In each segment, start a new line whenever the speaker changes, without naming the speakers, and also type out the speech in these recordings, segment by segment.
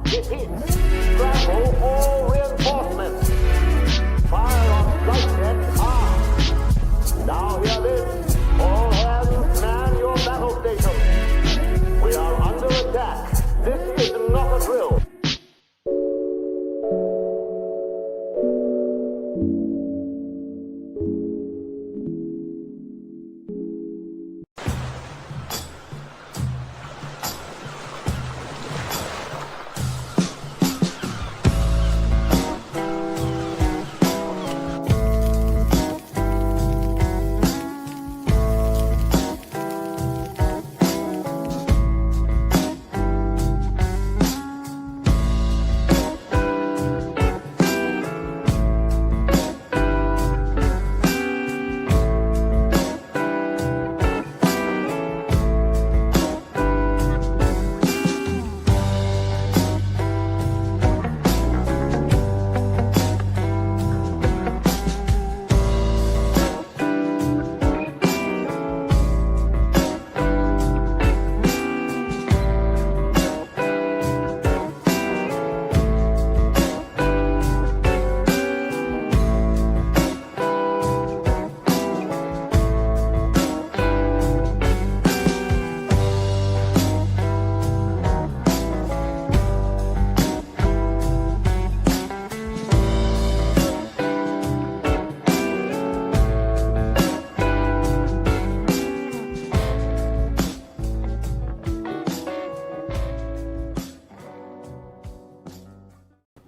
Repeat. Scramble all reinforcements. Fire on flight deck armed. Now hear this. All hands man your battle stations. We are under attack. This is not a drill.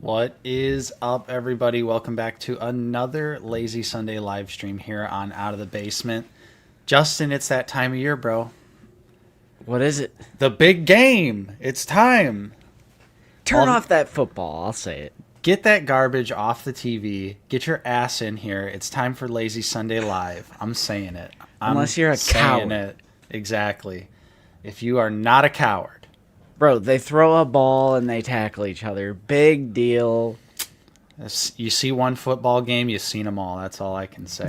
What is up, everybody? Welcome back to another Lazy Sunday live stream here on Out of the Basement. Justin, it's that time of year, bro.
What is it?
The big game. It's time.
Turn off that football. I'll say it.
Get that garbage off the TV. Get your ass in here. It's time for Lazy Sunday Live. I'm saying it.
Unless you're a coward.
It. Exactly. If you are not a coward.
Bro, they throw a ball and they tackle each other. Big deal.
You see one football game, you've seen them all. That's all I can say.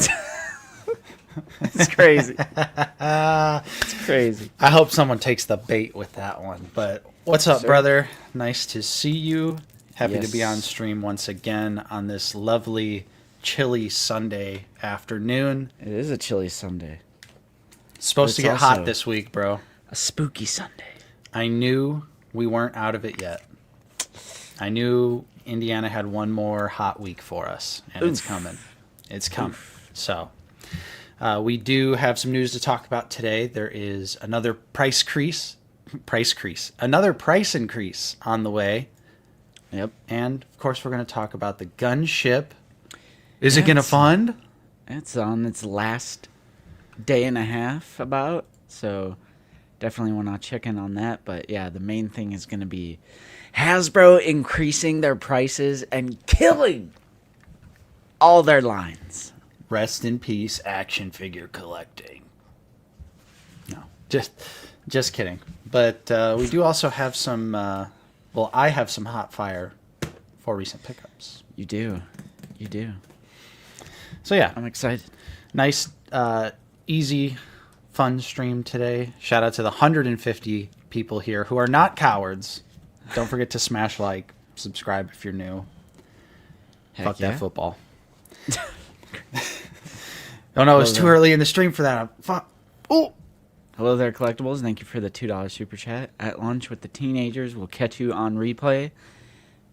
It's crazy. It's crazy.
I hope someone takes the bait with that one. But what's up, brother? Nice to see you. Happy to be on stream once again on this lovely, chilly Sunday afternoon.
It is a chilly Sunday.
It's supposed to get hot this week, bro.
A spooky Sunday.
I knew we weren't out of it yet. I knew Indiana had one more hot week for us, and it's coming. It's coming. So we do have some news to talk about today. There is another another price increase on the way.
Yep.
And, of course, we're going to talk about the Gunship. Is it going to fund?
It's on its last day and a half about, so definitely want to check in on that. But, yeah, the main thing is going to be Hasbro increasing their prices and killing all their lines.
Rest in peace, action figure collecting. No, just kidding. But we do also have some... I have some hot fire for recent pickups.
You do.
So, yeah.
I'm excited.
Nice, easy, fun stream today. Shout out to the 150 people here who are not cowards. Don't forget to smash like, subscribe if you're new. Fuck that football. Oh, no, it's too early in the stream for that. Fuck. Oh.
Hello there, Collectibles. Thank you for the $2 super chat. At lunch with the teenagers. We'll catch you on replay.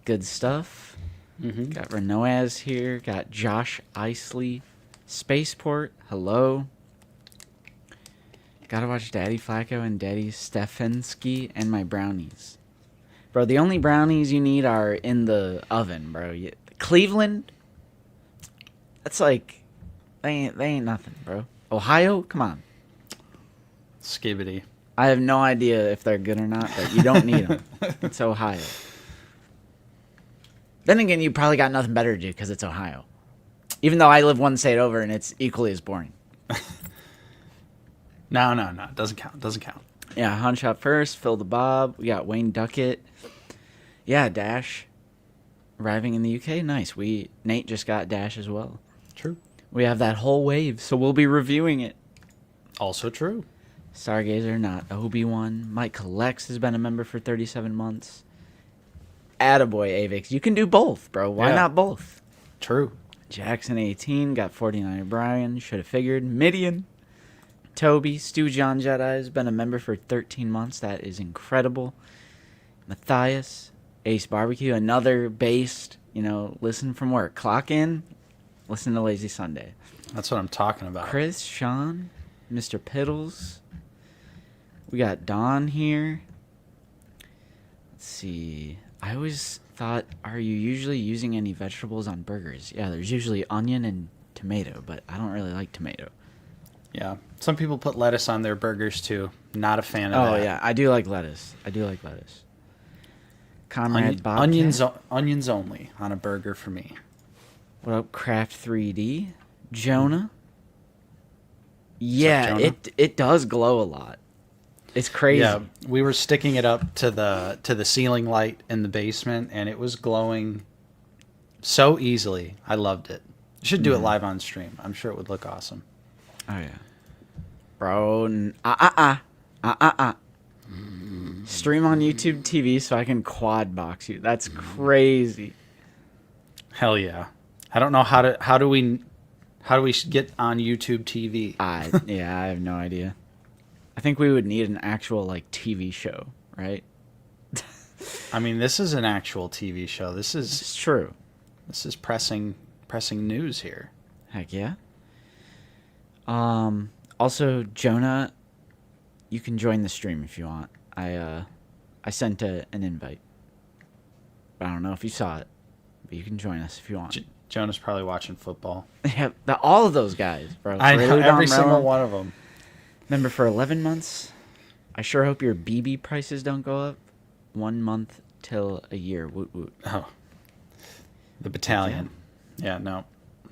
Good stuff. Got Renoaz here. Got Josh Isley. Spaceport. Hello. Gotta watch Daddy Flacco and Daddy Stefanski and my brownies. Bro, the only brownies you need are in the oven, bro. Cleveland? That's like... They ain't nothing, bro. Ohio? Come on.
Skibbity.
I have no idea if they're good or not, but you don't need them. It's Ohio. Then again, you probably got nothing better to do because it's Ohio. Even though I live one state over and it's equally as boring.
No. Doesn't count.
Yeah, Hunt Shot first. Phil the Bob. We got Wayne Duckett. Yeah, Dash. Arriving in the UK. Nice. Nate just got Dash as well.
True.
We have that whole wave, so we'll be reviewing it.
Also true.
Stargazer, not Obi-Wan. Mike Collects has been a member for 37 months. Attaboy, Avix. You can do both, bro. Why
Yeah.
not both?
True.
Jackson 18 got 49 Brian. Should have figured. Midian. Toby. Stu John Jedi has been a member for 13 months. That is incredible. Matthias. Ace Barbecue. Another based, listen from work. Clock in. Listen to Lazy Sunday.
That's what I'm talking about.
Chris. Sean. Mr. Piddles. We got Don here. Let's see. I always thought, are you usually using any vegetables on burgers? Yeah, there's usually onion and tomato, but I don't really like tomato.
Yeah. Some people put lettuce on their burgers too. Not a fan of that.
Oh, yeah. I do like lettuce. Conrad Bobcat.
Onions only on a burger for me.
What up, Craft 3D? Jonah. Yeah,
Jonah?
it does glow a lot. It's crazy.
Yeah, we were sticking it up to the ceiling light in the basement, and it was glowing so easily. I loved it. You should do it live on stream. I'm sure it would look awesome.
Oh yeah, bro. Stream on YouTube TV so I can quad box you. That's crazy.
Hell yeah! I don't know how do we get on YouTube TV?
I have no idea. I think we would need an actual TV show, right?
I mean, this is an actual TV show. This
It's true.
is pressing news here.
Heck yeah. Also, Jonah, you can join the stream if you want. I sent an invite. I don't know if you saw it, but you can join us if you want.
Jonah's probably watching football.
Yeah, all of those guys, bro.
I know every single
Umbrella,
one of them.
Member for 11 months. I sure hope your BB prices don't go up. 1 month till a year. Woot woot.
Oh, the battalion. Yeah,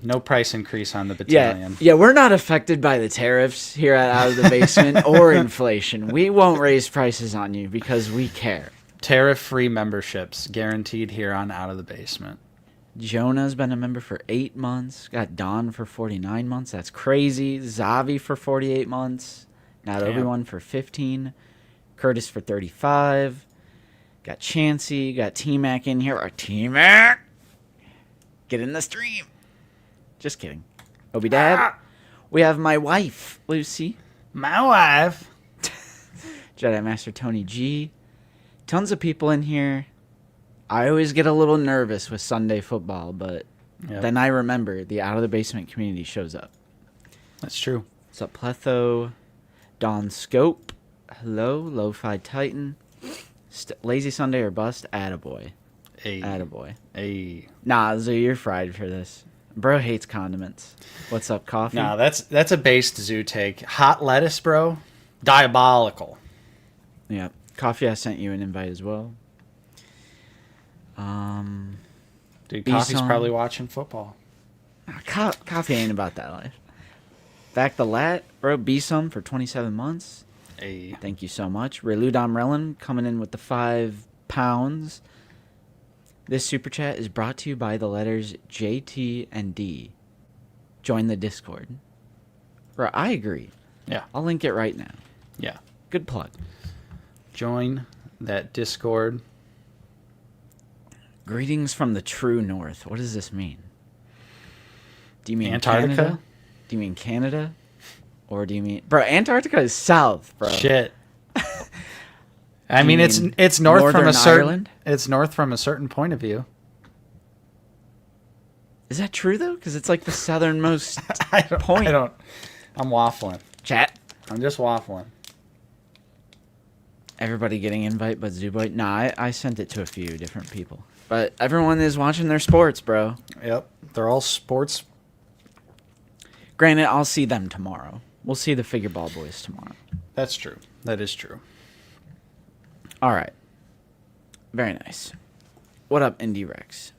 no price increase on the battalion.
Yeah, we're not affected by the tariffs here at Out of the Basement or inflation. We won't raise prices on you because we care.
Tariff-free memberships guaranteed here on Out of the Basement.
Jonah's been a member for 8 months. Got Don for 49 months. That's crazy. Zavi for 48 months. Not
Damn.
Obi-Wan for 15. Curtis for 35. Got Chansey. Got T-Mac in here. T-Mac! Get in the stream. Just kidding. Obi Dad. We have my wife, Lucy.
My wife.
Jedi Master Tony G. Tons of people in here. I always get a little nervous with Sunday football, but
Yep.
then I remember the Out of the Basement community shows up.
That's true.
What's up, Pletho? Don Scope. Hello, Lo-Fi Titan. Lazy Sunday or bust? Attaboy. Attaboy. Nah, Zoo, you're fried for this. Bro hates condiments. What's up, Coffee?
Nah, that's a based Zoo take. Hot lettuce, bro. Diabolical.
Yeah. Coffee, I sent you an invite as well.
Dude,
B
Coffee's
song.
probably watching football.
Coffee ain't about that life. Back the lat, bro. B-Sum for 27 months.
Hey.
Thank you so much. Reludom Relin coming in with the £5. This super chat is brought to you by the letters JT and D. Join the Discord. Bro, I agree.
Yeah.
I'll link it right now.
Yeah.
Good plug.
Join that Discord.
Greetings from the true north. What does this mean? Do you mean
Antarctica?
Canada? Do you mean Canada? Or do you mean... Bro, Antarctica is south, bro.
Shit. I
You
mean,
mean
it's north from
Northern
a certain
Ireland?
it's north from a certain point of view.
Is that true, though? Because it's like the southernmost
I
point.
don't. I'm waffling.
Chat.
I'm just waffling.
Everybody getting invite but Zuboy? Nah, I sent it to a few different people. But everyone is watching their sports, bro.
Yep. They're all sports.
Granted, I'll see them tomorrow. We'll see the Figure Ball Boys tomorrow.
That's true. That is true.
All right. Very nice. What up, Indie Rex?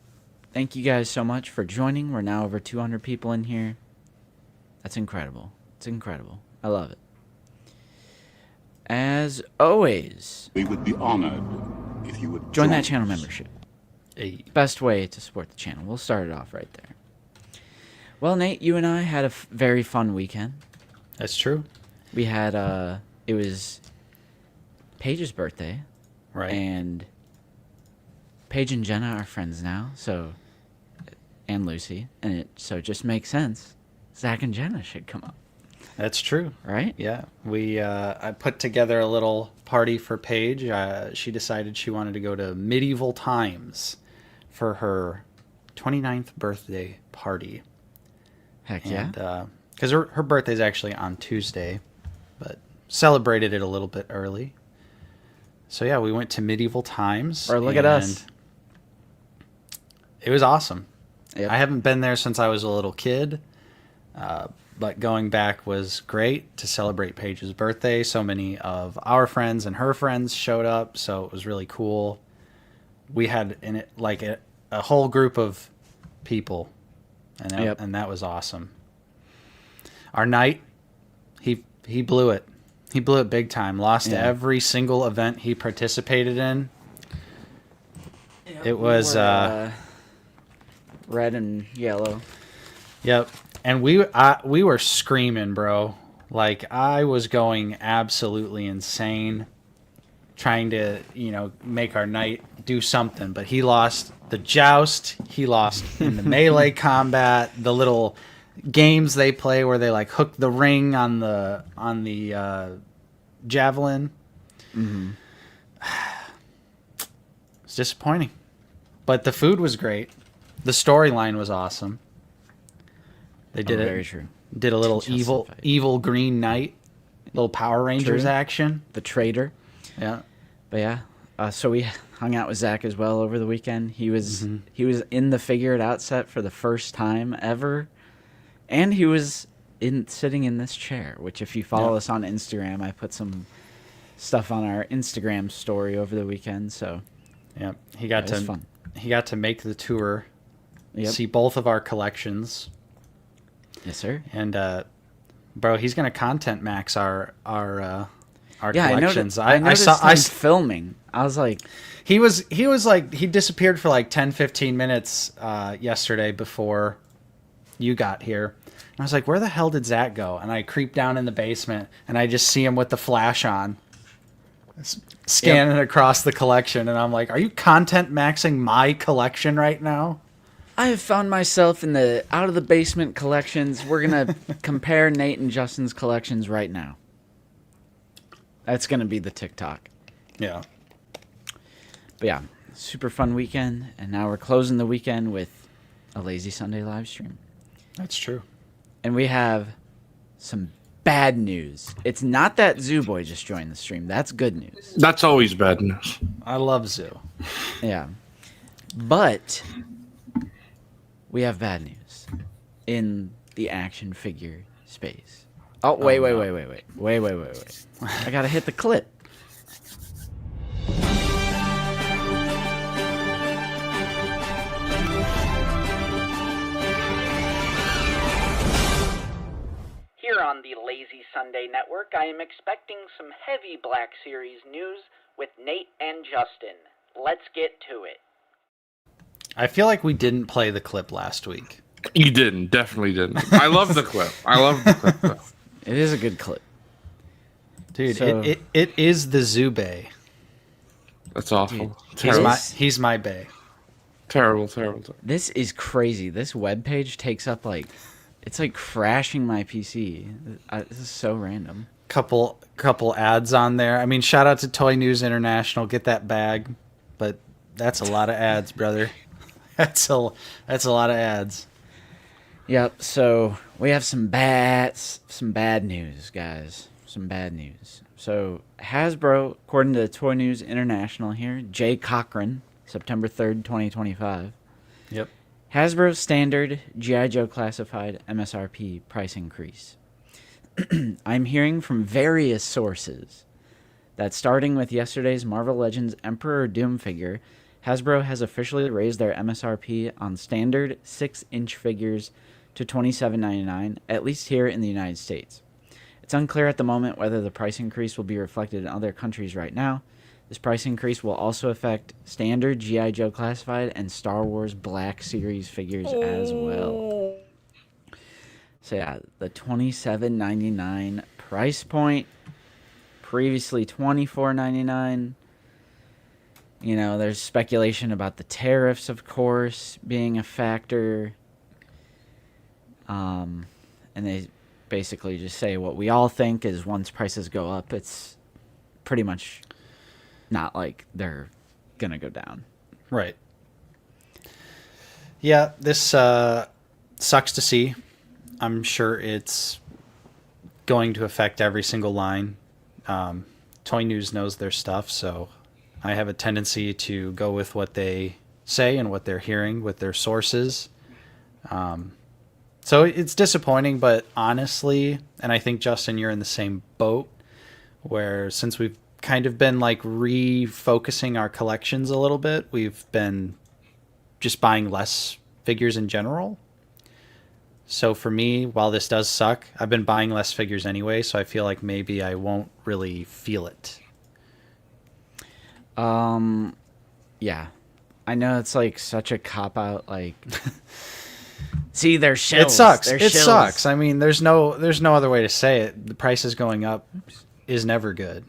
Thank you guys so much for joining. We're now over 200 people in here. That's incredible. It's incredible. I love it. As always,
We would be honored if you would
join that channel membership.
Hey.
Best way to support the channel. We'll start it off right there. Well, Nate, you and I had a very fun weekend.
That's true.
We had, it was Paige's birthday.
Right.
And Paige and Jenna are friends now, and Lucy, and it just makes sense. Zach and Jenna should come up,
That's true.
right?
Yeah, I put together a little party for Paige. She decided she wanted to go to Medieval Times for her 29th birthday party.
Heck yeah.
And because her birthday's actually on Tuesday, but celebrated it a little bit early. So yeah, we went to Medieval Times.
Or look at us.
It was awesome.
Yep.
I haven't been there since I was a little kid, but going back was great to celebrate Paige's birthday. So many of our friends and her friends showed up, so it was really cool. We had a whole group of people, and that was awesome. Our night, he blew it. He blew it big time. Lost every single event he participated in. It was
red and yellow.
Yep. And we were screaming, bro. Like, I was going absolutely insane trying to, make our night do something. But he lost the joust. He lost in the melee combat, the little games they play where they like hook the ring on the javelin. Mm-hmm. It's disappointing. But the food was great. The storyline was awesome. They did
very true.
Did a little evil Green Knight, little Power Rangers action.
The traitor.
Yeah.
But yeah, so we hung out with Zach as well over the weekend. He was in the Figure It Out set for the first time ever, and he was sitting in this chair. Which, if you follow us on Instagram, I put some stuff on our Instagram story over the weekend. So
yeah, he got
fun.
He got to make the tour, see both of our collections.
Yes, sir.
And bro, he's gonna content max our collections.
I noticed him filming. I was like,
he disappeared for like 10-15 minutes yesterday before you got here. And I was like, where the hell did Zach go? And I creep down in the basement and I just see him with the flash on, scanning across the collection. And I'm like, are you content maxing my collection right now?
I have found myself in the out of the basement collections. We're gonna compare Nate and Justin's collections right now. That's gonna be the TikTok.
Yeah.
But yeah, super fun weekend, and now we're closing the weekend with a Lazy Sunday live stream.
That's true.
And we have some bad news. It's not that Zoo Boy just joined the stream. That's good news.
That's always bad news.
I love Zoo.
Yeah. But we have bad news in the action figure space. Oh, wait. I gotta hit the clip.
Here on the Lazy Sunday Network, I am expecting some heavy Black Series news with Nate and Justin. Let's get to it.
I feel like we didn't play the clip last week.
You didn't. Definitely didn't. I love the clip. Though.
It is a good clip.
Dude,
So-
it is the Zoo Bay.
That's awful.
Dude,
Terrible.
he's my bay.
Terrible.
This is crazy. This webpage takes up it's like crashing my PC. This is so random.
Couple ads on there. I mean, shout out to Toy News International. Get that bag, but that's a lot of ads, brother. That's a lot of ads.
Yep. So we have some bad news, guys. Some bad news. So Hasbro, according to Toy News International here, Jay Cochran, September 3rd, 2025.
Yep.
Hasbro standard G.I. Joe classified MSRP price increase. I'm hearing from various sources that starting with yesterday's Marvel Legends Emperor Doom figure, Hasbro has officially raised their MSRP on standard 6-inch figures to $27.99, at least here in the United States. It's unclear at the moment whether the price increase will be reflected in other countries right now. This price increase will also affect standard G.I. Joe classified and Star Wars Black Series figures as well. So yeah, the $27.99 price point, previously $24.99. You know, there's speculation about the tariffs, of course, being a factor. And they basically just say what we all think is once prices go up, it's pretty much not like they're going to go down.
Right. Yeah, this sucks to see. I'm sure it's going to affect every single line. Toy News knows their stuff, so I have a tendency to go with what they say and what they're hearing with their sources. So it's disappointing, but honestly, and I think, Justin, you're in the same boat, where since we've kind of been like refocusing our collections a little bit, we've been just buying less figures in general. So for me, while this does suck, I've been buying less figures anyway, so I feel like maybe I won't really feel it.
Yeah. I know it's like such a cop-out, like... See, they're shills.
It sucks.
They're
It
shills.
sucks. I mean, there's no other way to say it. The prices going up is never good.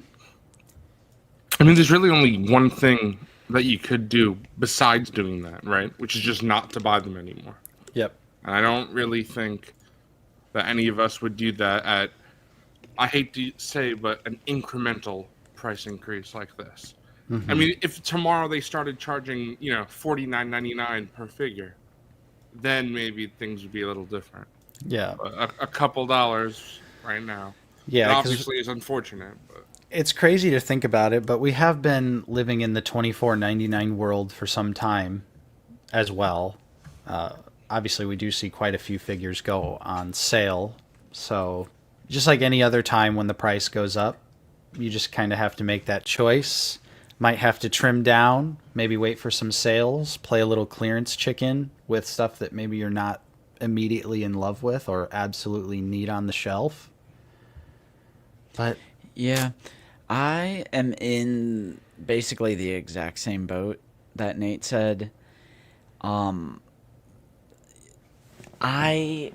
I mean, there's really only one thing that you could do besides doing that, right? Which is just not to buy them anymore.
Yep.
And I don't really think that any of us would do that at, I hate to say, but an incremental price increase like this. I mean, if tomorrow they started charging, $49.99 per figure, then maybe things would be a little different.
Yeah.
But a couple dollars right now.
Yeah.
It obviously is unfortunate, but
It's crazy to think about it, but we have been living in the $24.99 world for some time as well. Obviously, we do see quite a few figures go on sale. So just like any other time when the price goes up, you just kind of have to make that choice. Might have to trim down, maybe wait for some sales, play a little clearance chicken with stuff that maybe you're not immediately in love with or absolutely need on the shelf. But
Yeah. I am in basically the exact same boat that Nate said. I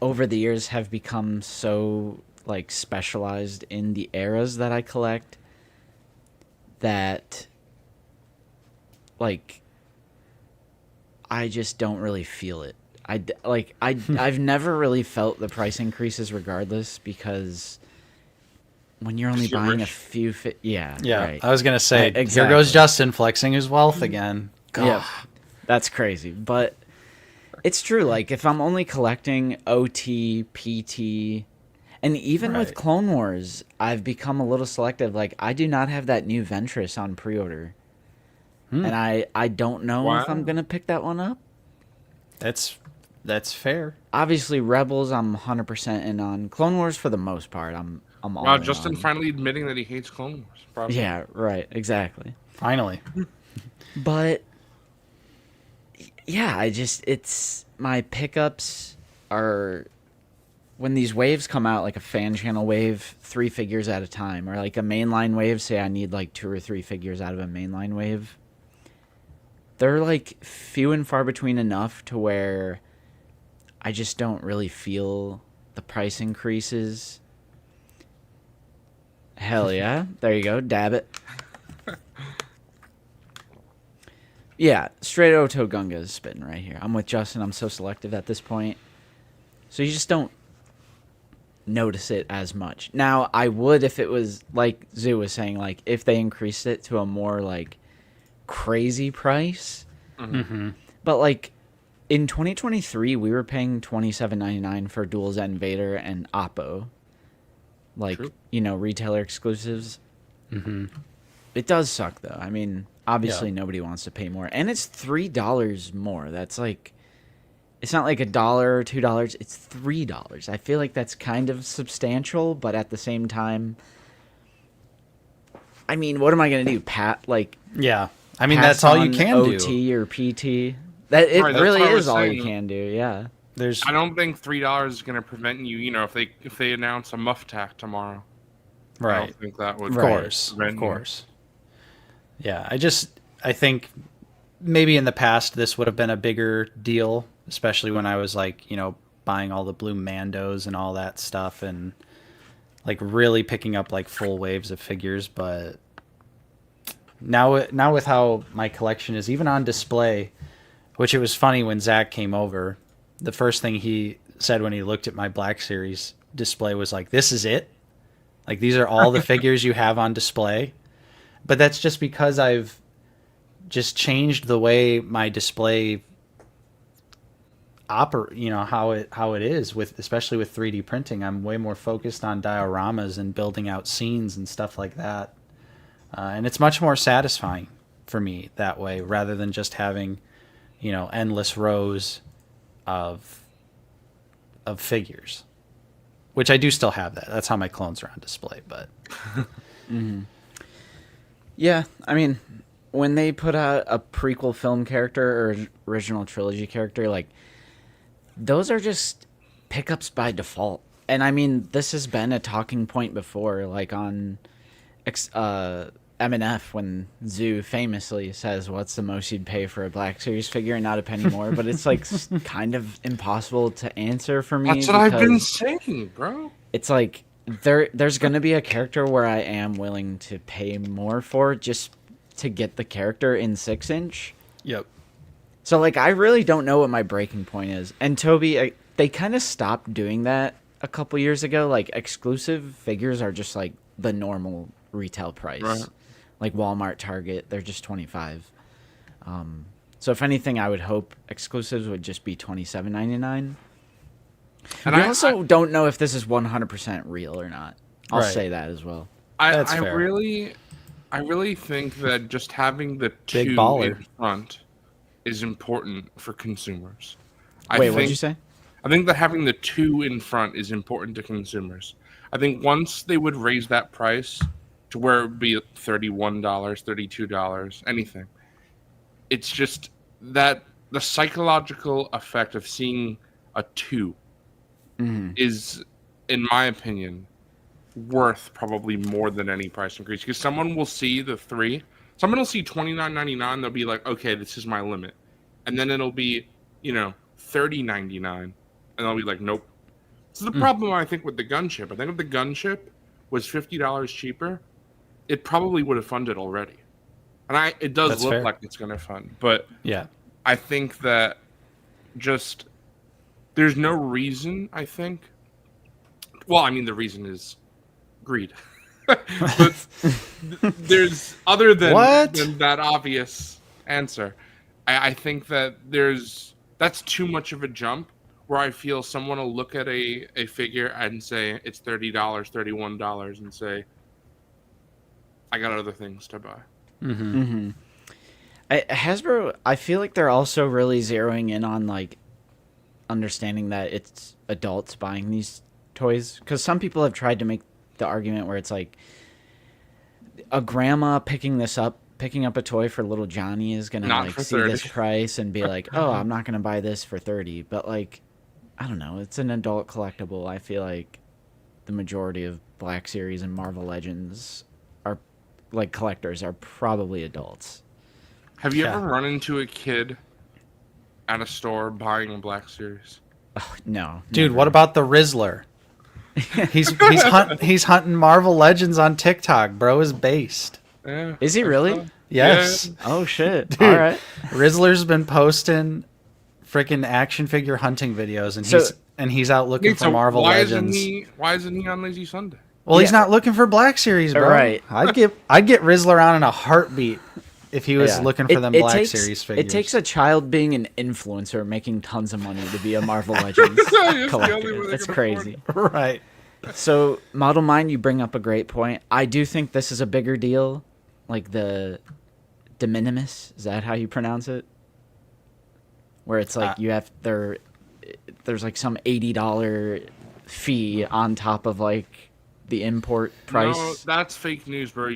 over the years have become so like specialized in the eras that I collect that like I just don't really feel it. I've never really felt the price increases regardless, because when you're only
You're
buying a
rich.
few
yeah,
right.
I was going to say,
Exactly.
Here goes Justin flexing his wealth again.
Yeah, that's crazy. But it's true. Like, if I'm only collecting OT, PT, and even with
Right.
Clone Wars, I've become a little selective. Like, I do not have that new Ventress on pre-order. And I don't know if
Wow.
I'm going to pick that one up.
That's fair.
Obviously, Rebels, I'm 100% in on. Clone Wars, for the most part, I'm all
wow,
in
Justin
on.
finally admitting that he hates Clone Wars. Probably.
Yeah, right. Exactly.
Finally.
But yeah, it's my pickups are when these waves come out, like a fan channel wave, 3 figures at a time, or like a mainline wave. Say I need like 2 or 3 figures out of a mainline wave. They're like few and far between enough to where I just don't really feel the price increases. Hell yeah. There you go. Dab it. Yeah, straight Oto Gunga is spitting right here. I'm with Justin. I'm so selective at this point. So you just don't notice it as much. Now, I would if it was, like Zoo was saying, like, if they increased it to a more, like, crazy price.
Mm-hmm.
But, like, in 2023, we were paying $27.99 for Dual Zen Vader and Oppo. Like,
True.
Retailer exclusives.
Mm-hmm.
It does suck, though. I mean, obviously
Yeah.
nobody wants to pay more. And it's $3 more. That's like... It's not like $1 or $2. It's $3. I feel like that's kind of substantial, but at the same time... I mean, what am I going to do?
Yeah. I mean,
pass
that's all you
on
can do.
OT or PT? That It
Right, that's
really
what I
is
was
all you
saying.
can do, yeah.
There's
I don't think $3 is going to prevent you. If they announce a muff tack tomorrow, I
right.
don't think that would.
Of
Right.
course.
prevent
Of
you.
course. Yeah, I think maybe in the past this would have been a bigger deal, especially when I was like, buying all the blue Mandos and all that stuff and like really picking up like full waves of figures, but Now with how my collection is, even on display, which it was funny when Zach came over, the first thing he said when he looked at my Black Series display was like, "This is it? Like, these are all the figures you have on display?" But that's just because I've just changed the way my display how it is, with especially with 3D printing. I'm way more focused on dioramas and building out scenes and stuff like that. And it's much more satisfying for me that way, rather than just having, endless rows of figures, which I do still have that. That's how my clones are on display, but
Yeah, I mean, when they put out a prequel film character or original trilogy character, like, those are just pickups by default. And I mean, this has been a talking point before, like on M&F, when Zoo famously says, "What's the most you'd pay for a Black Series figure?" and not a penny more. But it's like kind of impossible to answer for me.
That's what I've been saying, bro.
It's like there's going to be a character where I am willing to pay more for just to get the character in 6-inch.
Yep.
So, like, I really don't know what my breaking point is. And Toby, they kind of stopped doing that a couple years ago. Like, exclusive figures are just, like, the normal retail price.
Right.
Like Walmart, Target, they're just $25. So, if anything, I would hope exclusives would just be $27.99. And I also don't know if this is 100% real or not. I'll say that as well.
That's
I
fair.
really think that just having the
Big
two
baller.
in front is important for consumers.
Wait, what'd you say?
I think that having the two in front is important to consumers. I think once they would raise that price to where it would be $31, $32, anything, it's just that the psychological effect of seeing a two is, in my opinion, worth probably more than any price increase. Because someone will see the three, someone will see $29.99, they'll be like, okay, this is my limit. And then it'll be, $30.99. And I'll be like, nope. So the problem, I think, with the Gunship, I think if the Gunship was $50 cheaper, it probably would have funded already. And it does
That's
look
fair.
like it's going to fund. But
Yeah.
I think that just there's no reason, I think. Well, I mean, the reason is greed. But there's, other than that obvious answer, I think that that's too much of a jump, where I feel someone will look at a figure and say it's $30, $31, and say, I got other things to buy.
Hasbro, I feel like they're also really zeroing in on, like, understanding that it's adults buying these toys. Because some people have tried to make the argument where it's like a grandma picking up a toy for little Johnny is gonna
Not
like
for
see
30.
this price and be like, "Oh, I'm not gonna buy this for 30." But, like, I don't know, it's an adult collectible. I feel like the majority of Black Series and Marvel Legends are, like, collectors are probably adults.
Have you ever run into a kid at a store buying a Black Series?
No,
Dude,
never.
what about the Rizzler? He's hunting Marvel Legends on TikTok. Bro is based.
Yeah.
Is he really?
Yes.
Oh shit!
Dude,
All right.
Rizzler's been posting freaking action figure hunting videos, and he's out looking
Wait,
for
so
Marvel Legends.
Why isn't he on Lazy Sunday?
Well, he's not looking for Black Series, bro.
Right.
I'd get Rizzler on in a heartbeat if he was looking for them Black Series figures.
It takes a child being an influencer making tons of money to be a Marvel Legends
It's the only way
collector.
they
That's
can
crazy.
right.
So, Model Mine, you bring up a great point. I do think this is a bigger deal. Like the de minimis, is that how you pronounce it? Where it's like there's like some $80 fee on top of, like, the import price.
No, that's fake news, bro.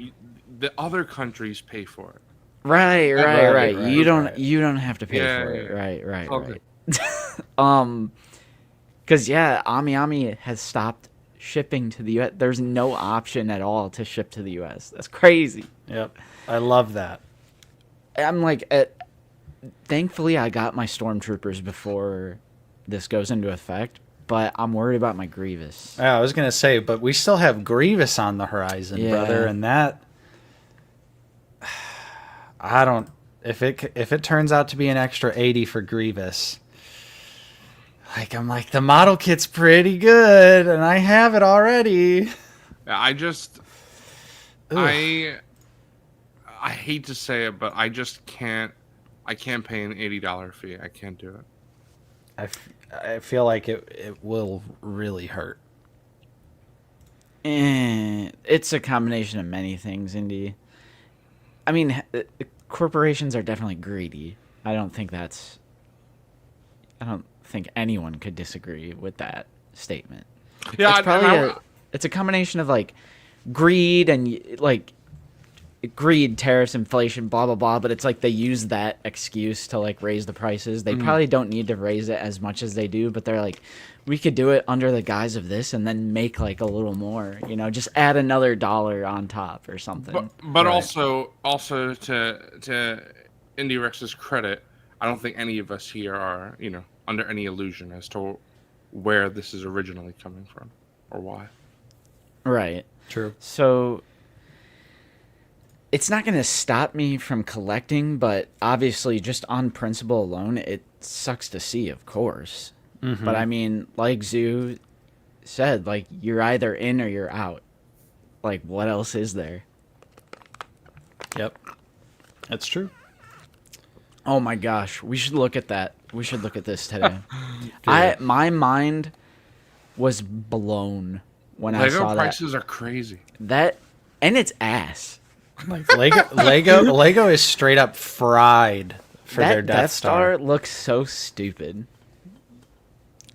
The other countries pay for it.
Right.
right,
You don't
right.
you don't have to pay
Yeah,
for it.
yeah.
Right.
Okay.
Because Ami Ami has stopped shipping to the U.S. There's no option at all to ship to the U.S. That's crazy.
Yep. I love that.
I'm like, thankfully I got my Stormtroopers before this goes into effect, but I'm worried about my Grievous.
Yeah, I was gonna say, but we still have Grievous on the horizon,
Yeah.
brother, and that I don't. If it turns out to be an extra 80 for Grievous, like I'm like the model kit's pretty good, and I have it already.
Yeah, I hate to say it, but I just can't. I can't pay an $80 fee. I can't do it.
I feel like it will really hurt.
It's a combination of many things, Indy. I mean, corporations are definitely greedy. I don't think anyone could disagree with that statement.
Yeah,
It's probably it's a combination of like greed and like greed, tariffs, inflation, blah blah blah. But it's like they use that excuse to like raise the prices. They probably don't need to raise it as much as they do, but they're like, we could do it under the guise of this and then make like a little more. You know, just add another $1 on top or something.
But also to Indie Rex's credit, I don't think any of us here are under any illusion as to where this is originally coming from or why.
Right.
True.
So it's not going to stop me from collecting, but obviously just on principle alone, it sucks to see, of course. Mm-hmm. But I mean, like Zoo said, like you're either in or you're out. Like what else is there?
Yep. That's true.
Oh my gosh, we should look at that. We should look at this today. My mind was blown when I saw that.
Lego prices are crazy.
And it's ass.
Like Lego is straight up fried for their Death Star.
Looks so stupid.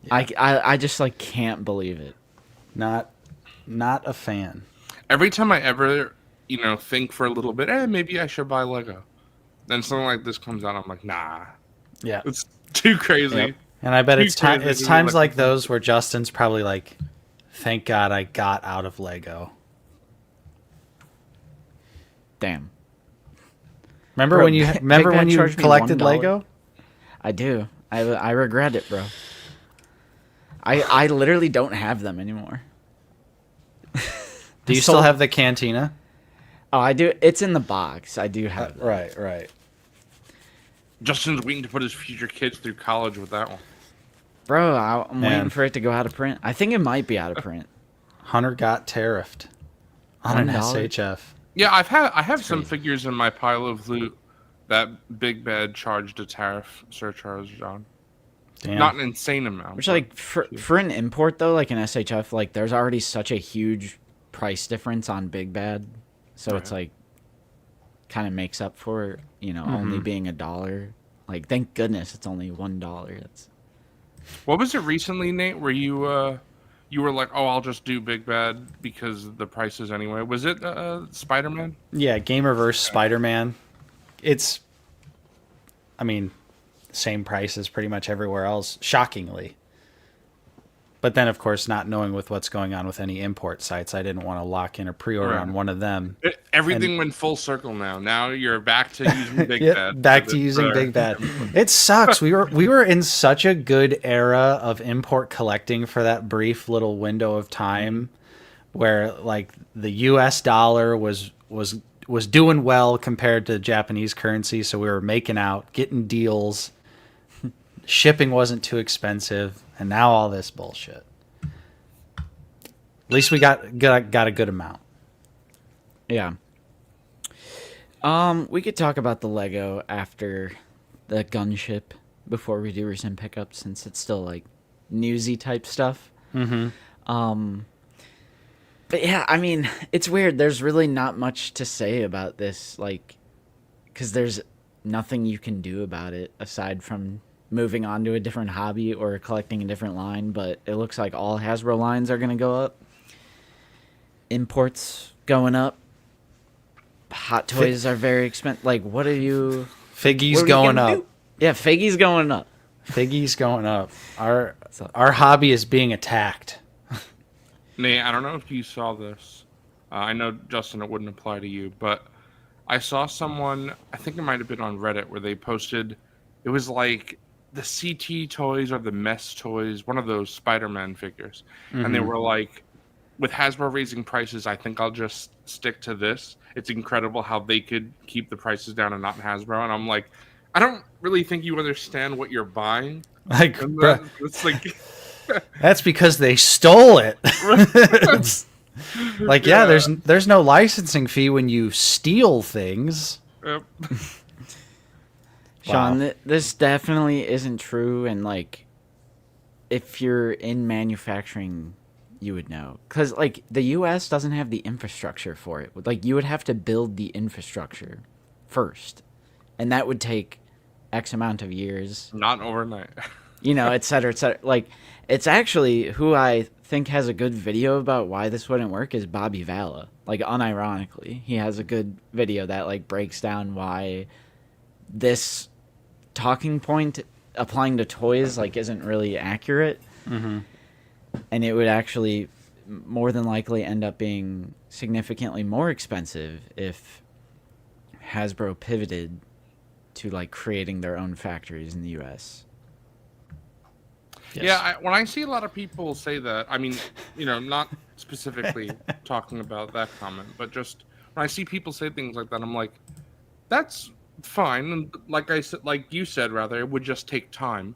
Yeah. I just like can't believe it.
Not a fan.
Every time I ever think for a little bit, maybe I should buy Lego. Then something like this comes out, I'm like, nah.
Yeah.
It's too crazy.
Yep. And I bet it's times like those where Justin's probably like, thank God I got out of Lego.
Damn.
Remember when you collected Lego?
I do. I regret it, bro. I literally don't have them anymore.
Do you still have the Cantina?
Oh, I do. It's in the box. I do have that.
Right.
Justin's waiting to put his future kids through college with that one.
Bro, I'm waiting for it to go out of print. I think it might be out of print.
Hunter got tariffed on an SHF.
Yeah, I have some figures in my pile of loot that Big Bad charged a tariff surcharge on.
Damn.
Not an insane amount.
Which, like, for an import, though, like an SHF, like, there's already such a huge price difference on Big Bad. So it's, like, kind of makes up for, only being $1. Like, thank goodness it's only $1. That's...
What was it recently, Nate, where you were like, oh, I'll just do Big Bad because the prices anyway? Was it Spider-Man?
Yeah, Gamerverse Spider-Man. It's, same price as pretty much everywhere else, shockingly. But then, of course, not knowing with what's going on with any import sites, I didn't want to lock in a pre-order on one of them.
Everything went full circle now. Now you're back to using Big Bad.
Back to using Big Bad. It sucks. We were in such a good era of import collecting for that brief little window of time where like the US dollar was doing well compared to Japanese currency, so we were making out, getting deals. Shipping wasn't too expensive, and now all this bullshit. At least we got a good amount.
Yeah. We could talk about the Lego after the Gunship before we do recent pickups, since it's still like newsy type stuff.
Mm-hmm.
But yeah, it's weird. There's really not much to say about this, like, because there's nothing you can do about it aside from moving on to a different hobby or collecting a different line. But it looks like all Hasbro lines are going to go up. Imports going up. Hot toys are very expensive. Like, what are you...
Figgy's going up.
Do? Yeah, Figgy's going up.
Figgy's going up. Our hobby is being attacked.
Nate, I don't know if you saw this. I know, Justin, it wouldn't apply to you, but I saw someone, I think it might have been on Reddit, where they posted, it was like the CT toys or the Mess toys, one of those Spider-Man figures. Mm-hmm. And they were like, with Hasbro raising prices, I think I'll just stick to this. It's incredible how they could keep the prices down and not Hasbro. And I'm like, I don't really think you understand what you're buying.
Like,
And
bruh,
it's like,
that's because they stole it. It's like, yeah, there's no licensing fee when you steal things.
Yep.
Sean,
Wow.
this definitely isn't true, and like, if you're in manufacturing, you would know, because like the U.S. doesn't have the infrastructure for it. Like, you would have to build the infrastructure first, and that would take X amount of years,
Not overnight.
you know, et cetera, et cetera. Like, it's actually who I think has a good video about why this wouldn't work is Bobby Valla. Like, unironically, he has a good video that like breaks down why this talking point applying to toys like isn't really accurate, and it would actually more than likely end up being significantly more expensive if Hasbro pivoted to like creating their own factories in the US.
Yes.
Yeah, when I see a lot of people say that, I mean, you know, not specifically talking about that comment, but just when I see people say things like that, I'm like, that's fine. And like I said, like you said, rather, it would just take time.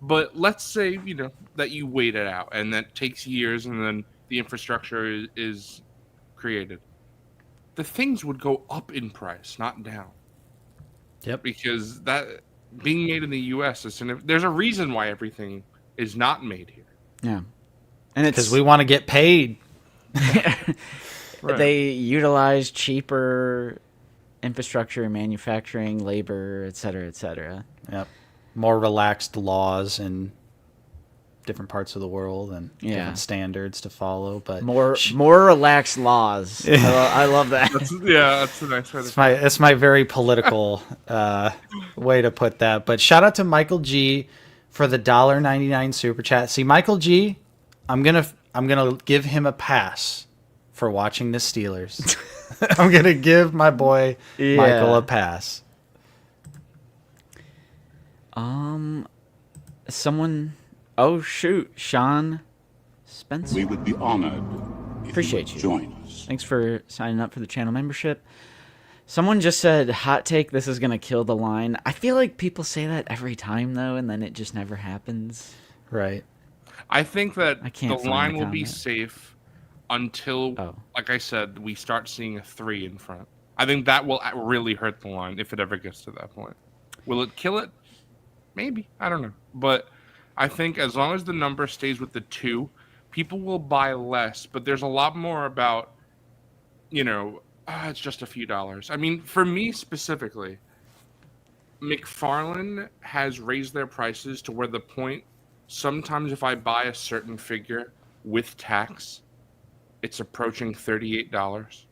But let's say, you know, that you wait it out and that takes years and then the infrastructure is created. The things would go up in price, not down.
Yep.
Because that being made in the US there's a reason why everything is not made here.
Yeah. And it's
Because we want to get paid.
Right.
they utilize cheaper infrastructure, manufacturing, labor, et cetera, et cetera.
Yep. More relaxed laws in different parts of the world and
Yeah.
different standards to follow. But
More relaxed laws. I love that.
That's a nice way to
That's my very political way to put that. But shout out to Michael G for the $1.99 super chat. See, Michael G, I'm gonna give him a pass for watching the Steelers. I'm gonna give my boy Michael a pass.
Someone. Oh shoot, Sean Spencer.
We would be honored if
Appreciate
you
you.
would join us.
Thanks for signing up for the channel membership. Someone just said, hot take, this is going to kill the line. I feel like people say that every time, though, and then it just never happens.
Right.
I think that
I can't
the
find
line
the
will be
comment.
safe until,
Oh.
like I said, we start seeing a 3 in front. I think that will really hurt the line if it ever gets to that point. Will it kill it? Maybe. I don't know. But I think as long as the number stays with the 2, people will buy less. But there's a lot more about, you know, it's just a few dollars. I mean, for me specifically, McFarlane has raised their prices to where the point, sometimes if I buy a certain figure with tax, it's approaching $38,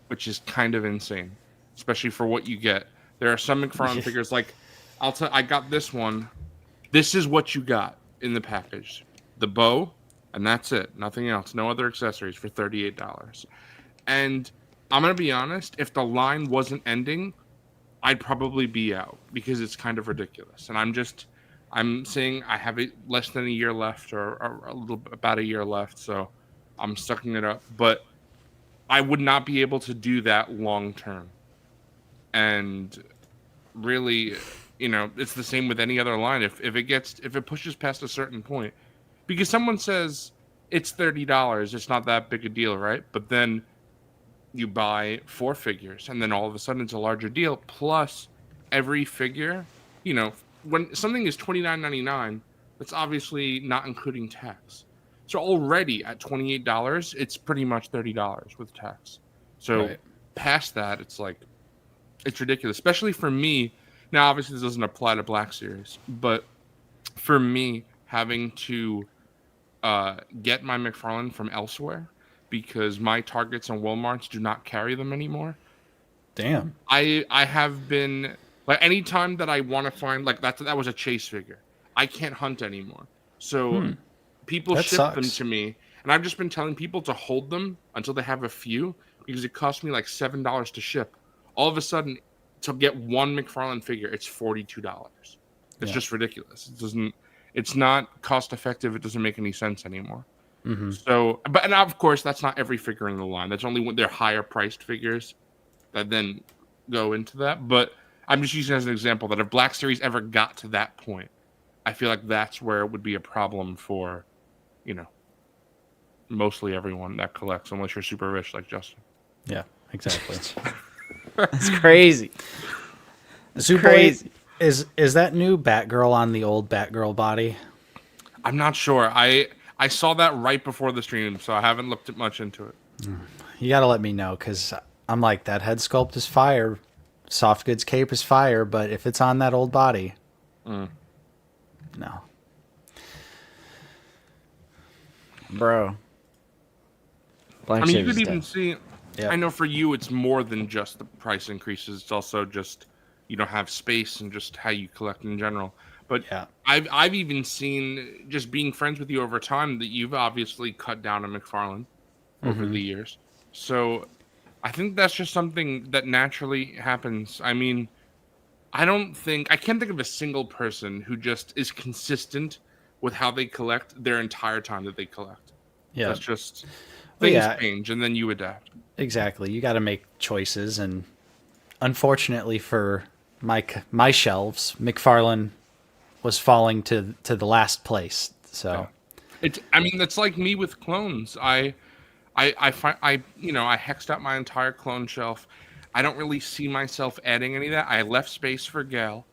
which is kind of insane, especially for what you get. There are some McFarlane figures, like, I got this one. This is what you got in the package. The bow, and that's it. Nothing else. No other accessories for $38. And I'm going to be honest, if the line wasn't ending, I'd probably be out because it's kind of ridiculous. And I'm saying I have less than a year left or about a year left, so I'm sucking it up. But I would not be able to do that long term. And really, you know, it's the same with any other line. If it pushes past a certain point, because someone says it's $30, it's not that big a deal, right? But then you buy 4 figures, and then all of a sudden it's a larger deal. Plus, every figure, you know, when something is $29.99, that's obviously not including tax. So already at $28, it's pretty much $30 with tax. So
Right.
Past that, it's like, it's ridiculous, especially for me. Now, obviously, this doesn't apply to Black Series, but for me, having to get my McFarlane from elsewhere because my Targets and Walmarts do not carry them anymore.
Damn.
I have been, like, anytime that I want to find, like, that was a chase figure. I can't hunt anymore. So people
That
ship them
sucks.
to me, and I've just been telling people to hold them until they have a few because it cost me like $7 to ship. All of a sudden, to get one McFarlane figure, it's $42. It's
Yeah.
just ridiculous. It's not cost effective. It doesn't make any sense anymore. So, but and of course, that's not every figure in the line. That's only when they're higher priced figures that then go into that. But I'm just using it as an example that if Black Series ever got to that point, I feel like that's where it would be a problem for, mostly everyone that collects, unless you're super rich like Justin.
Yeah, exactly.
That's crazy.
Crazy. Is that new Batgirl on the old Batgirl body?
I'm not sure. I saw that right before the stream, so I haven't looked much into it.
You got to let me know, because I'm like, that head sculpt is fire. Soft goods cape is fire, but if it's on that old body, no.
Bro. Black
I mean, you
Series
could even
dead.
see.
Yeah.
I know for you, it's more than just the price increases. It's also just you don't have space and just how you collect in general. But
Yeah.
I've even seen, just being friends with you over time, that you've obviously cut down on McFarlane over the years. So I think that's just something that naturally happens. I mean, I can't think of a single person who just is consistent with how they collect their entire time that they collect.
Yeah.
That's just
Well,
things
yeah.
change and then you adapt.
Exactly. You got to make choices, and unfortunately for my shelves, McFarlane was falling to the last place. So
It's like me with clones. I hexed out my entire clone shelf. I don't really see myself adding any of that. I left space for Gal,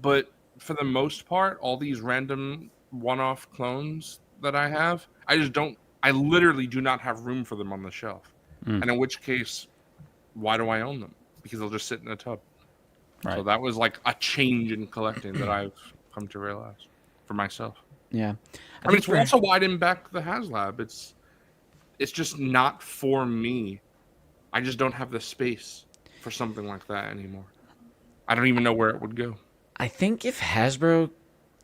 but for the most part, all these random one-off clones that I have, I literally do not have room for them on the shelf. And in which case, why do I own them? Because they'll just sit in a tub.
Right.
So that was like a change in collecting that I've come to realize for myself.
Yeah.
I mean, it's also why I didn't back the Haslab. It's just not for me. I just don't have the space for something like that anymore. I don't even know where it would go.
I think if Hasbro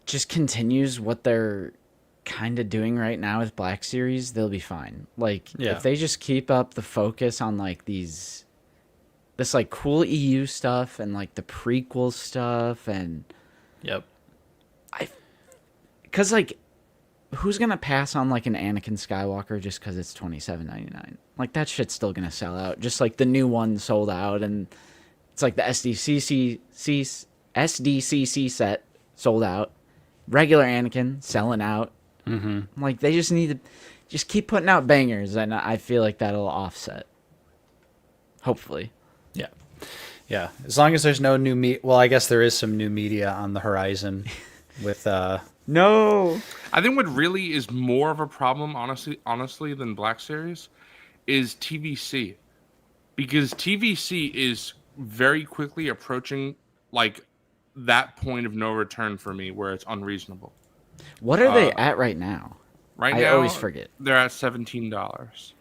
just continues what they're kind of doing right now with Black Series, they'll be fine. Like,
Yeah.
if they just keep up the focus on like this like cool EU stuff and like the prequel stuff, and
Yep.
because like, who's gonna pass on like an Anakin Skywalker just because it's $27.99? Like, that shit's still gonna sell out, just like the new one sold out, and it's like the SDCC set sold out, regular Anakin selling out. Like, they just need to just keep putting out bangers, and I feel like that'll offset, hopefully.
Yeah. Yeah. As long as there's no new well, I guess there is some new media on the horizon with
No.
I think what really is more of a problem, honestly, than Black Series, is TVC, because TVC is very quickly approaching like that point of no return for me, where it's unreasonable.
What are they at right now?
Right
I
now,
always forget.
they're at $17.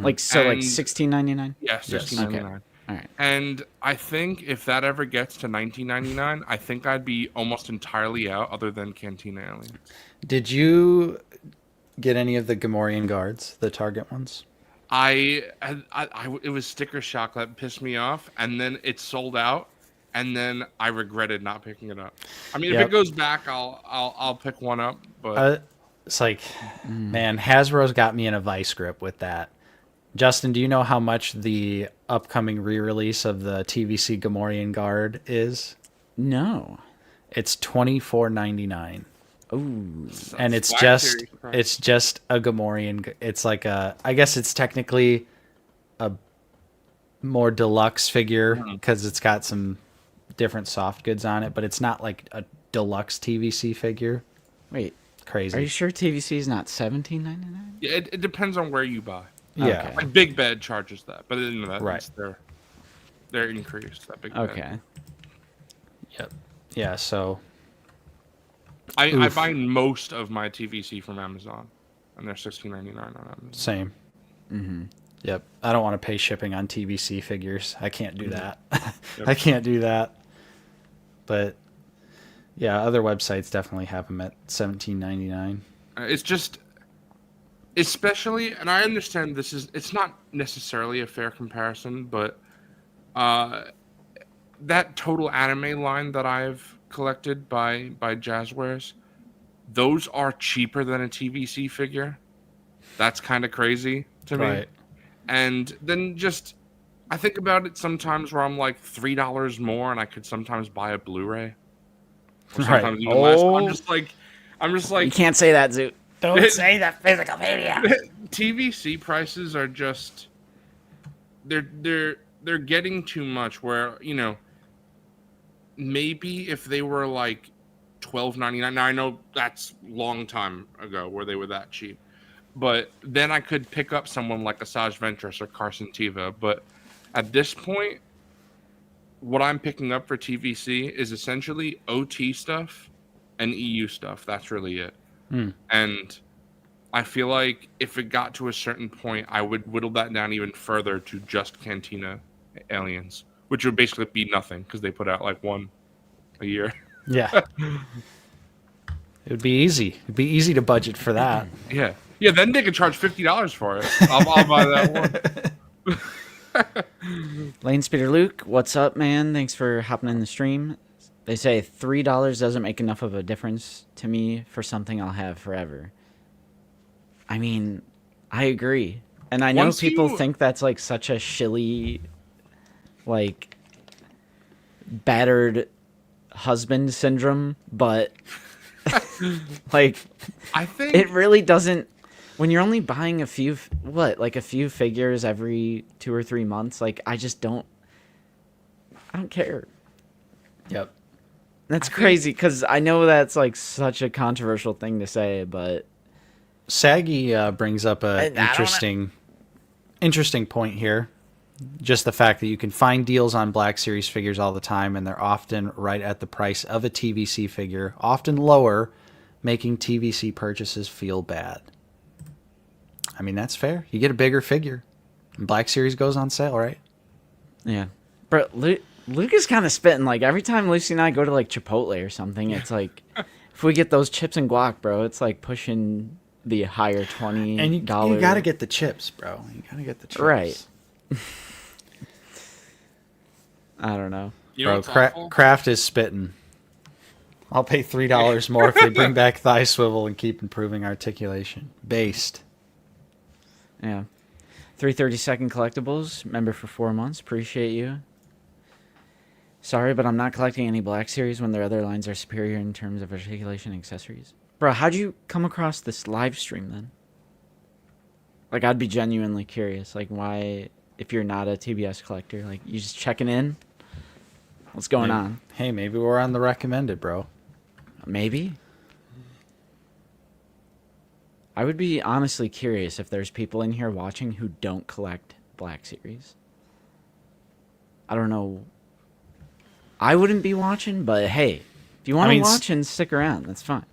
Like, so like
And-
$16.99?
Yeah, $16.99.
All right.
And I think if that ever gets to $19.99, I think I'd be almost entirely out, other than Cantina Aliens.
Did you get any of the Gamorrean guards, the Target ones?
It was sticker shock that pissed me off, and then it sold out, and then I regretted not picking it up. I mean, if
Yep.
it goes back, I'll pick one up. But
It's like, man, Hasbro's got me in a vice grip with that. Justin, do you know how much the upcoming re-release of the TVC Gamorrean Guard is?
No.
It's $24.99.
Ooh.
And it's
Black
just
Series price.
it's just a Gamorrean. It's like I guess it's technically a more deluxe figure because it's got some different soft goods on it, but it's not like a deluxe TVC figure.
Wait,
Crazy.
are you sure TVC is not $17.99?
yeah, it depends on where you buy.
Yeah.
Okay.
Like Big Bed charges that, but that
Right.
it's their increase. That Big Bed.
Okay.
Yep. Yeah. So
I
Oof.
buy most of my TVC from Amazon, and they're $16.99 on Amazon.
same.
Mm-hmm.
Yep. I don't want to pay shipping on TVC figures. I can't do that.
Yep.
I can't do that. But yeah, other websites definitely have them at $17.99.
It's just, especially, and I understand it's not necessarily a fair comparison, but that total anime line that I've collected by Jazzwares, those are cheaper than a TVC figure. That's kind of crazy to me.
Right.
And then just, I think about it sometimes where I'm like $3 more, and I could sometimes buy a Blu-ray. Or
Right.
sometimes even less.
Oh.
I'm just like,
You can't say that, Zoot.
Don't say the physical media.
TVC prices are just, they're getting too much. Where, you know, maybe if they were like $12.99. Now I know that's a long time ago where they were that cheap, but then I could pick up someone like Asajj Ventress or Carson Teva. But at this point, what I'm picking up for TVC is essentially OT stuff and EU stuff. That's really it. And I feel like if it got to a certain point, I would whittle that down even further to just Cantina Aliens, which would basically be nothing because they put out like one a year.
Yeah. It would be easy. It'd be easy to budget for that.
Yeah. Then they could charge $50 for it. I'll buy that one.
Lane Speeder Luke, what's up, man? Thanks for hopping in the stream. They say $3 doesn't make enough of a difference to me for something I'll have forever. I mean, I agree. And I know
Once
people
you-
think that's like such a shilly, like, battered husband syndrome, but like,
I think
it really doesn't. When you're only buying a few, like a few figures every 2 or 3 months, like, I don't care.
Yep.
That's crazy because I know that's like such a controversial thing to say, but
Saggy brings up
I
an
don't
interesting point here. Just the fact that you can find deals on Black Series figures all the time, and they're often right at the price of a TVC figure, often lower, making TVC purchases feel bad. I mean, that's fair. You get a bigger figure, and Black Series goes on sale, right?
yeah. But Luke is kind of spitting. Like, every time Lucy and I go to like Chipotle or something, it's like, if we get those chips and guac, bro, it's like pushing the higher $20.
And you got to get the chips, bro. You got to get the chips.
Right. I don't know.
you know
Bro,
what's awful?
Kraft is spitting. I'll pay $3 more if they bring back thigh swivel and keep improving articulation. Based.
Yeah. 330-second collectibles. Member for 4 months. Appreciate you. Sorry, but I'm not collecting any Black Series when their other lines are superior in terms of articulation and accessories. Bro, how'd you come across this live stream then? Like, I'd be genuinely curious. Like, why, if you're not a TBS collector, like, you just checking in? What's going on?
Hey, maybe we're on the recommended, bro.
Maybe. I would be honestly curious if there's people in here watching who don't collect Black Series. I don't know. I wouldn't be watching, but hey, if you want to watch and stick around, that's fine.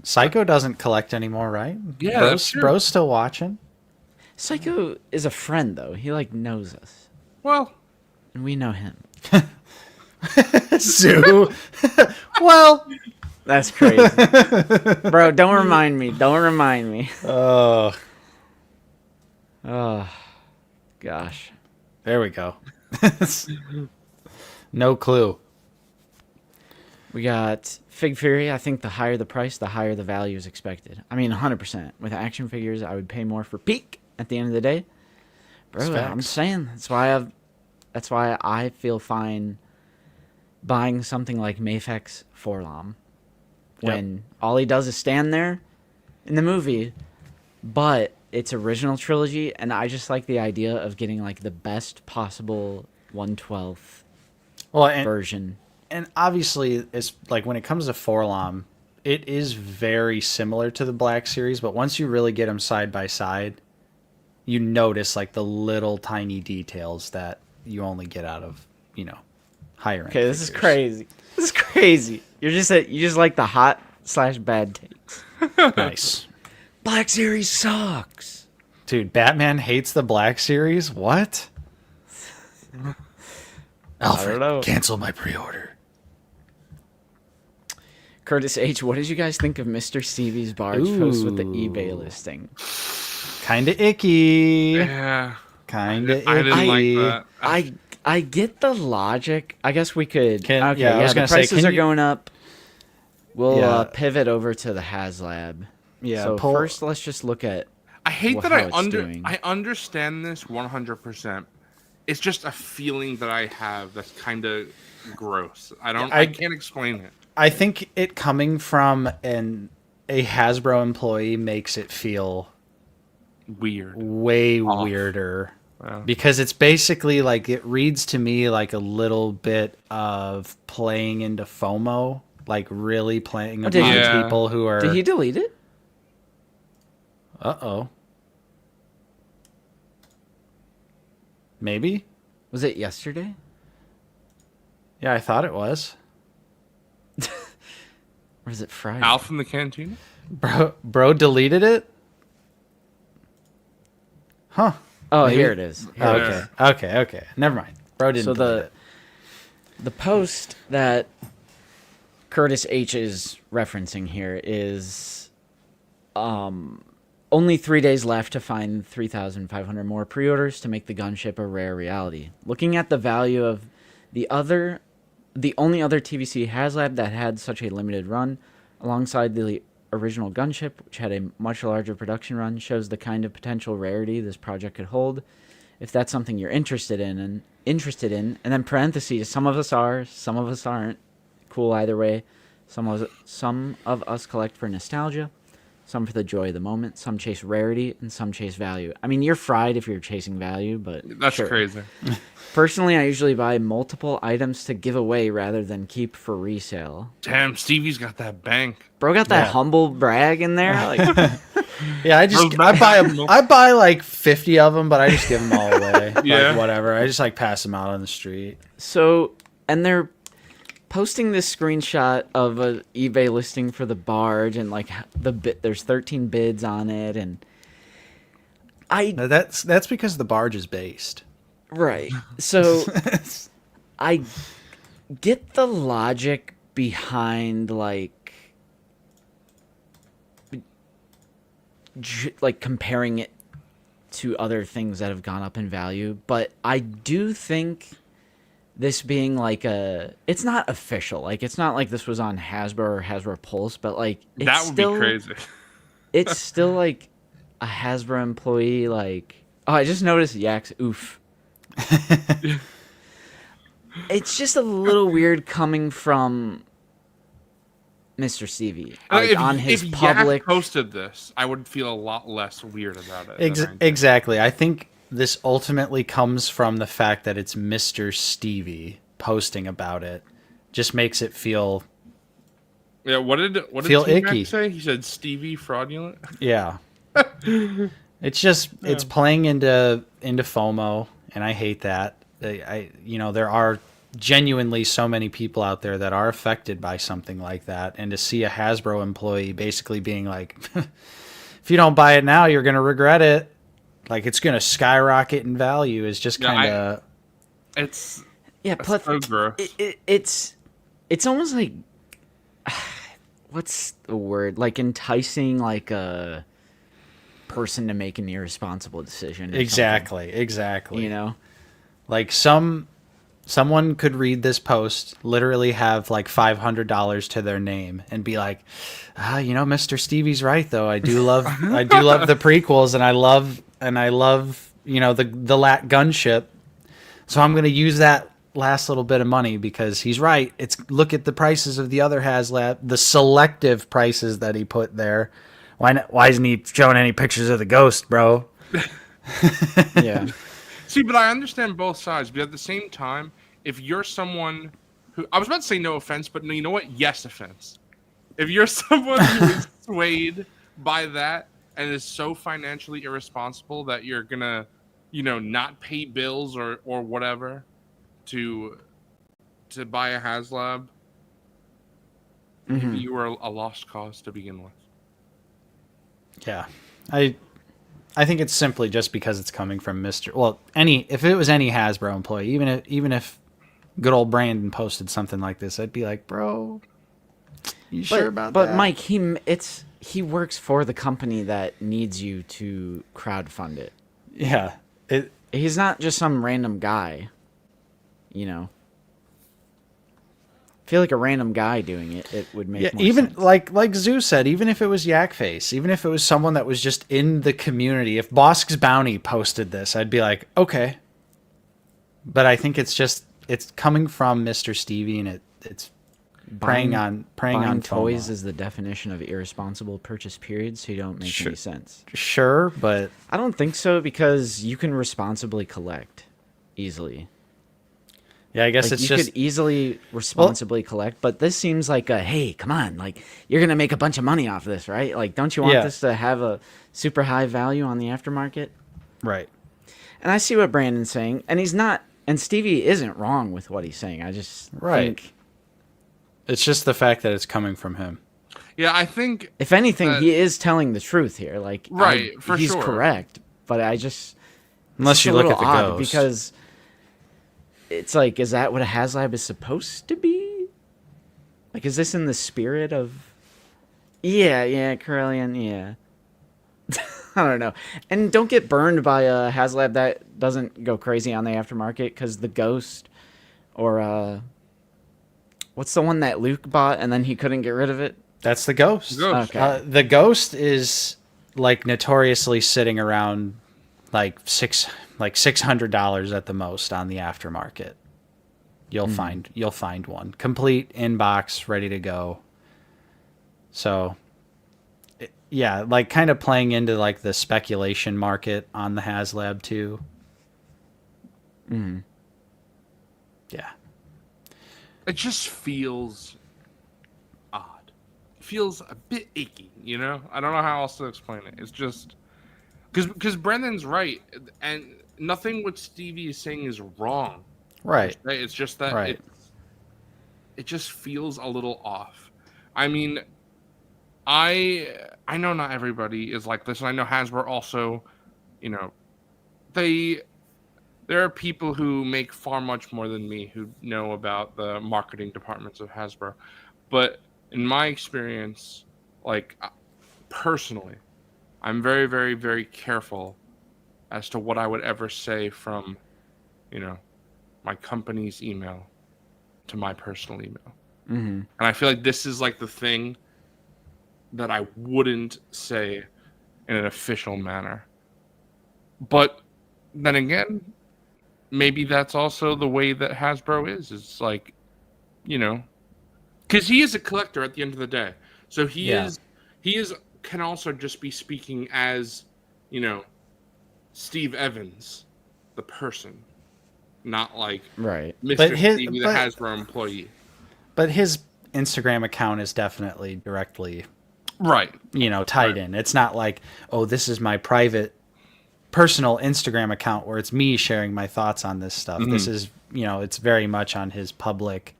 Psycho doesn't collect anymore, right?
Yeah, that's true.
Bro's still watching.
Psycho is a friend, though. He, like, knows us.
Well,
And we know him.
Sue. Well.
That's crazy. Bro, don't remind me. Don't remind me.
Oh,
Oh, gosh.
there we go. No clue.
We got Fig Fury. I think the higher the price, the higher the value is expected. I mean, 100%. With action figures, I would pay more for Peak at the end of the day. Bro,
That's
I'm
facts.
saying that's why I feel fine buying something like Mafek's Forlom when all he does is stand there in the movie, but it's original trilogy, and I just like the idea of getting like the best possible 1/12 version.
And obviously, it's like when it comes to Forlom, it is very similar to the Black Series, but once you really get them side by side, you notice like the little tiny details that you only get out of, higher end.
Okay, this is
figures.
crazy. This is crazy. You just like the hot/bad takes.
Nice.
Black Series sucks.
Dude, Batman hates the Black Series? What? Alfred,
know.
cancel my pre-order.
Curtis H., what did you guys think of Mr. Stevie's barge post with the eBay listing?
Kinda icky.
yeah.
Kinda icky.
I didn't like that.
I get the logic. I guess we could.
I was
the
gonna say,
prices
can
are
you-
going up. We'll
Yeah.
pivot over to the Haslab.
Yeah,
So first, let's just look at.
I hate
Well,
that
how it's doing.
I understand this 100%. It's just a feeling that I have that's kind of gross. I can't explain it.
I think it coming from a Hasbro employee makes it feel
Weird.
way
Off.
weirder.
Wow.
Because it's basically like, it reads to me like a little bit of playing into FOMO, like really playing
did
upon
he-
people who are.
Did he delete it?
Uh-oh. Maybe?
Was it yesterday?
Yeah, I thought it was.
Or is it Friday?
Al from the canteen?
Bro deleted it? Huh.
Oh,
Maybe?
here it is. Here
Oh,
it is.
okay. Never mind. Bro didn't
So
delete it.
the post that Curtis H is referencing here is only 3 days left to find 3,500 more pre-orders to make the Gunship a rare reality. Looking at the value of the only other TVC Haslab that had such a limited run, alongside the original Gunship, which had a much larger production run, shows the kind of potential rarity this project could hold. If that's something you're interested in, and then parentheses, some of us are, some of us aren't. Cool either way. Some of us collect for nostalgia, some for the joy of the moment, some chase rarity, and some chase value. I mean, you're fried if you're chasing value, but
That's
sure.
crazy.
Personally, I usually buy multiple items to give away rather than keep for resale.
Damn, Stevie's got that bank.
Bro got that
Yeah.
humble brag in there. Like,
Yeah, I buy like 50 of them, but I just give them all away.
Yeah.
Like, whatever. I just like pass them out on the street.
so, and they're posting this screenshot of a eBay listing for the barge, and like there's 13 bids on it, and
Now, that's because the barge is based.
right. So I get the logic behind like comparing it to other things that have gone up in value, but I do think this being like it's not official. Like, it's not like this was on Hasbro or Hasbro Pulse, but like it's
That would
still,
be crazy.
It's still like a Hasbro employee. Like, oh, I just noticed Yak's oof. It's just a little weird coming from Mr. Stevie, like, on his
if
public.
Yak posted this, I would feel a lot less weird about it. than I do.
Exactly. I think this ultimately comes from the fact that it's Mr. Stevie posting about it. Just makes it feel
Yeah, what did
Feel
T-Mac
icky.
say? He said Stevie fraudulent.
yeah. It's playing into FOMO, and I hate that. There are genuinely so many people out there that are affected by something like that, and to see a Hasbro employee basically being like, if you don't buy it now, you're going to regret it. Like, it's going to skyrocket in value is just kind of...
It's
Yeah, plus
so gross.
it's almost like what's the word? Like enticing like a person to make an irresponsible decision. Or
Exactly.
something, you know?
Like, someone could read this post, literally have like $500 to their name, and be like, Mr. Stevie's right though. I do love the prequels, and I love the lat gunship. So I'm gonna use that last little bit of money because he's right. Look at the prices of the other Haslab, the selective prices that he put there. Why isn't he showing any pictures of the ghost, bro?
Yeah.
See, but I understand both sides. But at the same time, if you're someone who, I was about to say no offense, but no, you know what? Yes, offense. If you're someone who is swayed by that and is so financially irresponsible that you're gonna, not pay bills or whatever to buy a Haslab, maybe you were a lost cause to begin with.
Yeah, I think it's simply just because it's coming from Mr. Well, if it was any Hasbro employee, even if good old Brandon posted something like this, I'd be like, bro, you sure about that?
But Mike, he works for the company that needs you to crowdfund it.
Yeah,
He's not just some random guy, feel like a random guy doing it, it would make more
even
sense.
like Zeus said, even if it was Yakface, even if it was someone that was just in the community, if Bosk's Bounty posted this, I'd be like, okay. But I think it's coming from Mr. Stevie, and it's preying on
Buying
FOMO.
toys is the definition of irresponsible purchase period, so you don't make any sense.
Sure, but
I don't think so, because you can responsibly collect easily.
yeah, I guess
Like,
it's
you
just
could easily responsibly collect, but this seems like hey, come on, like, you're gonna make a bunch of money off of this, right? Like, don't you want
Yeah.
this to have a super high value on the aftermarket?
right.
And I see what Brandon's saying, and he's not, and Stevie isn't wrong with what he's saying. I just
Right.
think,
It's just the fact that it's coming from him.
Yeah, I think
if anything, he is telling the truth here. Like,
Right, for
he's
sure.
correct, but I just
Unless
it's
you
a
look at
little
the
odd,
ghost.
because it's like, is that what a HasLab is supposed to be? Like, is this in the spirit of? Yeah, Corellian, yeah. I don't know. And don't get burned by a HasLab that doesn't go crazy on the aftermarket, because the Ghost, or what's the one that Luke bought and then he couldn't get rid of it?
That's the ghost.
Ghost.
Okay.
The ghost is like notoriously sitting around like $600 at the most on the aftermarket. You'll find one complete inbox, ready to go. So, yeah, like kind of playing into like the speculation market on the HasLab too. Yeah.
it just feels odd. It feels a bit icky, you know? I don't know how else to explain it. It's just because Brendan's right, and nothing what Stevie is saying is wrong.
Right.
It's just that
Right.
it just feels a little off. I mean, I know not everybody is like this, and I know Hasbro also, you know, there are people who make far much more than me who know about the marketing departments of Hasbro. But in my experience, like personally, I'm very, very, very careful as to what I would ever say from, you know, my company's email to my personal email. And I feel like this is like the thing that I wouldn't say in an official manner. But then again, maybe that's also the way that Hasbro is. It's like, you know, because he is a collector at the end of the day. So he can also just be speaking as, you know, Steve Evans, the person, not like
Right.
Mr. Stevie, the Hasbro employee.
But his Instagram account is definitely directly,
Right.
you know, tied in. It's not like, oh, this is my private personal Instagram account where it's me sharing my thoughts on this stuff. This is, you know, it's very much on his public,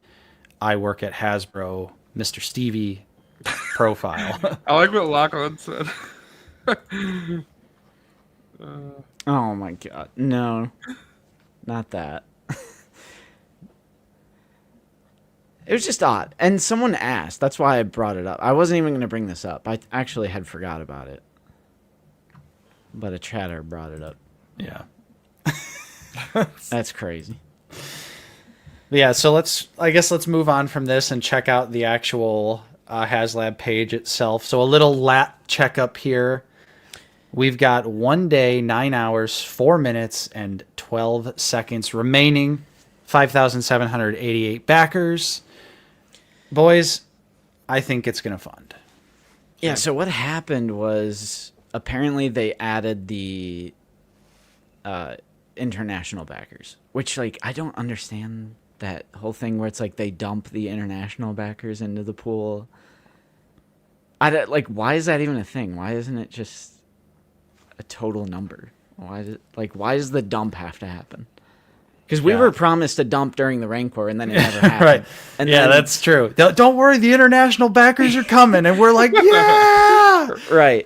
I work at Hasbro, Mr. Stevie profile.
I like what Lachlan said.
Oh my god. No. Not that. It was just odd. And someone asked. That's why I brought it up. I wasn't even going to bring this up. I actually had forgot about it. But a chatter brought it up.
Yeah.
That's crazy.
Yeah, so I guess let's move on from this and check out the actual HasLab page itself. So a little lap checkup here. We've got 1 day, 9 hours, 4 minutes, and 12 seconds remaining. 5,788 backers. Boys, I think it's going to fund.
Yeah, so what happened was apparently they added the international backers, which, like, I don't understand that whole thing where it's like they dump the international backers into the pool. Like, why is that even a thing? Why isn't it just a total number? Why does the dump have to happen? Because we were promised a dump during the Rancor, and then it never happened.
Right.
And
yeah,
then,
that's true. Don't worry, the international backers are coming. And we're like, yeah!
right.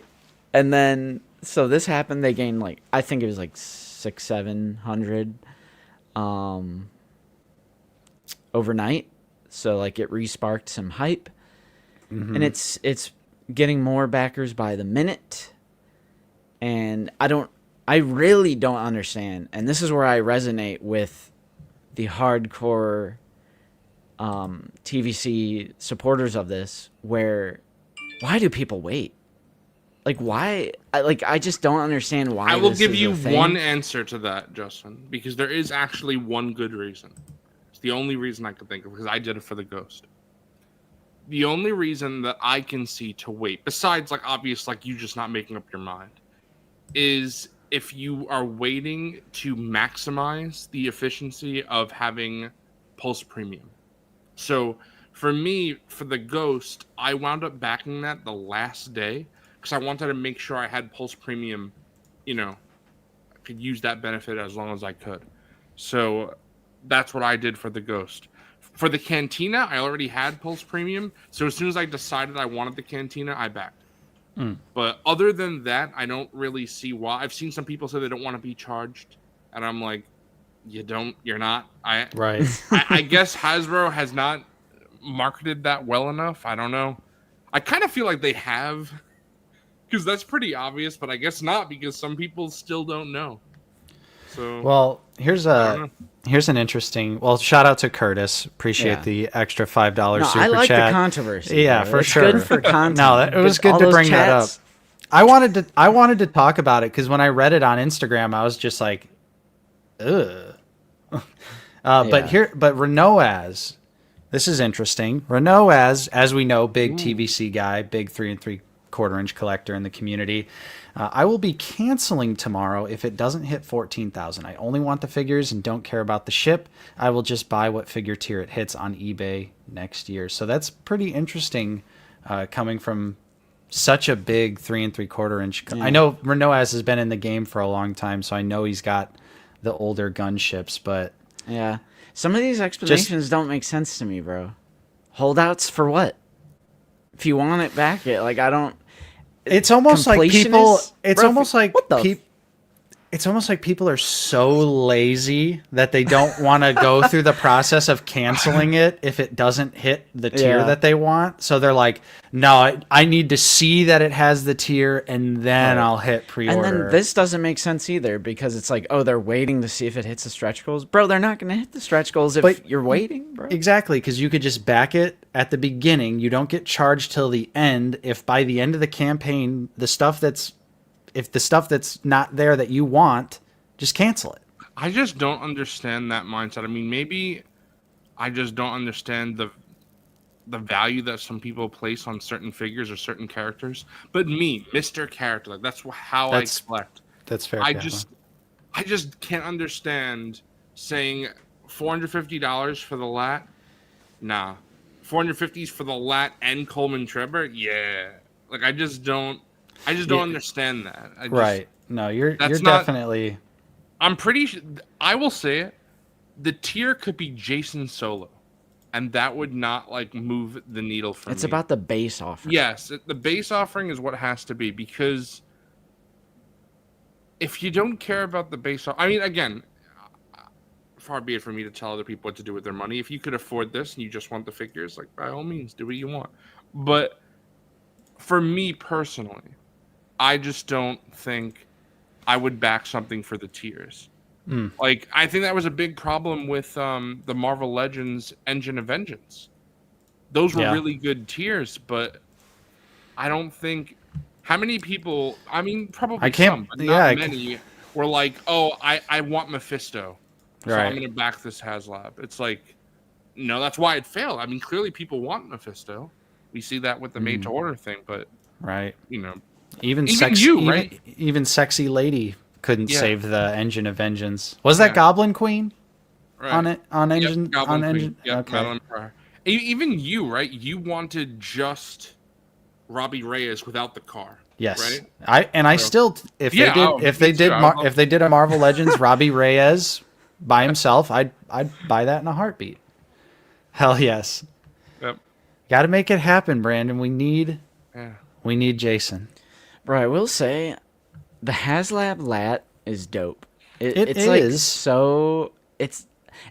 And then, so this happened. They gained, like, I think it was like 700 overnight. So, like, it re-sparked some hype. And it's getting more backers by the minute. And I really don't understand. And this is where I resonate with the hardcore TVC supporters of this, why do people wait? Like, why? I just don't understand why.
I will
this
give
is
you
a thing.
one answer to that, Justin, because there is actually one good reason. It's the only reason I can think of, because I did it for the Ghost. The only reason that I can see to wait, besides like obvious, like you just not making up your mind, is if you are waiting to maximize the efficiency of having Pulse Premium. So for me, for the Ghost, I wound up backing that the last day because I wanted to make sure I had Pulse Premium, I could use that benefit as long as I could. So that's what I did for the Ghost. For the Cantina, I already had Pulse Premium, so as soon as I decided I wanted the Cantina, I backed. But other than that, I don't really see why. I've seen some people say they don't want to be charged, and I'm like, you're not.
Right.
I guess Hasbro has not marketed that well enough. I don't know. I kind of feel like they have, because that's pretty obvious, but I guess not, because some people still don't know. So
Well, here's an interesting. Well, shout out to Curtis. Appreciate
Yeah.
the extra $5
No,
super
I like
chat.
the controversy.
Yeah,
bro.
for
It's
sure.
good for content.
No, it was good
All
to
those
bring that up.
chats-
I wanted to talk about it because when I read it on Instagram, I was just like, ugh. But Renault this is interesting. Renault as we know, big TVC guy, big 3 3/4 inch collector in the community. I will be canceling tomorrow if it doesn't hit 14,000. I only want the figures and don't care about the ship. I will just buy what figure tier it hits on eBay next year. So that's pretty interesting, coming from such a big 3 3/4 inch. I know Renault has been in the game for a long time, so I know he's got the older gunships, but
Yeah. Some of these explanations don't make sense to me, bro. Holdouts for what? If you want it back, I don't.
it's almost like people.
Completionists?
It's
Bro,
almost like
what the
it's almost like people are so lazy that they don't want to go through the process of canceling it if it doesn't hit the tier
Yeah.
that they want. So they're like, no, I need to see that it has the tier and then I'll hit pre-order.
And then this doesn't make sense either because it's like, oh, they're waiting to see if it hits the stretch goals. Bro, they're not going to hit the stretch goals if
But-
you're waiting, bro.
Exactly, because you could just back it at the beginning. You don't get charged till the end. If by the end of the campaign, the stuff that's not there that you want, just cancel it.
I just don't understand that mindset. I mean, maybe I just don't understand the value that some people place on certain figures or certain characters. But me, Mr. Character, like that's how I collect.
That's fair.
I
Kappa.
just can't understand saying $450 for the lat. Nah, 450s for the lat and Coleman Trevor. Yeah, like I just don't understand that.
Right. No, you're
That's not-
definitely.
I'm pretty sure. I will say it. The tier could be Jason Solo, and that would not move the needle for me.
It's about the base offering.
Yes, the base offering is what it has to be, because if you don't care about the base, I mean, again, far be it for me to tell other people what to do with their money. If you could afford this and you just want the figures, by all means, do what you want. But for me personally, I just don't think I would back something for the tiers. I think that was a big problem with the Marvel Legends Engine of Vengeance. Those were really good tiers, but I don't think how many people. I mean, probably some, but not many were like, "Oh, I want Mephisto, so I'm going to back this Haslab." It's like, no, that's why it failed. I mean, clearly people want Mephisto. We see that with the made to order thing, but even
sexy lady couldn't save the Engine of Vengeance. Was that Goblin Queen?
Right.
On it on Engine
Goblin
on
Queen.
Engine.
Yep,
Okay.
Metal Empire. Even you, right? You wanted just Robbie Reyes without the car.
Yes.
Right?
I still if they did a Marvel Legends Robbie Reyes by himself, I'd buy that in a heartbeat. Hell yes.
Yep.
Got to make it happen, Brandon. We need Jason.
Bro, I will say the Haslab lat is dope. It's
is.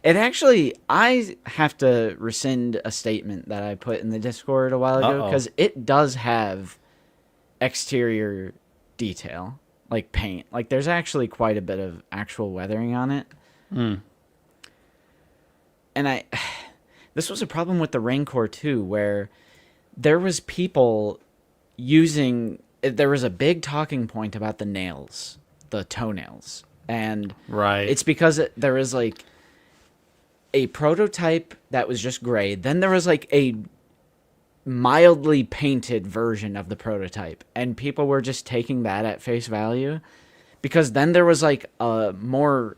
It actually, I have to rescind a statement that I put in the Discord a while ago because it does have exterior detail, like paint. Like there's actually quite a bit of actual weathering on it. And this was a problem with the Rancor too, where there was people using. There was a big talking point about the nails, the toenails, and
Right.
it's because there was like a prototype that was just gray. Then there was like a mildly painted version of the prototype, and people were just taking that at face value, because then there was like a more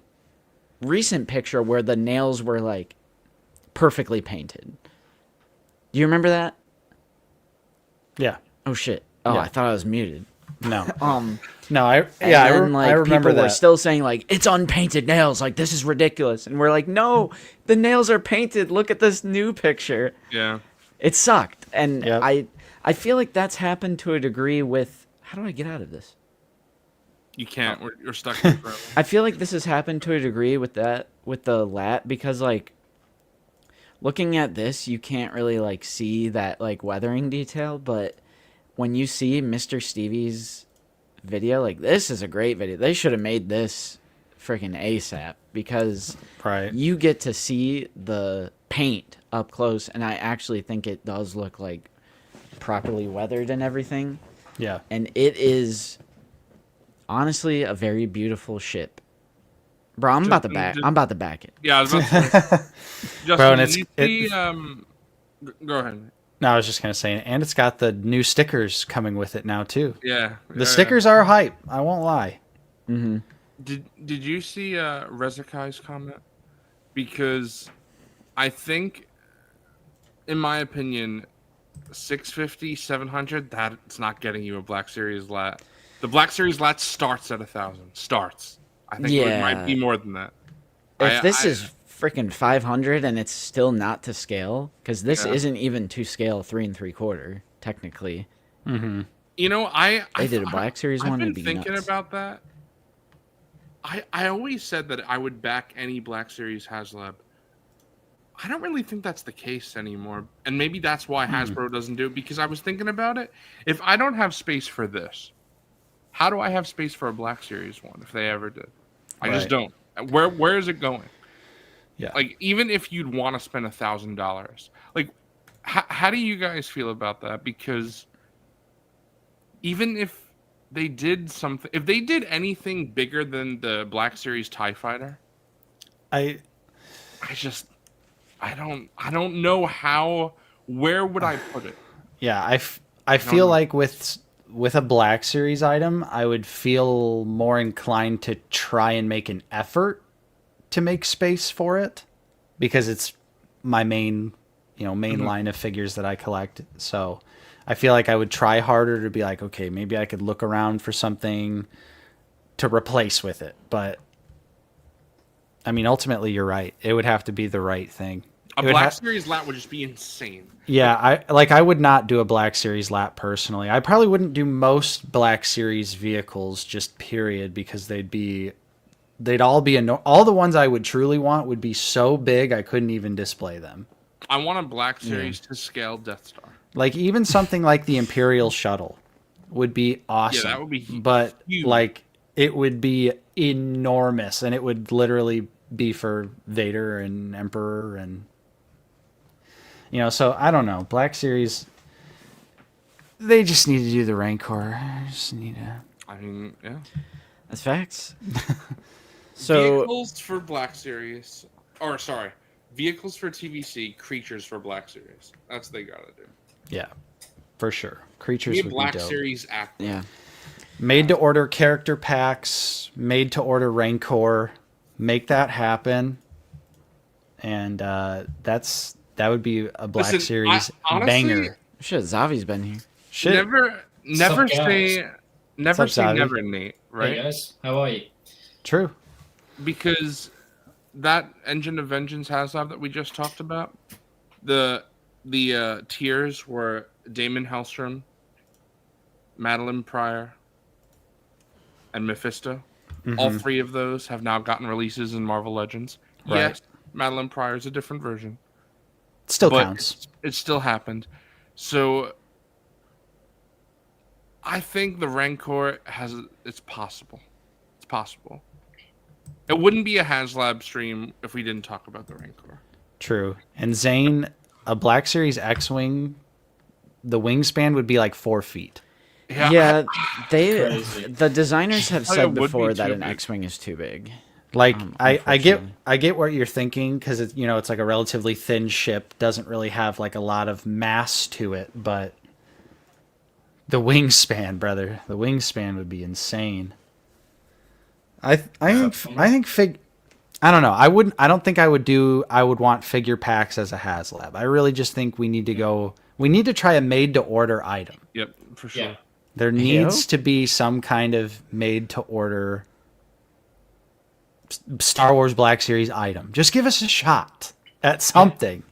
recent picture where the nails were like perfectly painted. Do you remember that?
Yeah.
Oh shit. Oh,
Yeah.
I thought I was muted.
No.
Um
No. I
like,
remember
people
that.
were still saying like it's unpainted nails, like this is ridiculous, and we're like, no, the nails are painted. Look at this new picture.
Yeah.
It sucked, and
Yep.
I feel like that's happened to a degree with. How do I get out of this?
You can't. You're stuck here forever.
I feel like this has happened to a degree with the lat, because like looking at this, you can't really like see that like weathering detail, but when you see Mr. Stevie's video, like this is a great video. They should have made this freaking ASAP, because
Right.
you get to see the paint up close, and I actually think it does look like properly weathered and everything.
Yeah.
And it is honestly a very beautiful ship. Bro, I'm about to back it.
Yeah, I was about to say. Justin,
Bro, and
did you see, go ahead.
No, I was just gonna say, and it's got the new stickers coming with it now too.
Yeah.
The stickers are hype. I won't lie.
Mm-hmm.
Did you see Rezakai's comment? Because I think, in my opinion, 650, 700, that's not getting you a Black Series lat. The Black Series lat starts at 1,000. Starts. I think it might be more than that.
If this is freaking 500 and it's still not to scale, because this isn't even to scale 3 3/4 technically.
Mm-hmm.
You know, I
did a Black Series one.
I've
It'd
been
be
thinking
nuts.
about that. I always said that I would back any Black Series Haslab. I don't really think that's the case anymore, and maybe that's why Hasbro doesn't do it. Because I was thinking about it. If I don't have space for this, how do I have space for a Black Series one if they ever did? I just don't. Where is it going?
Yeah.
Like, even if you'd want to spend $1,000, like, how do you guys feel about that? Because even if they did something, if they did anything bigger than the Black Series TIE Fighter, I don't know how. Where would I put it?
Yeah, I feel like with a Black Series item, I would feel more inclined to try and make an effort to make space for it, because it's my main line of figures that I collect. So I feel like I would try harder to be like, okay, maybe I could look around for something to replace with it. But I mean, ultimately, you're right. It would have to be the right thing.
A Black Series lat would just be insane.
Yeah, I would not do a Black Series lap personally. I probably wouldn't do most Black Series vehicles, just period, because they'd all be all the ones I would truly want would be so big I couldn't even display them.
I want a Black Series to scale Death Star.
Like even something like the Imperial Shuttle would be awesome.
Yeah, that would be
but
huge.
Like it would be enormous, and it would literally be for Vader and Emperor, and so I don't know. Black Series, they just need to do the Rancor. Just need to.
I mean, yeah.
That's facts. So
vehicles for Black Series, or sorry, vehicles for TVC, creatures for Black Series. That's what they gotta do.
Yeah, for sure. Creatures
Be a
would
Black
be dope.
Series act.
yeah,
Made to order character packs, made to order Rancor, make that happen, and that would be a Black
Listen,
Series
honestly,
banger.
shit, Zavi's been here.
Shit.
Never
Sup, guys?
say never
Sup,
say
Zavi?
never, Nate. Right?
Hey guys, how are you?
True.
Because that Engine of Vengeance Haslab that we just talked about, the tiers were Damon Hellstrom, Madeline Pryor, and Mephisto. All three of those have now gotten releases in Marvel Legends.
Right.
Yes, Madeline Pryor is a different version,
Still
but
counts.
it still happened. So I think the Rancor it's possible. It's possible. It wouldn't be a Haslab stream if we didn't talk about the Rancor.
True. And Zane, a Black Series X-Wing, the wingspan would be like 4 feet.
Yeah,
Crazy.
the designers have
Oh, it
said
would be
before that
too
an
big.
X-wing is too big.
Like I get
Unfortunately.
what you're thinking because it's it's like a relatively thin ship, doesn't really have like a lot of mass to it, but the wingspan, brother, the wingspan would be insane. I think I don't know. I don't think I would want figure packs as a HasLab. I really just think we need to try a made to order item.
Yep, for sure.
Yeah.
There needs to be some kind of made to order Star Wars Black Series item. Just give us a shot at something.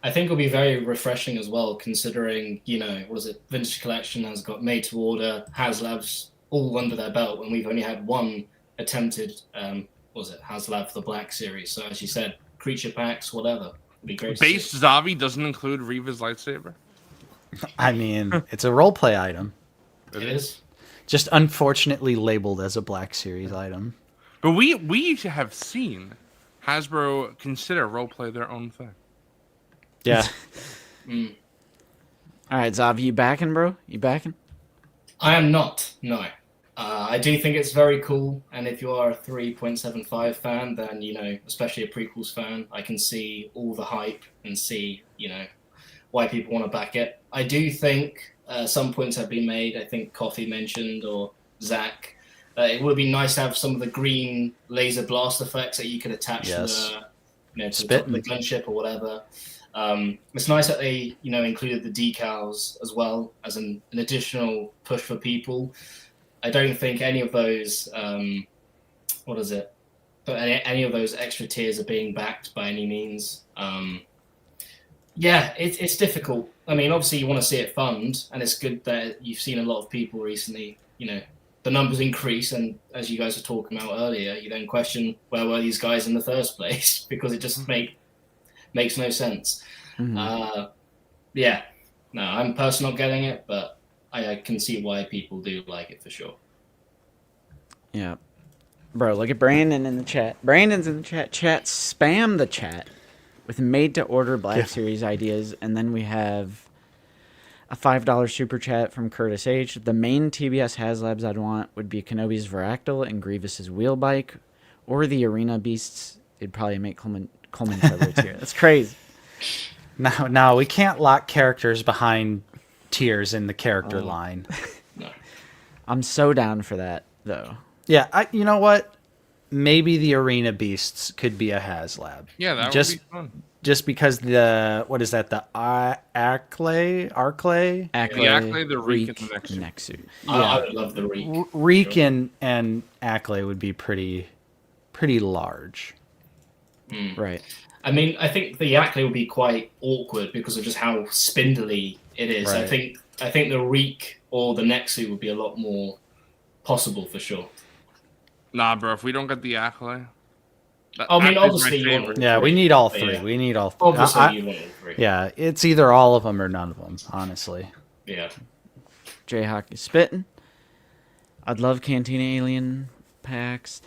I think it'll be very refreshing as well, considering, Vintage Collection has got made to order, HasLabs all under their belt, and we've only had one attempted, HasLab for the Black Series. So as you said, creature packs, whatever. It'd be great to
Base
see.
Zavi doesn't include Reva's lightsaber.
I mean, it's a roleplay item.
It is.
Just unfortunately labeled as a Black Series item.
But we have seen Hasbro consider roleplay their own thing.
Yeah.
All right, Zav, you backing, bro? You backing?
I am not, no. I do think it's very cool, and if you are a 3.75 fan, then, especially a prequels fan, I can see all the hype and see, why people want to back it. I do think some points have been made. I think Coffee mentioned, or Zach. It would be nice to have some of the green laser blast effects that you could attach to the top of the gunship or whatever. It's nice that they, included the decals as well as an additional push for people. I don't think any of those, any of those extra tiers are being backed by any means. It's difficult. I mean, obviously you want to see it fund, and it's good that you've seen a lot of people recently, the numbers increase, and as you guys were talking about earlier, you then question where were these guys in the first place, because it just makes no sense.
Mm-hmm.
No, I'm personally not getting it, but I can see why people do like it for sure.
Yeah. Bro, look at Brandon in the chat. Brandon's in the chat. Chat, spam the chat with made-to-order Black Series ideas, and then we have a $5 super chat from Curtis H. The main TBS HasLabs I'd want would be Kenobi's Varactyl and Grievous's wheel bike, or the Arena Beasts. They'd probably make Coleman cover tier. That's crazy.
No, we can't lock characters behind tiers in the character line.
No.
I'm so down for that, though.
Yeah, you know what? Maybe the Arena Beasts could be a HasLab.
Yeah, that
just,
would be fun.
Just because the Acklay?
Acklay,
the Reek, and the
Nexu.
I would love the Reek.
Reek sure. and Acklay would be pretty large.
Right.
I mean, I think the Acklay would be quite awkward because of just how spindly it is.
Right.
I think the Reek or the Nexu would be a lot more possible for sure.
Nah, bro, if we don't get the Acklay...
I mean, obviously you want all
Yeah,
three.
we need all three.
Yeah.
We need all three.
Obviously you want all three.
Yeah, it's either all of them or none of them, honestly.
Yeah.
Jayhawk is spitting. I'd love Cantina Alien packs.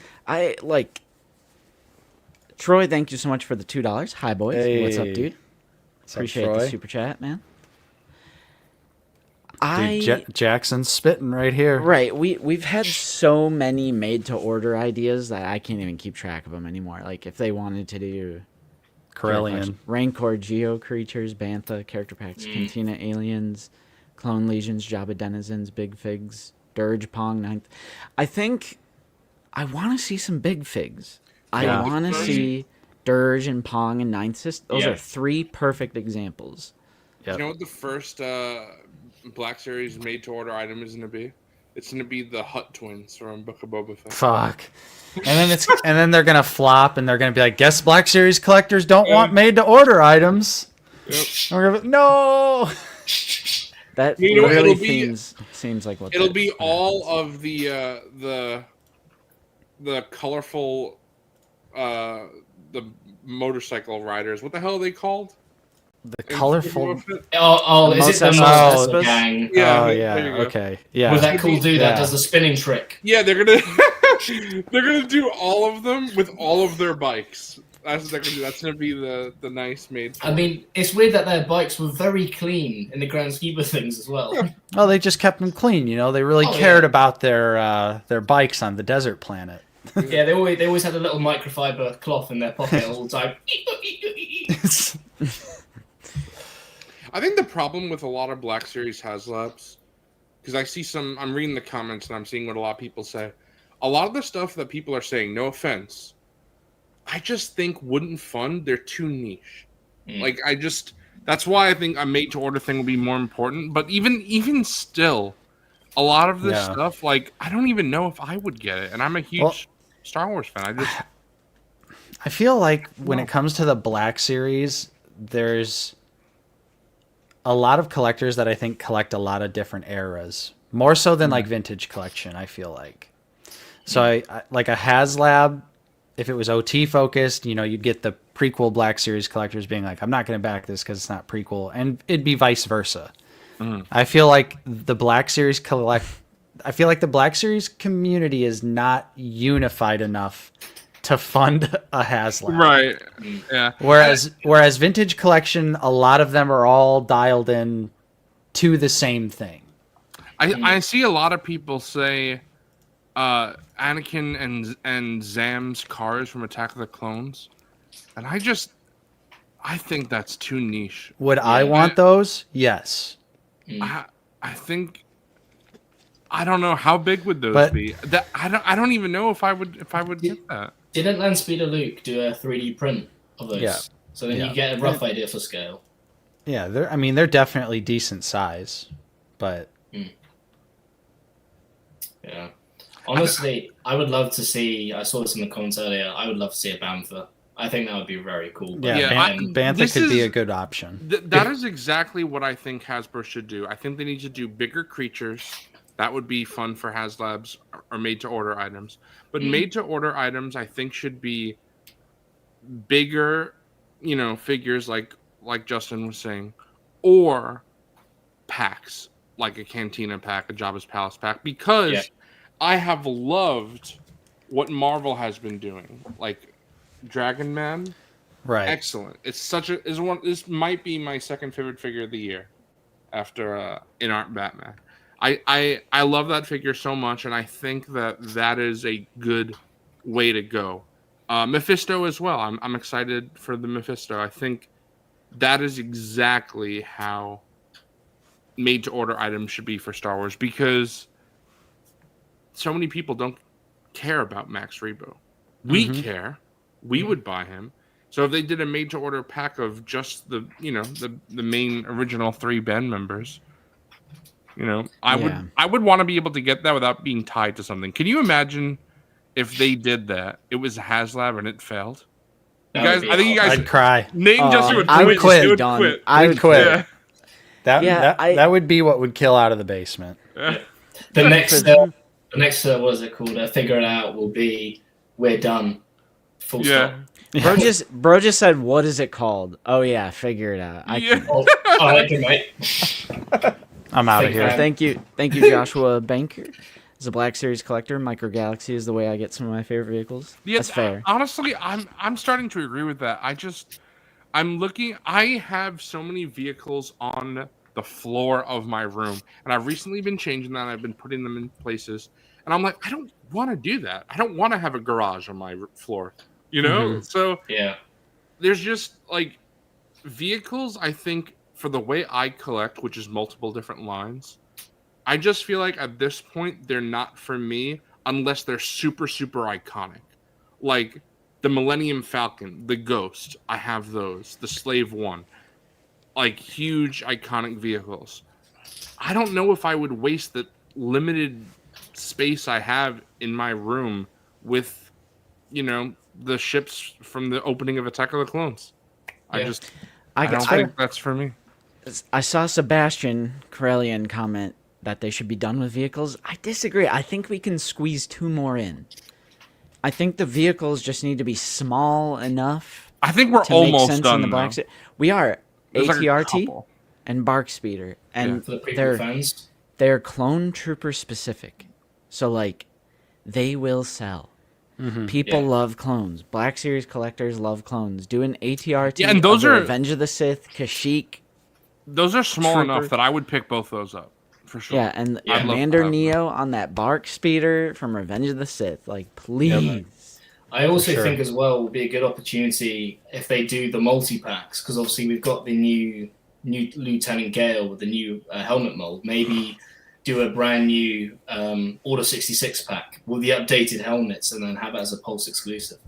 Troy, thank you so much for the $2. Hi, boys.
Hey.
What's up, dude? Appreciate the super chat, man.
Jackson's spitting right here.
Right. We've had so many made-to-order ideas that I can't even keep track of them anymore. Like, if they wanted to do...
Corellian.
Rancor Geo creatures, Bantha, character packs, Cantina Aliens, Clone Legions, Jabba Denizens, Big Figs, Dirge, Pong, 9th. I think I want to see some Big Figs.
Yeah.
I want to see Dirge and Pong and 9th System. Those are 3 perfect examples.
Yep.
You know what the first Black Series made-to-order item is going to be? It's going to be the Hutt twins from Book of Boba Fett.
Fuck. And then they're gonna flop, and they're gonna be like, "Guess Black Series collectors don't want made-to-order items."
Yep.
And we're gonna be, no.
That
You know,
really
it'll be-
seems like what
It'll
that-
be
what
all
happens.
of the colorful the motorcycle riders. What the hell are they called?
The colorful.
Is it the
Mos
Mos Gang?
Yeah,
Oh
there
yeah.
you go.
Okay. Yeah.
With that cool dude
Yeah.
that does the spinning trick.
Yeah, they're gonna do all of them with all of their bikes. That's gonna be the nice made.
I mean, it's weird that their bikes were very clean in the grand scheme of things as well.
Well, they just kept them clean. They really cared about their bikes on the desert planet.
Yeah, they always had a little microfiber cloth in their pocket all the time.
I think the problem with a lot of Black Series Haslabs, because I'm reading the comments and I'm seeing what a lot of people say. A lot of the stuff that people are saying, no offense, I just think wouldn't fun. They're too niche. Like that's why I think a made to order thing will be more important. But even still, a lot of this stuff, like I don't even know if I would get it. And I'm a huge Star Wars fan.
I feel like when it comes to the Black Series, there's a lot of collectors that I think collect a lot of different eras, more so than like vintage collection. I feel like, so I like a Haslab. If it was OT focused, you'd get the prequel Black Series collectors being like, I'm not going to back this because it's not prequel, and it'd be vice versa. I feel like the Black Series community is not unified enough to fund a Haslab.
Right. Yeah.
Whereas vintage collection, a lot of them are all dialed in to the same thing.
I see a lot of people say Anakin and Zam's cars from Attack of the Clones, and I think that's too niche.
Would I want those? Yes.
I think I don't know how big would those be. I don't even know if I would get that.
Didn't Landspeeder Luke do a 3D print of those?
Yeah.
So then you get a rough idea for scale.
Yeah, they're definitely decent size, but
yeah. Honestly, I would love to see. I saw this in the comments earlier. I would love to see a Bantha. I think that would be very cool.
Bantha could be a good option.
That is exactly what I think Hasbro should do. I think they need to do bigger creatures. That would be fun for Haslabs or made-to-order items. But made-to-order items, I think, should be bigger, figures like Justin was saying, or packs, like a Cantina pack, a Jabba's Palace pack, because I have loved what Marvel has been doing. Like Dragon Man,
right?
Excellent. This might be my second favorite figure of the year, after In Art Batman. I love that figure so much, and I think that is a good way to go. Mephisto as well. I'm excited for the Mephisto. I think that is exactly how made-to-order items should be for Star Wars, because so many people don't care about Max Rebo. We care. We would buy him. So if they did a made-to-order pack of just the main original 3 band members, I would want to be able to get that without being tied to something. Can you imagine if they did that? It was a Haslab and it failed. I think you guys.
I'd cry.
Nate and Justin would
I would quit.
They would
Done.
quit.
I would
quit.
Yeah.
That would be what would kill out of the basement.
The next, what is it called? Figure it out will be we're done. Full stop.
Bro just said, what is it called? Oh yeah, figure it out.
I can wait.
I'm out of here.
Thank you, Joshua Banker. As a Black Series collector, Micro Galaxy is the way I get some of my favorite vehicles. That's fair.
Honestly, I'm starting to agree with that. I'm looking. I have so many vehicles on the floor of my room, and I've recently been changing that. I've been putting them in places, and I'm like, I don't want to do that. I don't want to have a garage on my floor. So there's just like vehicles. I think for the way I collect, which is multiple different lines, I just feel like at this point they're not for me unless they're super, super iconic. Like the Millennium Falcon, the Ghost, I have those. The Slave One, like huge iconic vehicles. I don't know if I would waste the limited space I have in my room with, the ships from the opening of Attack of the Clones. I don't think that's for me.
I saw Sebastian Corellian comment that they should be done with vehicles. I disagree. I think we can squeeze 2 more in. I think the vehicles just need to be small enough.
I think we're almost done. In the
we are.
There's
ATRT
like
and Bark Speeder, and
for the prequel fans.
They're clone trooper specific, so like they will sell. People
Yeah.
love clones. Black Series collectors love clones. Do an ATRT
Yeah, and those
of the
are-
Revenge of the Sith, Kashyyyk.
Those are small
Trooper.
enough that I would pick both those up for sure.
Yeah, and
Yeah. I'd
love to
Commander
have them.
Neo on that Bark speeder from Revenge of the Sith. Like, please.
I also
sure.
think as well would be a good opportunity if they do the multi packs, because obviously we've got the new Lieutenant Gale with the new helmet mold. Maybe do a brand new Order 66 pack with the updated helmets, and then have it as a Pulse exclusive.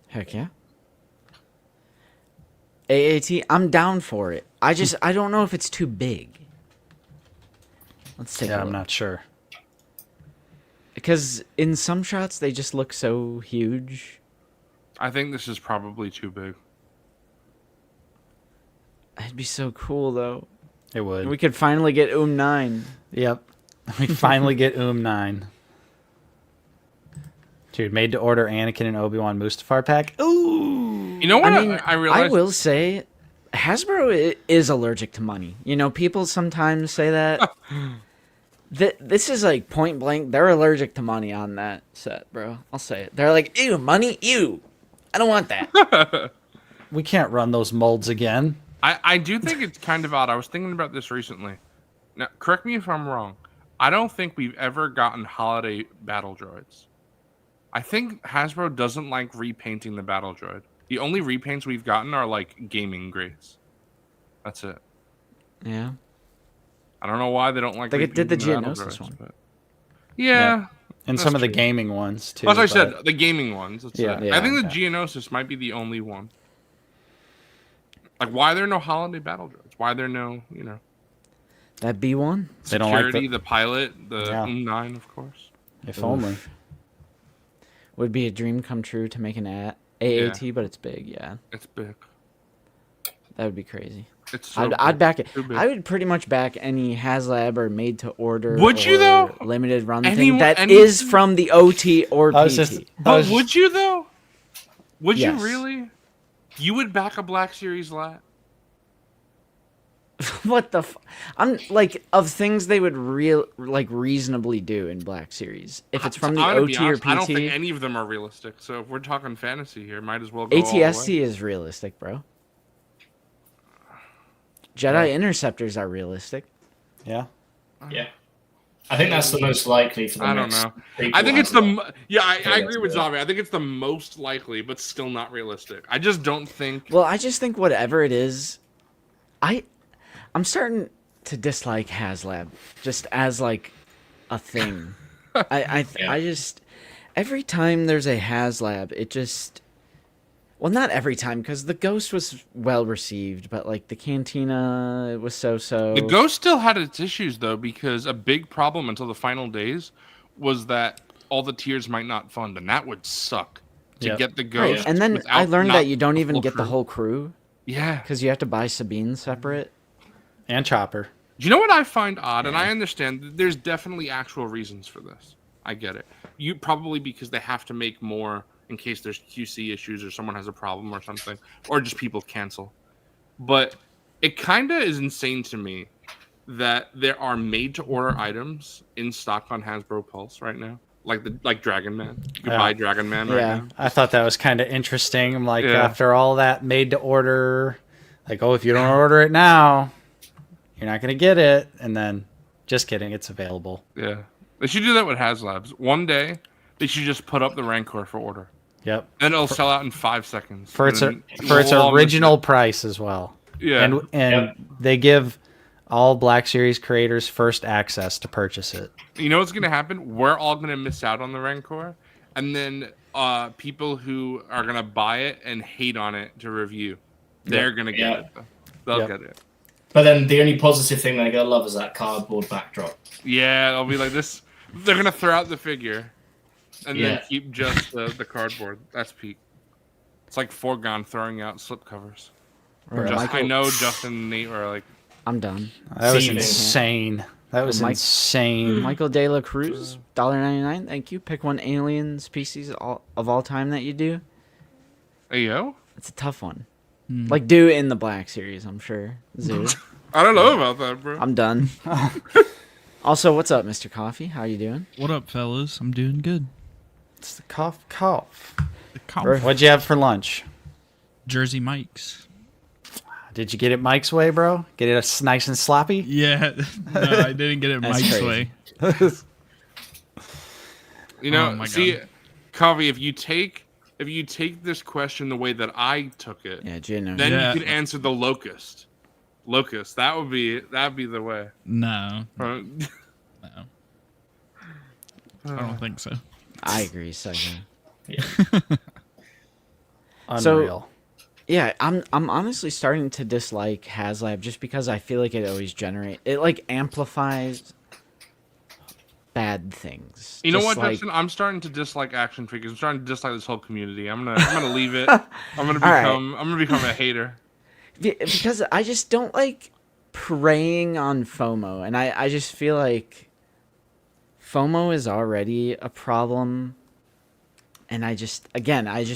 Heck yeah. AAT, I'm down for it. I don't know if it's too big. Let's take a
Yeah,
look.
I'm not sure.
Because in some shots, they just look so huge.
I think this is probably too big.
It'd be so cool, though.
It would.
We could finally get 9.
Yep. We finally get 9. Dude, made to order Anakin and Obi-Wan Mustafar pack. Ooh.
You know what?
I mean,
I realized.
I will say, Hasbro is allergic to money. You know, people sometimes say that. This is like point blank. They're allergic to money on that set, bro. I'll say it. They're like, ew, money, ew. I don't want that.
We can't run those molds again.
I do think it's kind of odd. I was thinking about this recently. Now, correct me if I'm wrong. I don't think we've ever gotten holiday battle droids. I think Hasbro doesn't like repainting the battle droid. The only repaints we've gotten are like gaming grades. That's it.
Yeah.
I don't know why they don't like.
They did the
repainting battle
Geonosis
droids,
one.
but- Yeah.
And
That's
some of the
true.
gaming ones, too.
As I
but-
said, the gaming ones. That's
Yeah.
it.
Yeah,
I think the
yeah.
Geonosis might be the only one. Like, why are there no holiday battle droids? Why are there no,
That B1?
They don't like
security,
the-
the pilot, the
Yeah.
9, of course.
If only.
Would be a dream come true to make an AAT, but it's big, yeah.
It's big.
That would be crazy.
It's so
I'd
big.
back it.
Too big.
I would pretty much back any Haslab or made to order.
Would you,
or
though?
Limited run thing
Anyone-
that
any-
is from the OT or PT.
I was just-
But would you, though? Would
Yes.
you really? You would back a Black Series lat?
What the? I'm like of things they would reasonably do in Black Series. If it's from the
I'm gonna be
OT or
honest,
PT,
I don't think any of them are realistic. So if we're talking fantasy here, might as well go all the way.
ATSC is realistic, bro. Jedi Interceptors are realistic.
Yeah.
Yeah. I think that's the most likely for the
I don't
next
know.
prequel
I think it's the
Hasbro.
I
that's
agree with
good.
Zombie. I think it's the most likely, but still not realistic. I just don't think.
Well, I just think whatever it is, I'm starting to dislike Haslab just as like a thing. I just every time there's a Haslab, it just well, not every time because the Ghost was well received, but like the Cantina, it was so.
The Ghost still had its issues though, because a big problem until the final days was that all the tiers might not fund, and that would suck to
Yep.
get the
Right,
Ghost.
and then I
without
learned
not
that you don't even
full
get the
crew.
whole crew
Yeah.
because you have to buy Sabine separate.
And Chopper.
Do you know what I find odd? And I understand that there's definitely actual reasons for this. I get it. You probably because they have to make more in case there's QC issues or someone has a problem or something, or just people cancel. But it kind of is insane to me that there are made-to-order items in stock on Hasbro Pulse right now, like Dragon Man. You can
Yeah.
buy Dragon Man right
Yeah.
now.
I thought that was kind of interesting. I'm like,
Yeah.
after all that made to order, like, oh, if you don't order it now, you're not going to get it. And then, just kidding, it's available.
Yeah, they should do that with Haslabs. One day, they should just put up the Rancor for order.
Yep.
Then it'll sell out in 5 seconds.
For its
And then we'll all miss
original
it.
price as well.
Yeah.
And
Yep.
they give all Black Series creators first access to purchase it.
You know what's gonna happen? We're all gonna miss out on the Rancor, and then people who are gonna buy it and hate on it to review, they're gonna get
Yeah.
it. Though. They'll
Yep.
get it.
But then the only positive thing they're gonna love is that cardboard backdrop.
Yeah, they'll be like this. They're gonna throw out the figure, and then
Yeah.
keep just the cardboard. That's peak. It's like Foregone throwing out slipcovers.
Or
I
Michael-
know Justin and Nate were like,
I'm done.
That was
Seething.
insane. That was
Mike-
insane.
Michael De La Cruz, $1.99. Thank you. Pick one alien species of all time that you do.
"Hey yo,
It's a tough one. Like do in the Black Series, I'm sure. Zoo.
I don't know about that, bro."
I'm done. Also, what's up, Mr. Coffee? How you doing?
What up, fellas? I'm doing good.
It's the cough.
The comp-
What'd you have for lunch?
Jersey Mike's.
Did you get it Mike's way, bro? Get it nice and sloppy?
Yeah, no, I didn't get it
That's
Mike's
crazy.
way.
You know,
Oh my
see,
God.
Kavi, if you take this question the way that I took it,
Yeah, Gino.
then
Yeah.
you can answer the locust. Locust. That'd be the way.
No,
Uh,
no. I don't think so.
I agree, Sega.
Unreal.
Yeah, I'm honestly starting to dislike Haslab just because I feel like it always like amplifies bad things.
You know
Just
what,
like,
Justin? I'm starting to dislike action figures. I'm starting to dislike this whole community. I'm gonna leave it. I'm gonna
right.
become a hater.
Because I just don't like preying on FOMO, and I just feel like FOMO is already a problem. And I just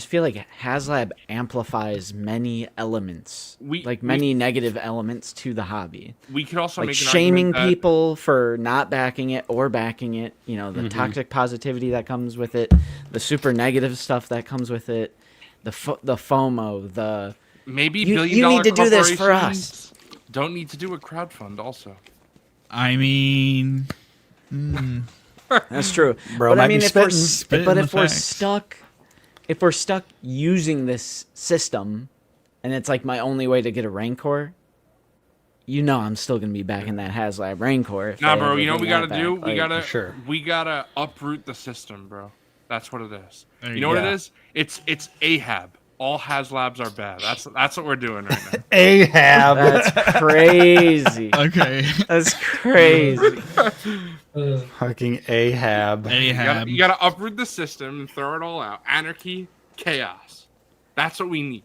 feel like Haslab amplifies many elements, many negative elements to the hobby.
We could also
Like
make an
shaming
argument that-
people for not backing it or backing it. You know, the toxic positivity that comes with it, the super negative stuff that comes with it, the FOMO, the
Maybe
you
billion-dollar
need to do this for us.
Don't need to do a crowdfund. Also,
I mean,
That's true,
Bro
but I
might
mean,
be
if we're
spitting
but
the
if we're
facts.
stuck using this system, and it's like my only way to get a Rancor, you know, I'm still gonna be back in that Haslab Rancor. if
nah,
they
bro.
ever
You know what we
bring
gotta
that
do?
back.
We
Like,
gotta
sure.
we gotta uproot the system, bro. That's what it is.
There
You
you
know what
go.
it is? It's Ahab. All Haslabs are bad. That's what we're doing right now.
Ahab.
That's crazy.
okay.
That's crazy.
Fucking Ahab.
Ahab.
You gotta uproot the system and throw it all out. Anarchy, chaos. That's what we need.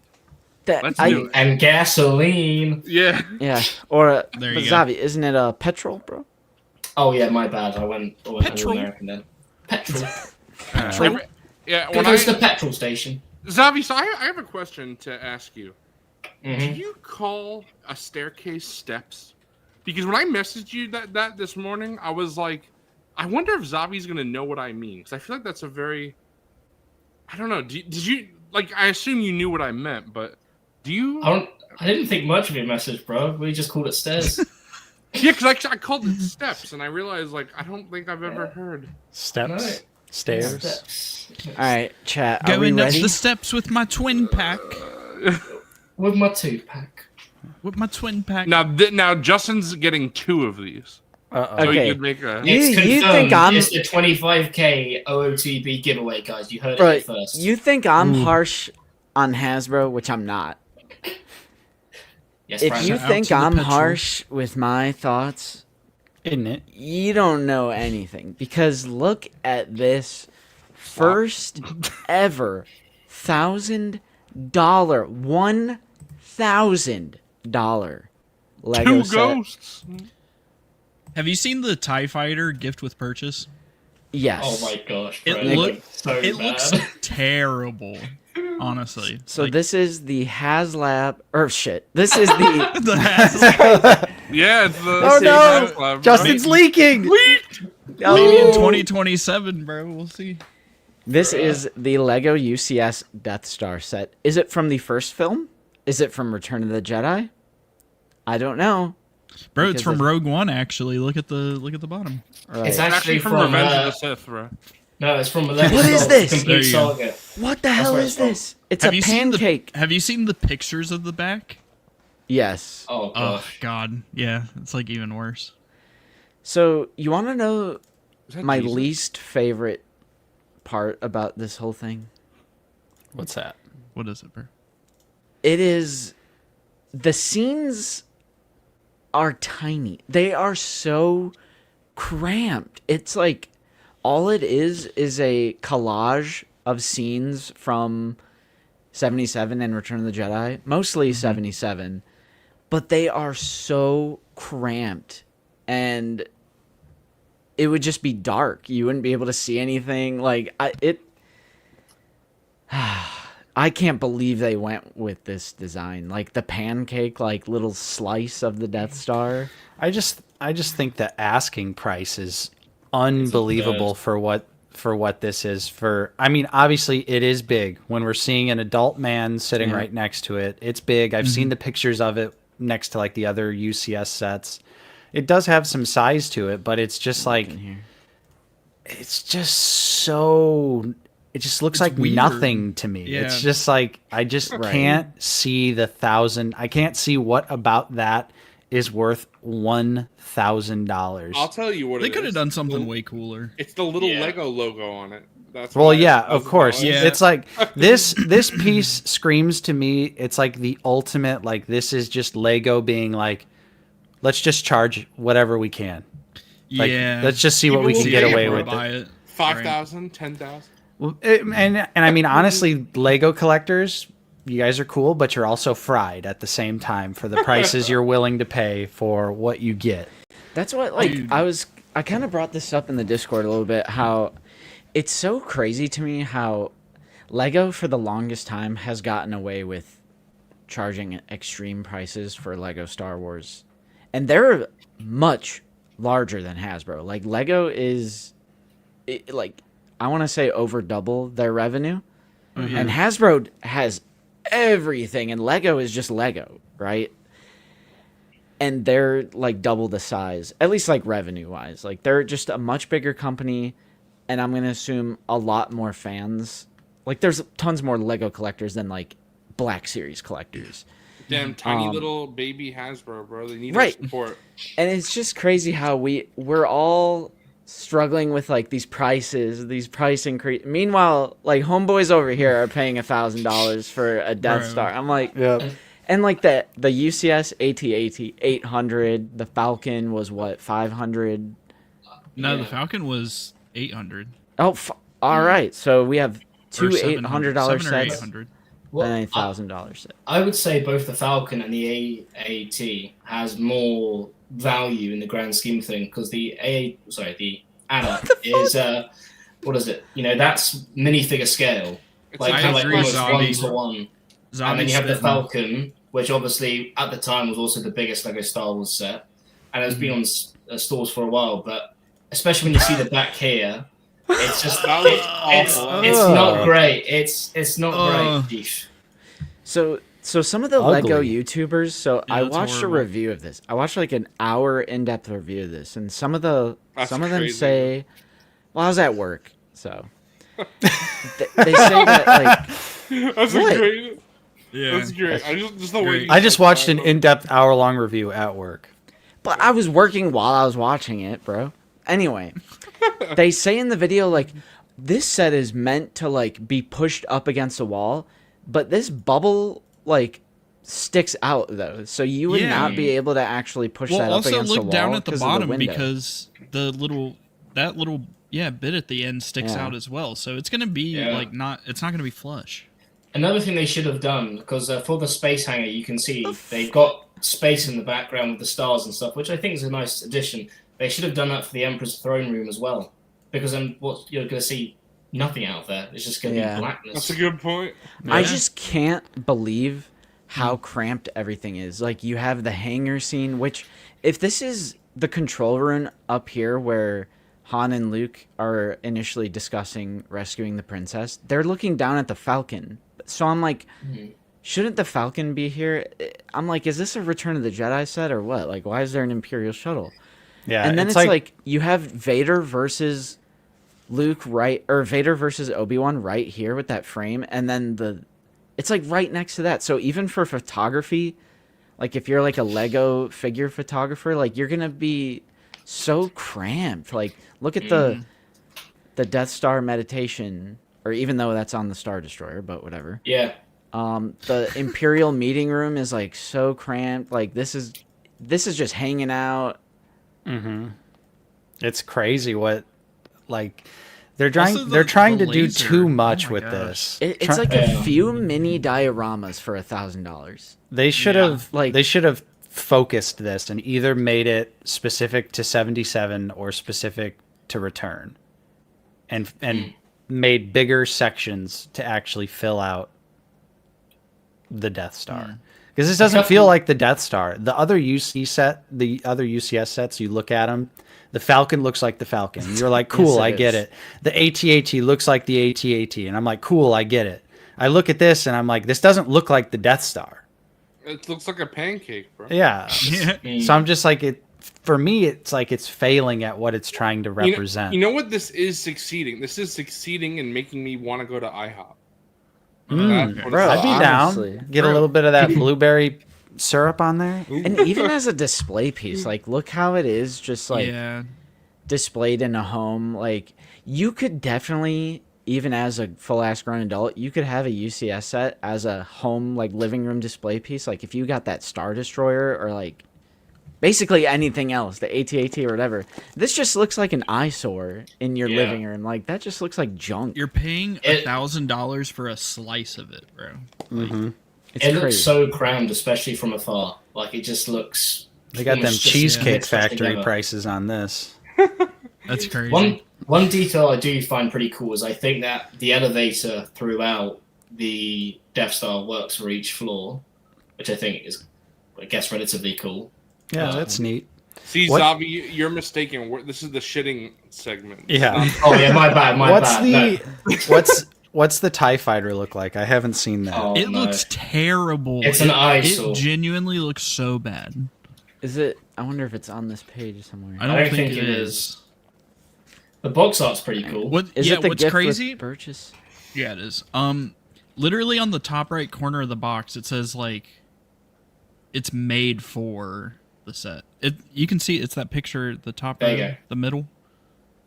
Let's do it.
And gasoline.
Yeah.
Yeah, or
There
but
you go.
Zavi, isn't it petrol, bro?
Oh yeah, my bad. I went all
Petrol.
American then. Petrol.
Yeah.
Go
When
to the petrol station.
Zavi, so I have a question to ask you. Do
Mhm.
you call a staircase steps? Because when I messaged you that this morning, I was like, I wonder if Zavi's gonna know what I mean. Because I feel like that's a very, I don't know. Did you like? I assume you knew what I meant, but do you?
I didn't think much of your message, bro. We just called it stairs.
Yeah, because I called it steps, and I realized like I don't think I've ever heard.
Steps.
Right.
Stairs.
Steps.
All right, chat. Are we
Going up
ready?
the steps with my twin pack.
With my 2-pack.
With my twin pack.
Now Justin's getting 2 of these, so
Okay.
he could make a.
You-
It's
you
confirmed.
think I'm-
It's the 25k OOTB giveaway, guys. You heard it
Bro,
here first.
you think I'm harsh on Hasbro, which I'm not.
Yes,
If
Brandon.
you
Out
think
to the
I'm
petrol.
harsh with my thoughts,
Isn't it?
you don't know anything. Because look at this first ever $1,000 Lego
2
set.
ghosts.
Have you seen the TIE Fighter gift with purchase?
Yes.
Oh my gosh,
It
bro.
looks
so
it
bad.
looks terrible. Honestly.
So
Like,
this is the Haslab, or shit. This is the
the Haslab
Yeah, it's the.
Oh
same
no!
Haslab, bro.
Justin's leaking.
maybe in
Oh.
2027, bro. We'll see.
This is the Lego UCS Death Star set. Is it from the first film? Is it from Return of the Jedi? I don't know.
Bro,
Because
it's from
it-
Rogue One actually. Look at the bottom.
Right.
It's
It's actually from Revenge of the Sith, bro.
No, it's from Lego
What is
Star
this?
There
Complete
you go.
Saga.
What the hell
where
is
it's from.
this? It's a pancake.
Have you seen the pictures of the back?
Yes.
Oh
Oh
gosh.
God, yeah, it's like even worse.
So you want to know
Is that
my
Jesus?
least favorite part about this whole thing?
What's that?
What is it, bro?
It is the scenes are tiny. They are so cramped. It's like all it is a collage of scenes from 77 and Return of the Jedi, mostly 77, but they are so cramped and it would just be dark. You wouldn't be able to see anything. Like I can't believe they went with this design. Like the pancake, like little slice of the Death Star.
I just think the asking price is unbelievable for what for what this is. I mean, obviously it is big. When we're seeing an adult man sitting right next to it, it's big. I've seen the pictures of it next to like the other UCS sets. It does have some size to it, but it's just like, it's just so, it just looks like
weird.
Nothing to me.
Yeah.
It's just like, I just can't see I can't see what about that is worth $1,000.
I'll tell you what
They
it is.
could have done something way cooler.
It's the little Lego logo on it. That's
Well,
why
yeah,
it's
of course.
Yeah.
It's like this piece screams to me, it's like the ultimate, like this is just Lego being like, let's just charge whatever we can. Like, let's just see what we can get away with.
It.
5,000, 10,000.
Well, and I mean, honestly, Lego collectors, you guys are cool, but you're also fried at the same time for the prices you're willing to pay for what you get.
That's what, like, I kind of brought this up in the Discord a little bit, how it's so crazy to me how Lego for the longest time has gotten away with charging extreme prices for Lego Star Wars. And they're much larger than Hasbro. Like, Lego is, like, I want to say over double their revenue. And Hasbro has everything, and Lego is just Lego, right? And they're like double the size, at least like revenue wise. Like, they're just a much bigger company, and I'm gonna assume a lot more fans. Like, there's tons more Lego collectors than like Black Series collectors.
Damn tiny little baby Hasbro, bro. They need
Right.
our support.
And it's just crazy how we're all struggling with like these prices, these price increase. Meanwhile, like, homeboys over here are paying $1,000 for a Death Star. I'm like, and like the UCS AT-AT 800, the Falcon was what, 500?
No, the Falcon was 800.
Oh, all right. So we have two
Or
$800 sets
800.
and a $1,000 set.
I would say both the Falcon and the AAT has more value in the grand scheme of things, because the ANA is what is it? You know, that's minifigure scale, like
I
kind of like
agree,
almost
Zombie.
1-to-1. And
Zombie
then you have the
spitting.
Falcon, which obviously at the time was also the biggest Lego Star Wars set, and it's been on stores for a while. But especially when you see the back here, it's just it's not great. It's not great.
So some of the
Ugly.
Lego YouTubers, so
Yeah,
I
that's
watched
horrible.
a review of this. I watched like an hour in-depth review of this, and some of them
crazy.
say, well, I was at work, so they say that like
That's
What?
great.
Yeah.
That's great. Just the way
Great.
you
I just
said
watched
that,
an in-depth hour-long review at work.
but I was working while I was watching it, bro. Anyway, they say in the video like this set is meant to like be pushed up against a wall, but this bubble like sticks out though, so you would
Yeah.
not be able to actually push
Well,
that up
also
against the wall.
look down at the
'cause of
bottom
window.
because that little bit at the end sticks
Yeah.
out as well. So it's gonna be it's not gonna be flush.
Another thing they should have done, because for the space hangar, you can see they've got space in the background with the stars and stuff, which I think is a nice addition. They should have done that for the Emperor's throne room as well, because then what you're going to see nothing out there. It's just going to
Yeah.
be blackness.
That's a good point.
I
Yeah.
just can't believe how cramped everything is. Like, you have the hangar scene, which, if this is the control room up here where Han and Luke are initially discussing rescuing the princess, they're looking down at the Falcon. So I'm like, shouldn't the Falcon be here? I'm like, is this a Return of the Jedi set or what? Like, why is there an Imperial shuttle?
Yeah,
And then it's like you have Vader versus Luke or Vader versus Obi-Wan right here with that frame, and then it's like right next to that. So even for photography, like if you're like a Lego figure photographer, like you're gonna be so cramped. Like, look at the Death Star meditation, or even though that's on the Star Destroyer, but whatever.
Yeah.
The Imperial meeting room is like so cramped. Like this is just hanging out.
it's crazy what, like, they're
Also,
trying
the
to do
laser.
too much
Oh my
with
gosh.
this.
It's like a few mini dioramas for $1,000.
They should have
like-
they should have focused this and either made it specific to 77 or specific to Return, and made bigger sections to actually fill out the Death Star. Because this doesn't feel like the Death Star. The other UCS sets, you look at them, the Falcon looks like the Falcon. You're like, cool, I get it. The AT-AT looks like the AT-AT, and I'm like, cool, I get it. I look at this, and I'm like, this doesn't look like the Death Star.
It looks like a pancake, bro.
Yeah. So I'm just like, for me, it's like it's failing at what it's trying to represent.
You know what this is succeeding? This is succeeding in making me want to go to IHOP.
Bro, I'd be down. Get a little bit of that blueberry syrup on there.
And even as a display piece, like, look how it is just like displayed in a home. Like, you could definitely, even as a full ass grown adult, you could have a UCS set as a home, like, living room display piece. Like, if you got that Star Destroyer or like basically anything else, the AT-AT or whatever, this just looks like an eyesore in your living room. Like, that just looks like junk.
You're paying $1,000 for a slice of it, bro. Like,
it looks so crammed, especially from afar. Like, it just looks...
They got them Cheesecake Factory prices on this.
That's crazy.
One detail I do find pretty cool is I think that the elevator throughout the Death Star works for each floor, which I think is, I guess, relatively cool.
Yeah, that's neat.
See, Zavi, you're mistaken. This is the shitting segment.
Yeah.
Oh yeah, my bad.
What's the TIE fighter look like? I haven't seen that.
It looks terrible.
It's an eyesore.
It genuinely looks so bad.
Is it? I wonder if it's on this page somewhere.
I don't think it is.
The box art's pretty cool.
What's crazy? Purchase?
Yeah, it is. Literally on the top right corner of the box, it says like it's made for the set. You can see it's that picture, the top right, the middle.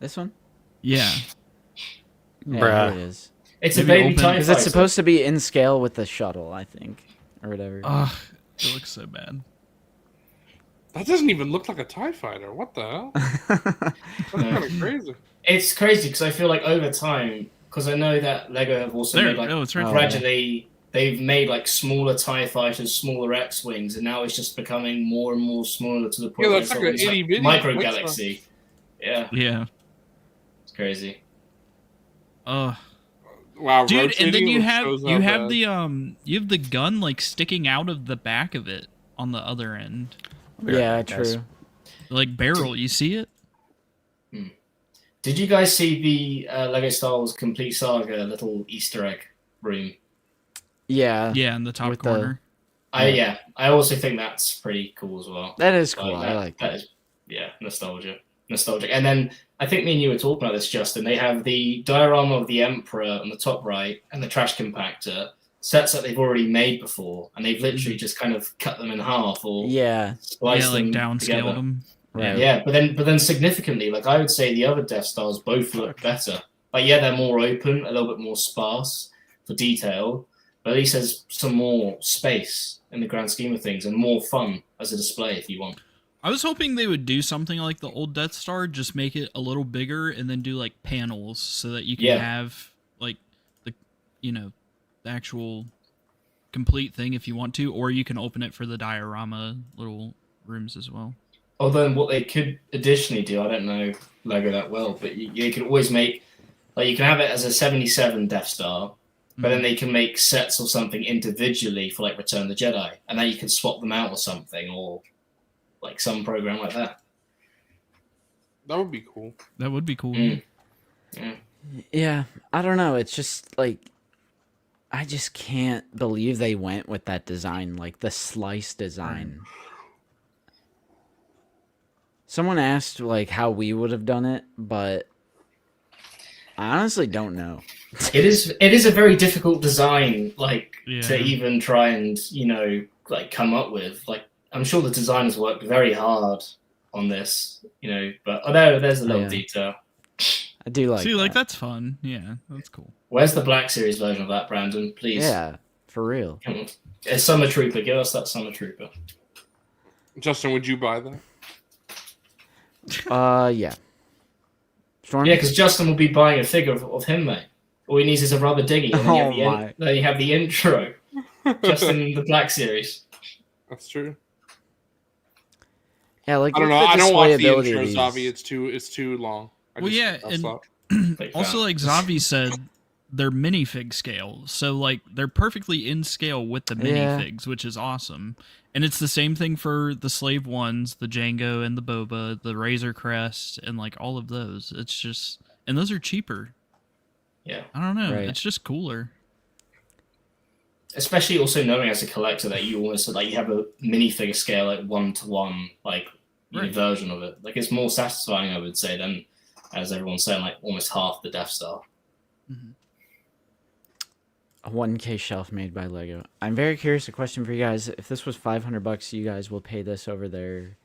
This one?
Yeah.
Yeah, here it is.
It's a baby TIE fighter.
Because it's supposed to be in scale with the shuttle, I think, or whatever.
Ugh, it looks so bad.
That doesn't even look like a TIE fighter. What the hell? That's kind of crazy.
It's crazy because I feel like over time, because I know that LEGO have also made like gradually, they've made like smaller TIE fighters, smaller X-wings, and now it's just becoming more and more smaller to the point where it's
like
like micro galaxy. Yeah.
Yeah.
It's crazy.
Wow,
dude, and then you have the gun like sticking out of the back of it on the other end.
Yeah, true.
Like barrel, you see it?
Did you guys see the LEGO Star Wars Complete Saga little Easter egg room?
Yeah.
Yeah, in the top corner.
I also think that's pretty cool as well.
That is cool. I like that.
That is, nostalgic. And then I think me and you were talking about this, Justin. They have the diorama of the Emperor on the top right and the trash compactor, sets that they've already made before, and they've literally just kind of cut them in half or spliced them
downscaled them.
Right.
Yeah, but then significantly, like I would say the other Death Stars both look better. Like they're more open, a little bit more sparse for detail, but at least there's some more space in the grand scheme of things and more fun as a display if you want.
I was hoping they would do something like the old Death Star, just make it a little bigger and then do like panels so that you can have like the actual complete thing if you want to, or you can open it for the diorama little rooms as well.
Although what they could additionally do, I don't know LEGO that well, but you could always make, like you can have it as a 77 Death Star, but then they can make sets or something individually for like Return of the Jedi, and then you can swap them out or something, or like some program like that.
That would be cool.
That would be cool.
Yeah, I don't know. It's just like, I just can't believe they went with that design, like the slice design. Someone asked like how we would have done it, but I honestly don't know.
It is a very difficult design, like to even try and like come up with. Like I'm sure the designers worked very hard on this, but there's a little detail.
I do like.
See, like that's fun. Yeah, that's cool.
Where's the Black Series version of that, Brandon? Please.
Yeah, for real.
Come on. It's Summer Trooper. Give us that Summer Trooper.
Justin, would you buy that?
Yeah. Storm?
Yeah, because Justin will be buying a figure of him, mate. All he needs is a rubber dinghy. And then you have the intro. Justin in the Black Series.
That's true.
Yeah, like
I don't know. I don't watch the intro, Zavi. It's too long.
And also like Zavi said, they're minifig scale. So like they're perfectly in scale with the minifigs, which is awesome. And it's the same thing for the Slave ones, the Django and the Boba, the Razor Crest, and like all of those. It's just, and those are cheaper.
Yeah.
I don't know.
Right.
It's just cooler.
Especially also knowing as a collector that you almost like you have a minifigure scale like 1-to-1 like version of it. Like it's more satisfying, I would say, than as everyone's saying, like almost half the Death Star.
Mm-hmm.
A 1K shelf made by Lego. I'm very curious. A question for you guys: if this was $500, you guys will pay this over their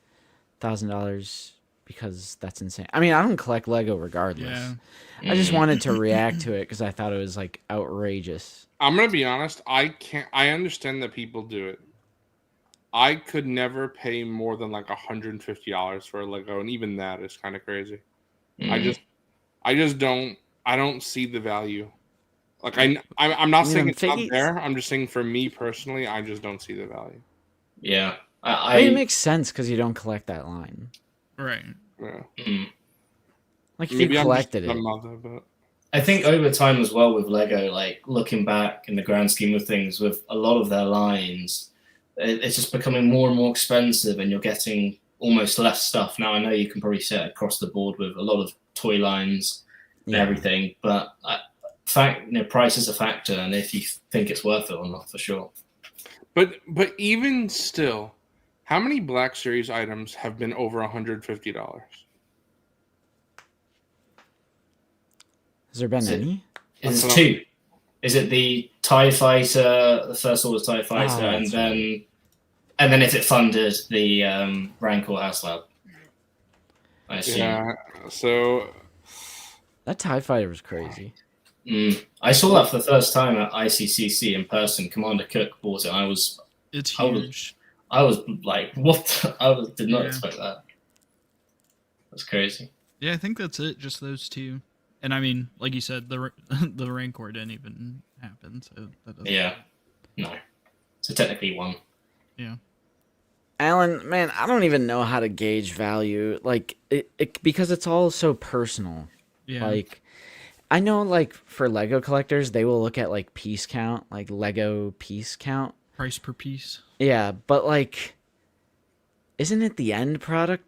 $1,000 because that's insane. I mean, I don't collect Lego regardless.
Yeah.
I just wanted to react to it because I thought it was like outrageous.
I'm gonna be honest. I understand that people do it. I could never pay more than like $150 for a Lego, and even that is kind of crazy. I just don't. I don't see the value. Like I'm not saying it's not there. I'm just saying for me personally, I just don't see the value.
Yeah,
I mean, it makes sense because you don't collect that line,
right?
Yeah.
Like if you collected it.
But...
I think over time as well with Lego, like looking back in the grand scheme of things, with a lot of their lines, it's just becoming more and more expensive, and you're getting almost less stuff. Now I know you can probably see it across the board with a lot of toy lines and everything, but price is a factor, and if you think it's worth it or not, for sure.
But even still, how many Black Series items have been over $150?
Has there been any?
It's two. Is it the TIE Fighter, the First Order TIE Fighter, and then if it funded the Rancor Haslab? I assume.
Yeah. So
that TIE Fighter was crazy.
I saw that for the first time at ICCC in person. Commander Cook bought it.
It's huge.
I was like, what? Did not expect that. That's crazy.
Yeah, I think that's it. Just those two. And I mean, like you said, the Rancor didn't even happen. So that doesn't
matter. No. So technically one.
Yeah.
Alan, man, I don't even know how to gauge value. Like it because it's all so personal.
Yeah.
Like I know, like for Lego collectors, they will look at like piece count, like Lego piece count,
price per piece.
Yeah, but like, isn't it the end product?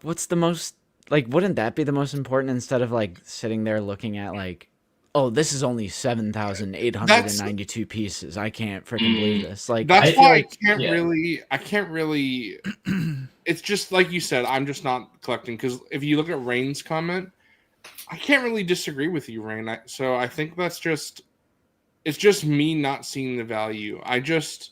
What's the most like? Wouldn't that be the most important instead of like sitting there looking at like, oh, this is only 7,892 pieces. I can't freaking believe this. Like
that's why I can't really. It's just like you said. I'm just not collecting because if you look at Rain's comment. I can't really disagree with you, Rain. So I think it's just me not seeing the value. It's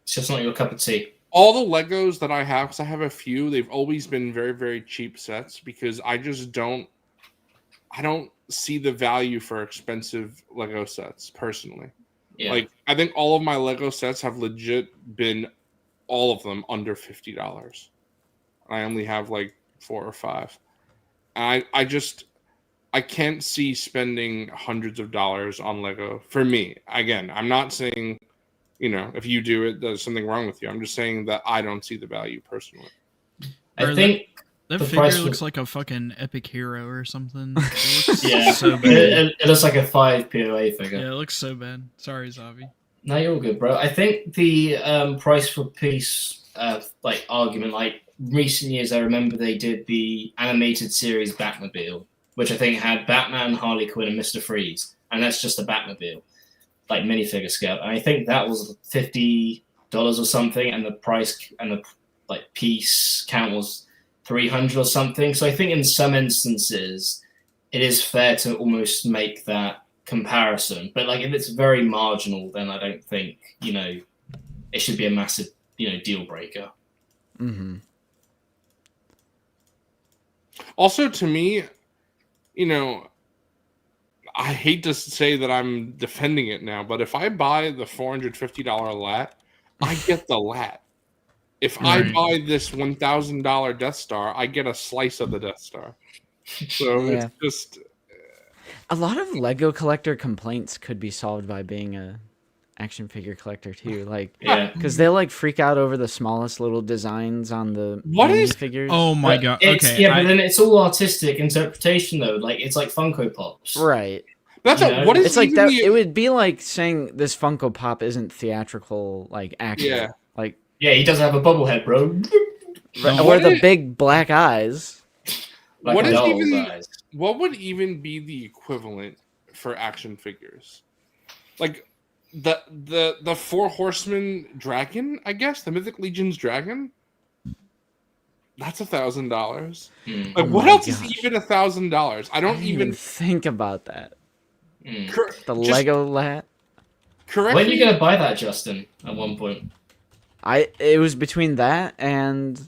just not your cup of tea.
All the Legos that I have, because I have a few, they've always been very, very cheap sets because I don't see the value for expensive Lego sets personally.
Yeah.
Like I think all of my Lego sets have legit been all of them under $50. I only have like 4 or 5. I can't see spending hundreds of dollars on Lego for me. Again, I'm not saying, if you do it, there's something wrong with you. I'm just saying that I don't see the value personally.
I think
that figure looks like a fucking epic hero or something. It
looks
so bad.
It looks like a 5 POA figure.
Yeah, it looks so bad. Sorry, Zavi.
No, you're all good, bro. I think the price for piece argument, like recent years, I remember they did the animated series Batmobile, which I think had Batman, Harley Quinn, and Mr. Freeze, and that's just a Batmobile, like minifigure scale. And I think that was $50 or something, and the price and the piece count was 300 or something. So I think in some instances, it is fair to almost make that comparison. But like if it's very marginal, then I don't think it should be a massive deal breaker.
Mm-hmm.
Also, to me. I hate to say that I'm defending it now, but if I buy the $450 lat, I get the lat. If I buy this $1,000 Death Star, I get a slice of the Death Star. So it's just...
A lot of Lego collector complaints could be solved by being a action figure collector too, because they'll like freak out over the smallest little designs on the figures.
Oh my god! Okay,
but then it's all artistic interpretation though. Like it's like Funko Pops,
right?
That's
You know,
what is
It's like
even
that.
the-
It would be like saying this Funko Pop isn't theatrical, like accurate.
Yeah.
Like
Yeah, he does have a bobblehead, bro.
No.
or
What
the
is-
big black eyes.
Like
What
a
is
doll,
even-
guys.
What would even be the equivalent for action figures? Like the Four Horsemen dragon, I guess, the Mythic Legion's dragon. That's $1,000.
Mm.
Like,
Oh
what
my
else
gosh.
is even $1,000? I
I
don't
didn't
even
think about that.
Mm.
The
just
Lego lat.
correct.
When are
me-
you gonna buy that, Justin? At one point.
It was between that and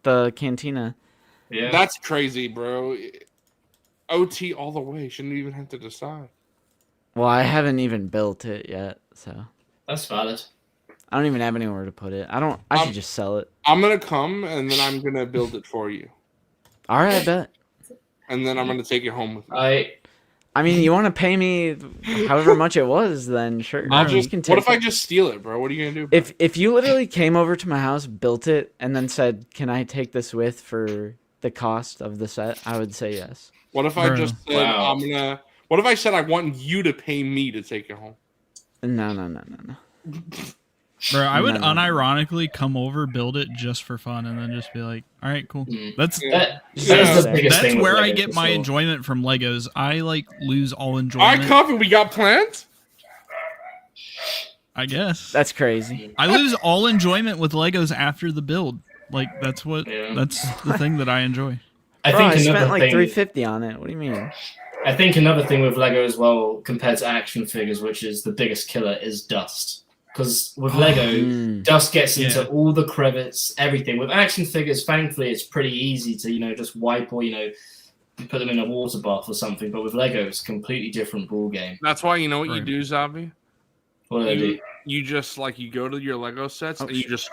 the cantina.
Yeah.
That's crazy, bro. OT all the way. Shouldn't even have to decide.
Well, I haven't even built it yet, so
That's valid.
I don't even have anywhere to put it. I should
Um,
just sell it.
I'm gonna come and then I'm gonna build it for you,
All right, I bet.
and then I'm gonna take it home with me.
I mean, you want to pay me however much it was, then sure.
I'll
you
just.
can
What
take
if I
it.
just steal it, bro? What are you gonna do? Bro?
If you literally came over to my house, built it, and then said, "Can I take this with for the cost of the set?" I would say yes.
What if I
Bro.
just said
Wow.
I'm gonna? What if I said I want you to pay me to take it home?
No.
Bro, I would
No.
unironically come over, build it just for fun, and then just be like, "All right, cool."
Mm.
That's
That
Yeah.
is the biggest
that's
thing. with
where I
Lego,
get
for
my
sure.
enjoyment from Legos. I like lose all
All right,
enjoyment.
Coffee. We got plans.
I guess
That's crazy.
I lose all enjoyment with Legos after the build. Like that's
Yeah.
that's the thing that I enjoy.
I
Bro,
think
I spent
another
like
thing.
$350 on it. What do you mean?
I think another thing with Lego as well, compared to action figures, which is the biggest killer, is dust. Because with Lego,
Mm.
dust gets
Yeah.
into all the crevices, everything. With action figures, thankfully, it's pretty easy to just wipe or put them in a water bath or something. But with Lego, it's a completely different ball game.
That's why you know what you
Right.
do, Zavi.
What do they do?
You just you go to your Lego sets and you
shit.
just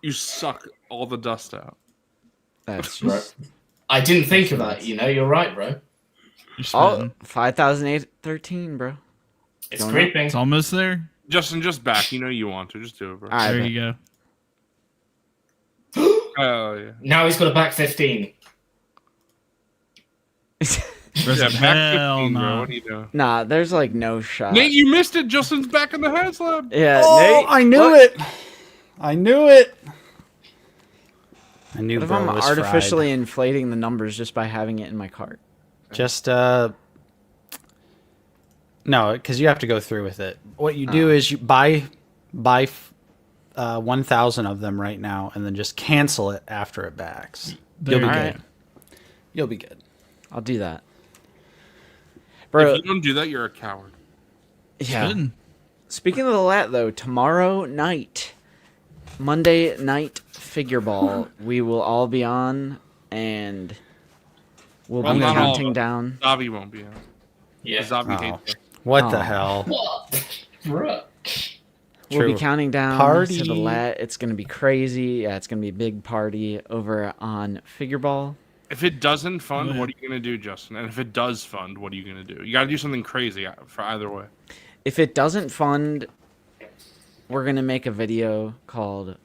you suck all the dust out.
That's
Right.
just
I didn't think of that. You're right, bro.
You're spitting.
5,813, bro.
It's
Don't
creeping.
It's almost there.
Justin, just back. You know you want to. Just do it, bro.
All right,
There
bet.
you go.
Oh yeah.
Now he's got a back 15.
There's
Yeah,
a
back
hell
15, bro.
no.
What are you doing?
Nah, there's like no shot.
Nate, you missed it. Justin's back in the Haslab.
Yeah,
Oh,
Nate.
I knew
what?
it. I knew it. I knew
What if
bro
I'm
was
artificially inflating the numbers just by having it in my cart?
fried. Just no, because you have to go through with it. What you do is you buy 1,000 of them right now, and then just cancel it after it backs. You'll be
There
good.
you
Alright.
You'll be good.
I'll do that. Bro,
If you don't do that, you're a coward.
yeah.
Spitting.
Speaking of the lat, though, tomorrow night, Monday night figure ball, we will all be on, and we'll
Well,
be
not all of
counting
us.
down.
Zavi won't be on.
Yeah.
Zavi
Oh.
hates it.
What the
Oh.
hell?
What? Bruh.
We'll be
True.
counting down to
Party.
the lat. It's going to be crazy. Yeah, it's going to be a big party over on figure ball.
If it doesn't fund,
Yeah.
what are you gonna do, Justin? And if it does fund, what are you gonna do? You gotta do something crazy for either way.
If it doesn't fund, we're going to make a video called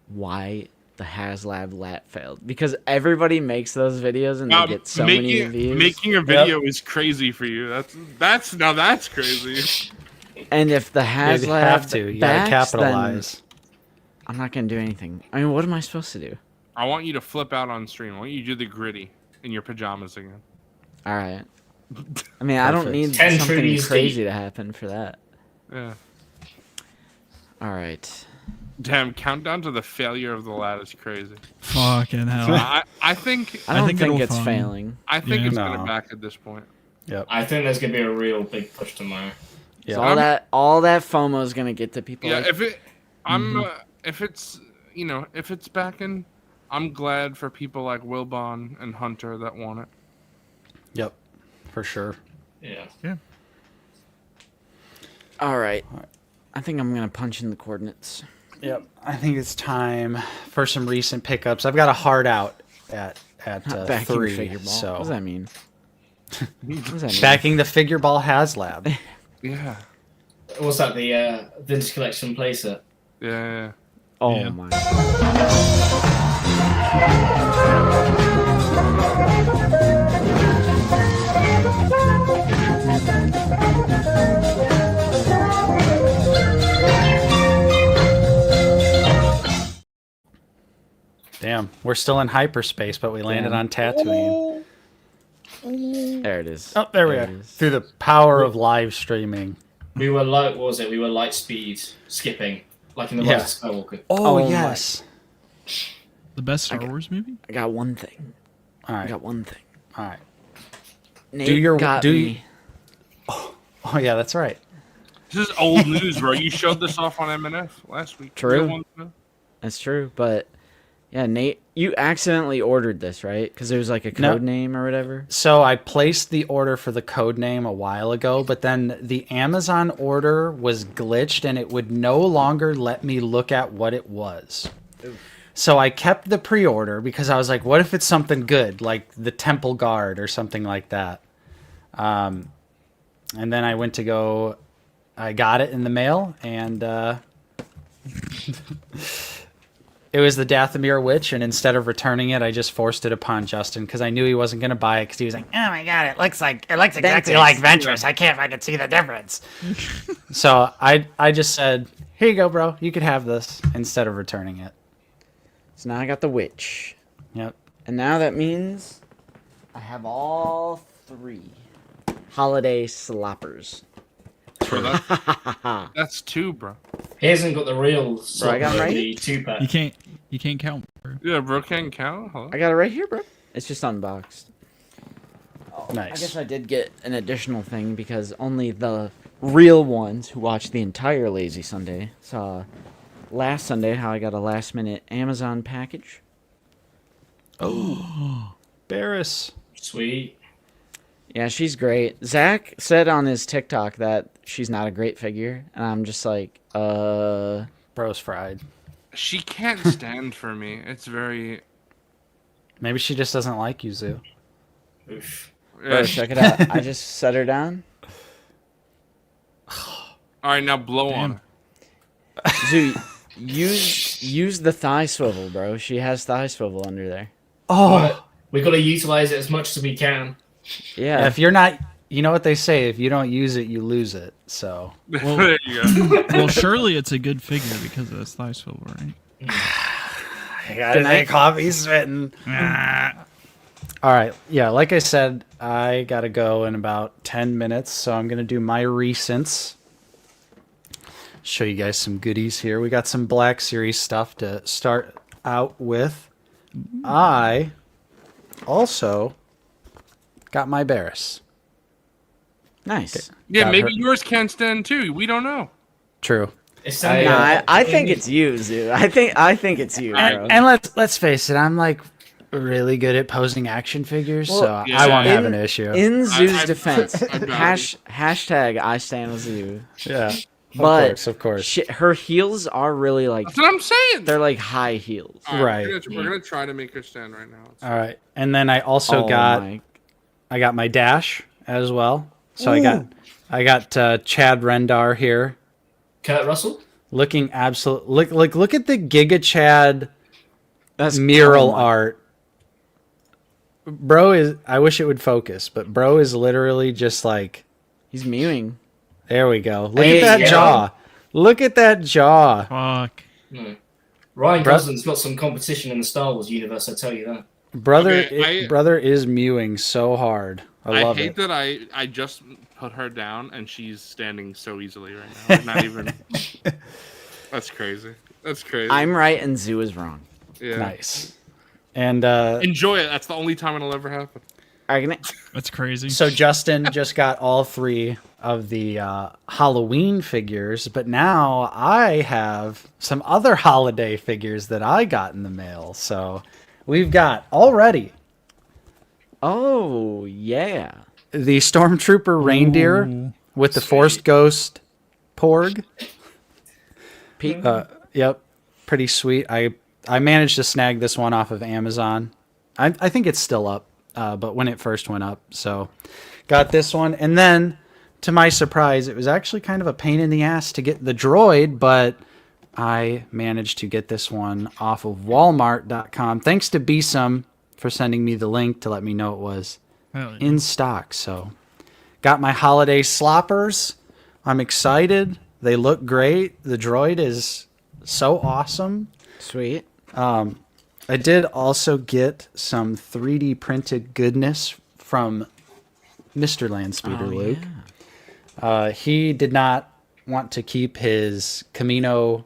Why the Haslab Lat Failed. Because everybody makes those videos and they get so many views.
Making a video is crazy for you. That's crazy.
And if the
You
Haslab
have to. You gotta
backs, then
capitalize.
I'm not going to do anything. I mean, what am I supposed to do?
I want you to flip out on stream. I want you to do the gritty in your pajamas again.
All right. I mean, I don't
Perfect.
need
10
something
treaties
crazy
deep.
to happen for that.
Yeah.
All right.
Damn, countdown to the failure of the lad is crazy.
Fucking hell.
I think
I don't
think
think
it'll
it's
fund.
failing.
it's
No.
gonna back at this point.
Yep.
I think there's gonna be a real big push tomorrow.
Yeah.
So all that FOMO is going to get to people.
Yeah,
like,
if it's backing, I'm glad for people like Wilbon and Hunter that want it.
Yep. For sure.
Yeah.
all right. I think I'm going to punch in the coordinates.
Yep. I think it's time for some recent pickups. I've got a hard out at
Backing
3.
figure ball.
So
What does that mean? What does that mean?
backing the figure ball Haslab.
Yeah.
What's that? The Vintage Collection playset.
Yeah.
Oh
Yeah.
my.
Damn, we're still in hyperspace, but we landed
Damn.
on Tatooine.
There it is.
Oh, there we
it
are.
is.
Through the power of live streaming.
We were like, what was it? We were light speed skipping, like in the
Yeah.
Rise of Skywalker.
Oh,
Oh,
yes.
The best Star Wars movie?
I got one thing.
All
I
right.
got one thing.
All right.
Nate got
do
me.
Oh, yeah, that's right.
This is old news, bro. You showed this off on MNF last week.
True.
You don't want
That's true, but yeah, Nate, you accidentally ordered this, right? Because there was like a
No.
code name or whatever.
So I placed the order for the code name a while ago, but then the Amazon order was glitched and it would no longer let me look at what it was. So I kept the pre-order because I was like, what if it's something good, like the Temple Guard or something like that? And then I went to go, I got it in the mail, and it was the Dathomir Witch, and instead of returning it, I just forced it upon Justin because I knew he wasn't going to buy it because he was like, "Oh my god, it looks exactly like Ventress. I can't fucking see the difference." So I just said, "Here you go, bro. You could have this," instead of returning it.
So now I got the witch.
Yep.
And now that means I have all 3 holiday sloppers.
Bro, that's 2, bro.
He hasn't got the real
I got him right
the 2-pack.
You can't count. Bro.
Yeah, bro, can't count. Hello?
I got it right here, bro. It's just unboxed.
Nice.
I guess I did get an additional thing because only the real ones who watched the entire Lazy Sunday saw last Sunday how I got a last minute Amazon package.
Oh, Barris.
Sweet.
Yeah, she's great. Zach said on his TikTok that she's not a great figure, and I'm just like,
Bro's fried.
She can't stand for me. It's very.
Maybe she just doesn't like you, Zoo.
Oof.
bro, check it out. I just set her down.
All right, now blow on her.
Zoo, use the thigh swivel, bro. She has thigh swivel under there.
Oh,
We've got to utilize it as much as we can.
Yeah.
if you're not, you know what they say: if you don't use it, you lose it. So
There you go.
Well, surely it's a good figure because of this thigh swivel, right?
I gotta make coffee spitting. All right, yeah. Like I said, I gotta go in about 10 minutes, so I'm gonna do my recents. Show you guys some goodies here. We got some Black Series stuff to start out with. I also got my Barris.
Nice.
Yeah,
Got
maybe
her.
yours can't stand too. We don't know.
True.
It's
No, I think it's you, Zoo. I think it's you, bro.
And let's face it, I'm like really good at posing action figures, so
yeah.
I won't have
In-
an issue.
In Zoo's
I-
defense,
I got
hashtag I stand with Zoo.
Yeah.
But
Of course.
her heels are really like
That's what I'm saying.
they're like high heels.
All
Right.
We're gonna try to make her stand right now.
All right. And then I also
Oh
got
my-
I got my dash as well. So I got Chad Rendar here
Kurt Russell?
looking absolute look at the Giga Chad
that's
mural
oh my-
art. Bro is I wish it would focus, but bro is literally just like
He's mewing.
there we go. Look
Hey,
at that
yeah.
jaw. Look at that jaw.
Fuck.
No. Ryan
Bro-
Gosling's got some competition in the Star Wars universe, I tell you that.
Brother
Okay,
brother is mewing so hard. I love
hate
it.
that I just put her down and she's standing so easily right now. Not even. That's crazy. That's crazy.
I'm right and Zoo is wrong.
yeah.
Nice. And
Enjoy it. That's the only time it'll ever happen.
That's crazy.
so Justin just got all 3 of the Halloween figures, but now I have some other holiday figures that I got in the mail. So we've got already
Oh yeah.
the Stormtrooper reindeer with the Force Ghost Porg.
Pete.
Yep, pretty sweet. I managed to snag this one off of Amazon. I think it's still up, but when it first went up, so got this one. And then, to my surprise, it was actually kind of a pain in the ass to get the droid, but I managed to get this one off of Walmart.com. Thanks to Besom for sending me the link to let me know it was
Hell yeah.
in stock. So, got my holiday sloppers. I'm excited. They look great. The droid is so awesome.
Sweet.
I did also get some 3D printed goodness from Mr. Landspeeder Luke.
Yeah.
He did not want to keep his Camino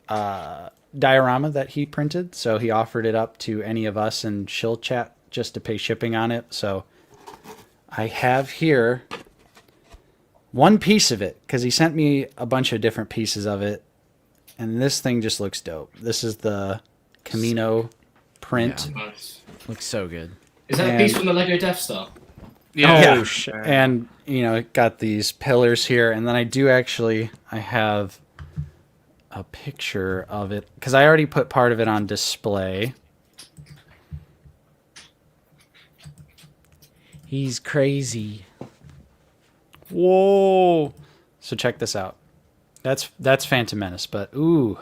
diorama that he printed, so he offered it up to any of us in Shill Chat just to pay shipping on it. So I have here one piece of it because he sent me a bunch of different pieces of it, and this thing just looks dope. This is the Camino print.
Yeah.
Nice.
Looks so good.
Is that a piece from the Lego Death Star?
Yeah.
shit.
And, it got these pillars here. And then I have a picture of it because I already put part of it on display.
He's crazy.
Whoa. So check this out. That's Phantom Menace, but ooh.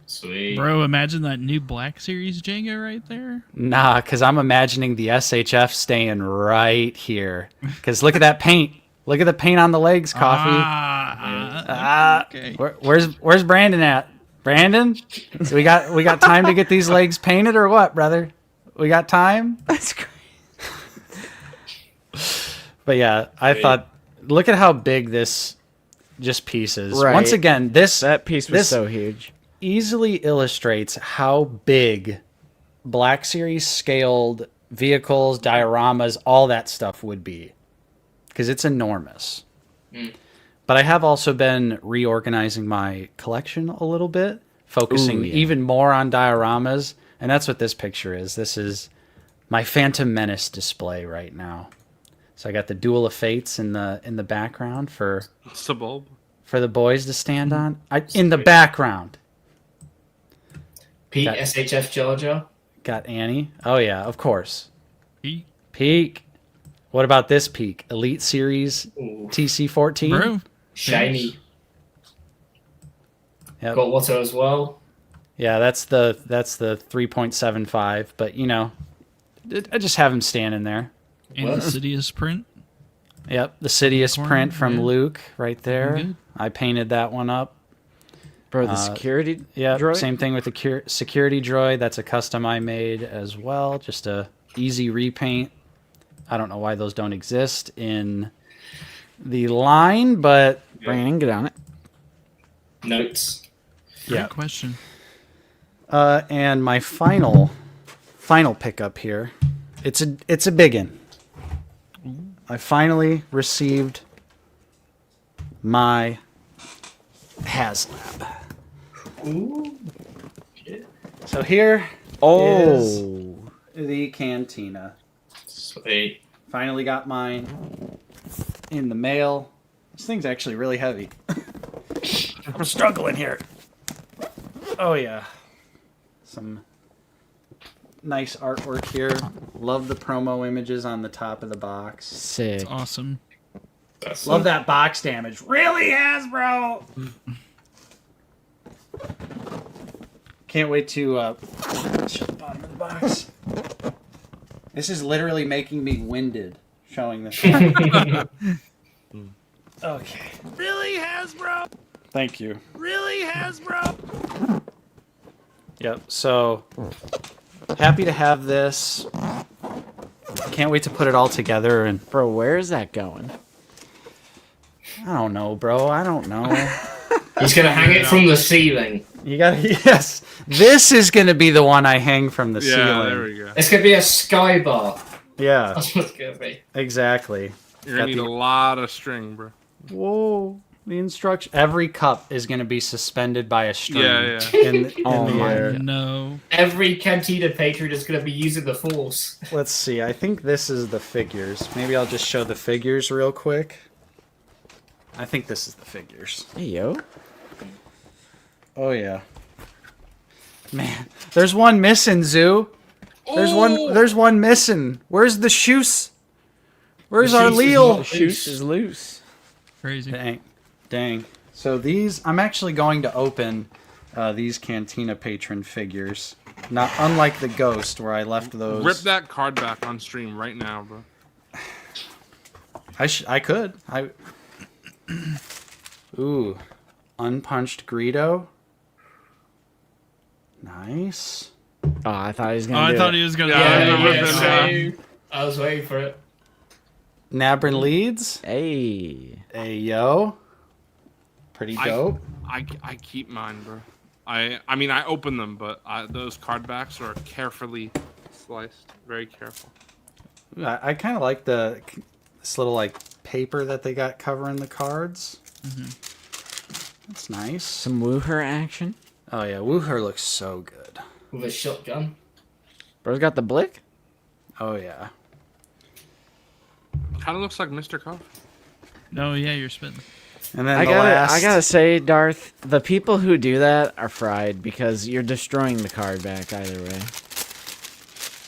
Sweet.
Bro, imagine that new Black Series Jenga right there.
Nah, because I'm imagining the SHF staying right here. Because look at that paint. Look at the paint on the legs, Coffee.
Okay.
Where's Brandon at? Brandon? So we got time to get these legs painted or what, brother? We got time?
That's great.
But yeah, I thought, look at how big this just piece is.
Right.
Once again,
That piece was
this
so huge.
easily illustrates how big Black Series scaled vehicles, dioramas, all that stuff would be. Because it's enormous. But I have also been reorganizing my collection a little bit, focusing even more on dioramas. And that's what this picture is. This is my Phantom Menace display right now. So I got the Duel of Fates in the background for the boys to stand on. In the background.
Pete, SHF Jar Jar.
Got Annie. Oh yeah, of course.
Peak.
What about this peak? Elite Series
Ooh.
TC14.
Bro.
Shiny.
Yep.
Got Watto as well.
Yeah, that's the 3.75. But I just have him standing there.
And the Sidious print.
Yep, the Sidious
Corner,
print from
yeah.
Luke right there.
Good.
I painted that one up.
Bro, the security
Yeah,
droid?
same thing with the security droid. That's a custom I made as well. Just a easy repaint. I don't know why those don't exist in the line, but
Brandon, get on it.
Notes.
Great question.
and my final pickup here. It's a big one. I finally received my Haslab.
Ooh.
So here is the Cantina.
Sweet.
Finally got mine in the mail. This thing's actually really heavy. I'm struggling here. Oh yeah. Some nice artwork here. Love the promo images on the top of the box.
Sick.
It's awesome.
Love that box damage. Really, Hasbro? Can't wait to show the bottom of the box. This is literally making me winded showing this. Okay.
Really, Hasbro?
Thank you.
Really, Hasbro?
Yep. So happy to have this. Can't wait to put it all together. And
Bro, where is that going?
I don't know, bro. I don't know.
He's gonna hang it from the ceiling.
You got yes. This is gonna be the one I hang from the ceiling.
Yeah, there we go.
It's gonna be a sky bar.
Yeah,
That's what it's gonna be.
exactly.
You're gonna need a lot of string, bro.
Whoa. The instruction. Every cup is gonna be suspended by a string.
Yeah.
In
Oh
the
my
air.
God.
No.
Every Cantina patron is gonna be using the force.
Let's see. I think this is the figures. Maybe I'll just show the figures real quick. I think this is the figures.
Hey, yo.
Oh yeah. Man, there's one missing, Zoo. There's one missing. Where's the shoes? Where's
The
our
shoes is
Leo?
not-
Shoes is loose.
Crazy.
Dang. So these, I'm actually going to open these Cantina patron figures. Not unlike the Ghost, where I left those.
Rip that card back on stream right now, bro.
I could. Ooh, unpunched Greedo. Nice.
Oh, I thought he was
Oh,
gonna.
I
do
thought
it.
he was gonna.
Same. I was waiting for it.
Nabrin leads.
Hey.
Hey, yo. Pretty dope.
I keep mine, bro. I mean, I open them, but those card backs are carefully sliced. Very careful.
I kind of like this little like paper that they got covering the cards. That's nice.
Some Wooher action.
Oh yeah, Wooher looks so good.
With a shotgun.
Bro's got the blick.
Oh yeah.
Kind of looks like Mr. Coffee.
No, yeah, you're spitting.
And then
I
last...
gotta say, Darth, the people who do that are fried because you're destroying the card back either way.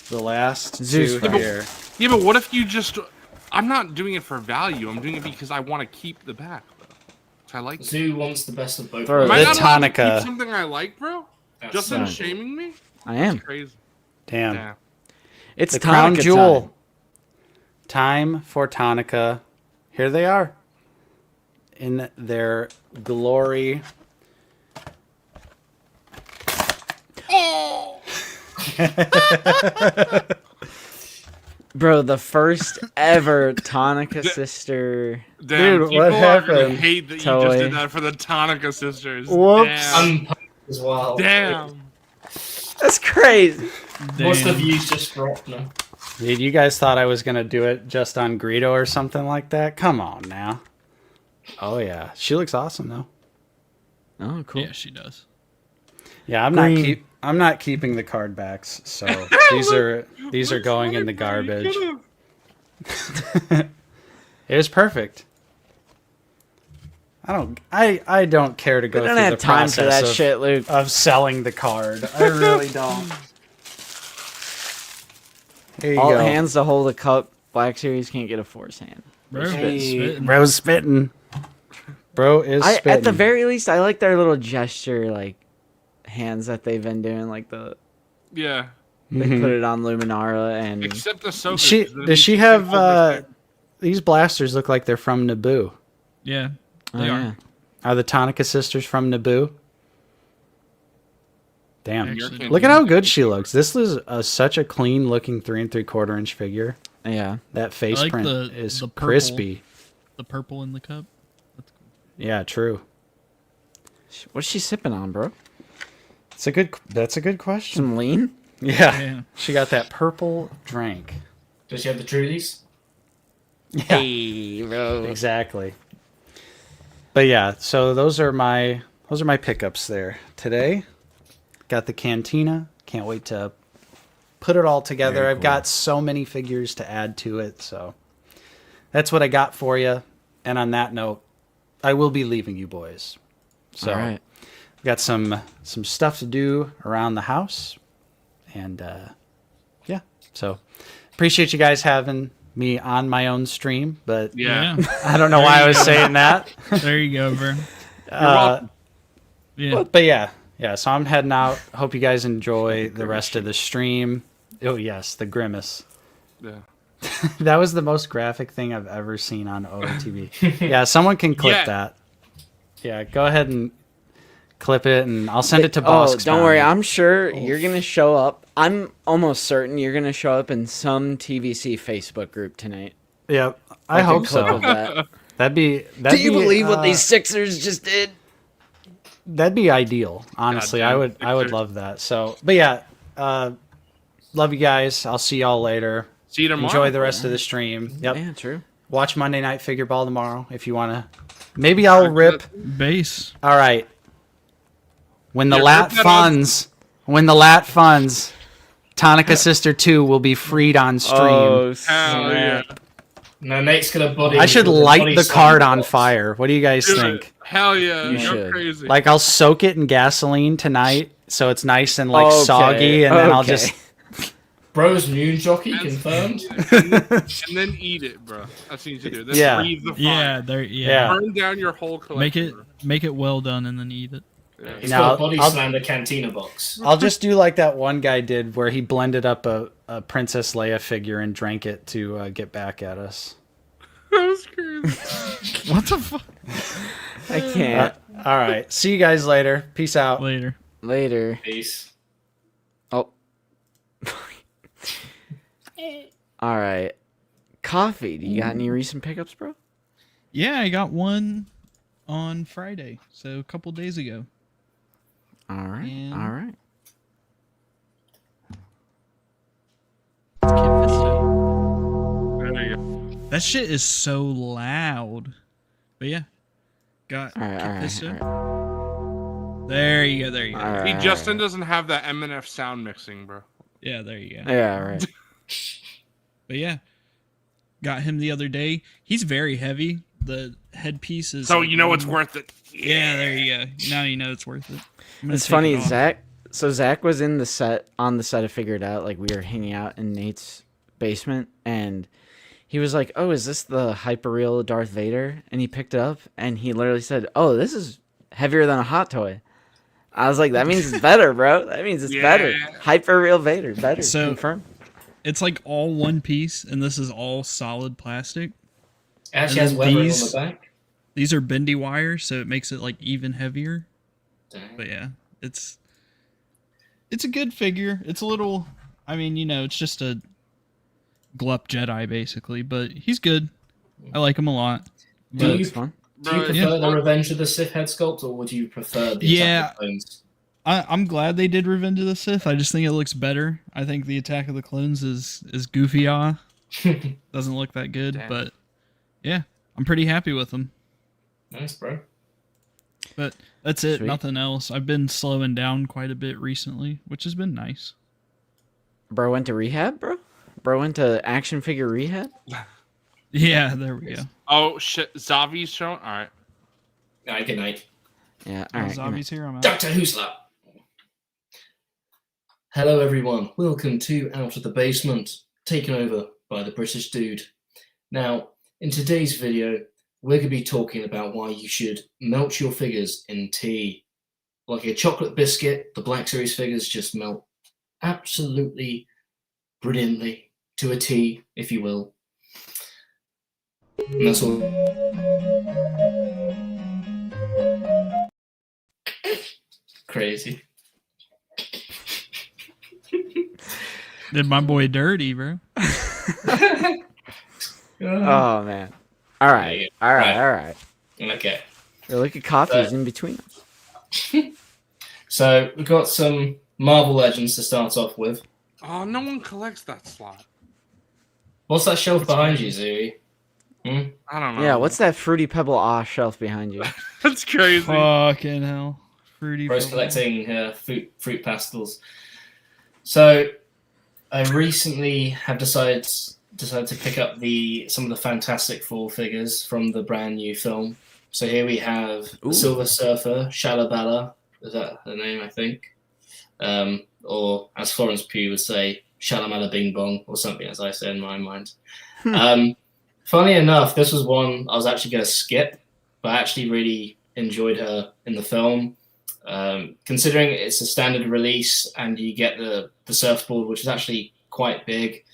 the last
Zeus
two
right.
here.
Yeah, but what if you just... I'm not doing it for value. I'm doing it because I want to keep the back, bro. I like it.
Zoo wants the best of both
Throw
Am
it.
I
The
not allowed to
Tonica.
keep something I like, bro?
That's
Justin
fine.
shaming me?
I am.
Crazy.
Damn.
Damn.
It's
The crown
Tonica
jewel. Time for Tonica. Here they are. In their glory.
Bro, the first ever Tonica sister.
Damn,
Dude,
people
what
are gonna
happened?
hate that you just
Toy.
did that for the Tonica sisters.
Whoops.
Damn.
As well.
Damn.
That's crazy.
Most
Damn.
of you just dropped now.
Dude, you guys thought I was going to do it just on Greedo or something like that? Come on now. Oh, yeah. She looks awesome, though.
Oh, cool.
Yeah, she does.
Yeah, I'm not keeping the card backs, so these are going in the garbage. It was perfect. I don't care to go
We
through
don't have
the
time for that
process
shit, Luke.
of selling the card. I really don't. Here you
Alt
go.
hands to hold a cup. Black Series can't get a force hand.
Bro,
Hey,
spitting.
bro's spitting. Bro is spitting.
At the very least, I like their little gesture, like hands that they've been doing. Like
Yeah.
they put it on Luminara and
Except the Soka.
Does she have these blasters look like they're from Naboo?
Yeah,
oh,
they are.
yeah.
Are the Tonica sisters from Naboo? Damn.
Actually,
Look at how good she looks. This is such a clean looking 3 3/4 inch figure.
Yeah.
That face
I like
print
the
is
purple.
crispy.
The purple in the cup. That's cool.
Yeah, true.
What's she sipping on, bro?
That's a good question.
Some lean?
Yeah.
Yeah.
She got that purple drink.
Does she have the Trulies?
Yeah.
Hey, bro.
Exactly. But yeah, so those are my pickups there today. Got the Cantina. Can't wait to put it all together.
Very
I've got so many figures to add to it, so that's what I got for you. And on that note, I will be leaving you boys. So
All right.
I've got some stuff to do around the house, and yeah. So appreciate you guys having me on my own stream, but
Yeah.
I don't know why I was saying that.
There you go, bro. Yeah.
But yeah. So I'm heading out. Hope you guys enjoy the rest of the stream. Oh yes, the grimace.
Yeah.
That was the most graphic thing I've ever seen on OTV. Yeah, someone can clip
Yeah.
that. Yeah, go ahead and clip it, and I'll send it to
Oh,
Bosk.
don't worry. I'm sure you're going to show up. I'm almost certain you're going to show up in some TVC Facebook group tonight.
Yep, I
Like a
hope
clip
so.
of that.
That'd be.
Do you believe what these Sixers just did?
That'd be ideal. Honestly,
Goddamn
I would
Sixers.
love that. So, but yeah, love you guys. I'll see y'all later.
See you tomorrow.
Enjoy the rest of the stream. Yep.
Yeah, true.
Watch Monday Night Figure Ball tomorrow if you want to. Maybe I'll rip.
Base.
All right. When the
Yeah,
lat
rip that on-
funds, Tonica Sister 2 will be freed on stream.
Oh,
Hell
snap.
yeah.
No, Nate's gonna body.
I should
with a
light
body
the
slam
card on
box.
fire. What do you guys
Dude,
think?
Hell yeah.
You
You're
should.
crazy.
Like I'll soak it in gasoline tonight so it's nice and like
Okay,
soggy, and then I'll
okay.
just
Bro's moon jockey confirmed.
and then eat it, bro. That's what you need to do. Then
Yeah.
breathe the fire.
Yeah, there.
Yeah.
Yeah.
Burn down your whole collection.
Make it well done and then eat it.
bro.
He's
Now,
got a body
I'll-
slam the cantina box.
I'll just do like that one guy did where he blended up a Princess Leia figure and drank it to get back at us.
That was crazy.
What the fuck?
I can't.
All right. See you guys later. Peace out.
Later.
Later.
Peace.
Oh, All right. Coffee. Do you got any recent pickups, bro?
Yeah, I got one on Friday, so a couple days ago.
All right.
And-
All right.
Kid Vista.
There you go.
That shit is so loud. But yeah, got
All right.
Kid
All right.
Vista.
All right.
There you go. There you go.
All
See,
right.
Justin doesn't have that MNF sound mixing, bro.
Yeah, there you go.
Yeah. Right.
But yeah, got him the other day. He's very heavy. The headpiece is.
So
like
you know it's
one-
worth it.
Yeah, there you go. Now you know it's worth it. I'm gonna
It's
take
funny,
it off.
Zach. So Zach was in the set on the set of Figured Out. Like we were hanging out in Nate's basement, and he was like, "Oh, is this the hyperreal Darth Vader?" And he picked it up, and he literally said, "Oh, this is heavier than a hot toy." I was like, "That means it's better, bro. That means it's better. Hyperreal Vader, better."
So-
Confirmed.
It's like all one piece, and this is all solid plastic.
It actually
And
has
then
weathering
these-
on the back.
These are bendy wire, so it makes it like even heavier.
Dang.
But yeah, it's a good figure. It's a little, I mean, you know, it's just a glup Jedi basically, but he's good. I like him a lot.
Do
But
you,
It's fun.
do you
Bro,
prefer
yeah.
the Revenge of the Sith head sculpt, or would you prefer the
Yeah.
Attack of the Clones?
I'm glad they did Revenge of the Sith. I just think it looks better. I think the Attack of the Clones is goofy. Doesn't look that good,
Damn.
but yeah, I'm pretty happy with them.
Nice, bro.
But that's it.
Sweet.
Nothing else. I've been slowing down quite a bit recently, which has been nice.
Bro went to rehab, bro. Bro went to action figure rehab.
Yeah, there we go.
Oh shit, Zavi's showing. All right.
All right, good night.
Yeah. All right. good night.
Zombies here. I'm out.
Dr. Haslab. Hello, everyone. Welcome to Out of the Basement, taken over by the British Dude. Now, in today's video, we're going to be talking about why you should melt your figures in tea. Like a chocolate biscuit, the Black Series figures just melt absolutely brilliantly to a tea, if you will. And that's all. Crazy.
Did my boy dirty, bro?
Oh man. All right. All right. All right.
Okay.
Look at coffees in between us.
So we've got some Marvel Legends to start off with.
Oh, no one collects that slot.
What's that shelf behind you, Zooey?
I don't know.
Yeah. What's that fruity pebble shelf behind you?
That's crazy.
Fucking hell. Fruity.
Bro's
Pebble.
collecting fruit pastels. So I recently have decided to pick up some of the Fantastic Four figures from the brand new film. So here we have
Ooh.
Silver Surfer, Shalabala. Is that her name, I think? Or as Florence Pugh would say, Shalamala Bing Bong, or something, as I say in my mind. Funny enough, this was one I was actually going to skip, but I actually really enjoyed her in the film. Considering it's a standard release and you get the surfboard, which is actually quite big,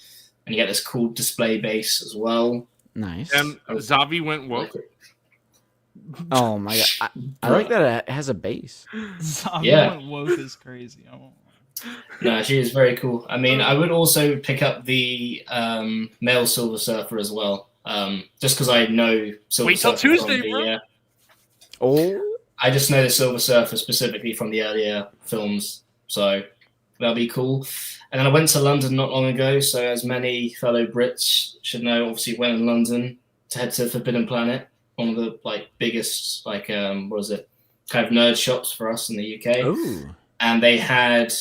and you get this cool display base as well.
Nice.
And Zavi went woke.
Oh my god. I like that it has a base.
Zombie
Yeah.
went woke is crazy. I won't lie.
No, she is very cool. I mean, I would also pick up the male Silver Surfer as well, just because I know Silver
Wait till
Surfer
Tuesday,
from
bro.
Oh.
I just know the Silver Surfer specifically from the earlier films, so that'll be cool. And then I went to London not long ago, so as many fellow Brits should know, obviously went in London to head to Forbidden Planet, one of the biggest what is it, kind of nerd shops for us in the UK.
Ooh.
And they had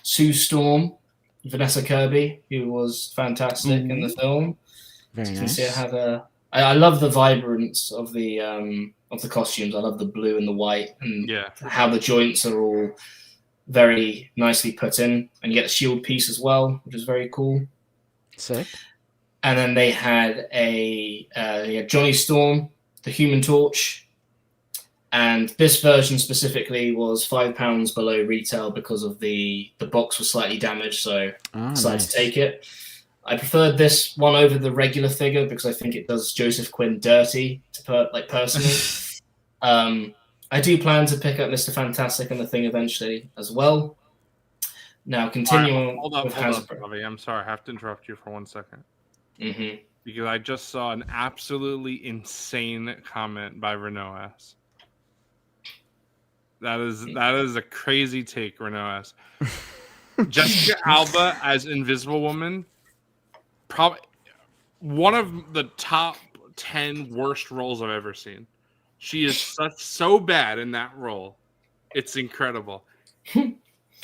Sue Storm, Vanessa Kirby, who was fantastic in the film.
Very
You can
nice.
see it had I love the vibrance of the costumes. I love the blue and the white, and
Yeah.
how the joints are all very nicely put in. And you get the shield piece as well, which is very cool.
Sick.
And then they had Johnny Storm, the Human Torch. And this version specifically was £5 below retail because of the box was slightly damaged, so
Oh,
decided
nice.
to take it. I preferred this one over the regular figure because I think it does Joseph Quinn dirty, personally. I do plan to pick up Mr. Fantastic and the Thing eventually as well. Now,
All
continuing
right, hold up,
with Hasbro.
Bobby. I'm sorry, I have to interrupt you for 1 second.
Mm-hmm.
Because I just saw an absolutely insane comment by Renault S. That is a crazy take, Renault S. Jessica Alba as Invisible Woman, probably one of the top 10 worst roles I've ever seen. She is so bad in that role. It's incredible.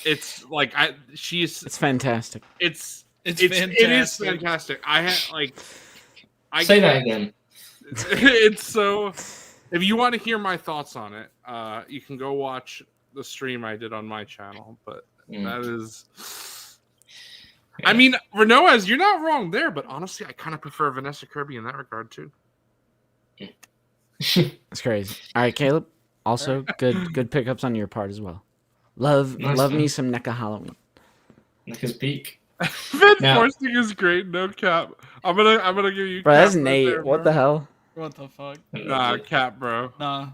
It's like
It's fantastic.
It's
it is
fantastic.
fantastic.
Say that again.
It's so. If you want to hear my thoughts on it, you can go watch the stream I did on my channel. But that is. I mean, Renault, you're not wrong there, but honestly, I kind of prefer Vanessa Kirby in that regard too.
It's crazy. All right, Caleb. Also, good pickups on your part as well. Love me some NECA Halloween.
NECA's peak.
Van Forsting is great, no cap. I'm gonna give you.
Bro,
cap
that's Nate.
there,
what the hell?
What the fuck?
Nah, cap, bro.
Nah.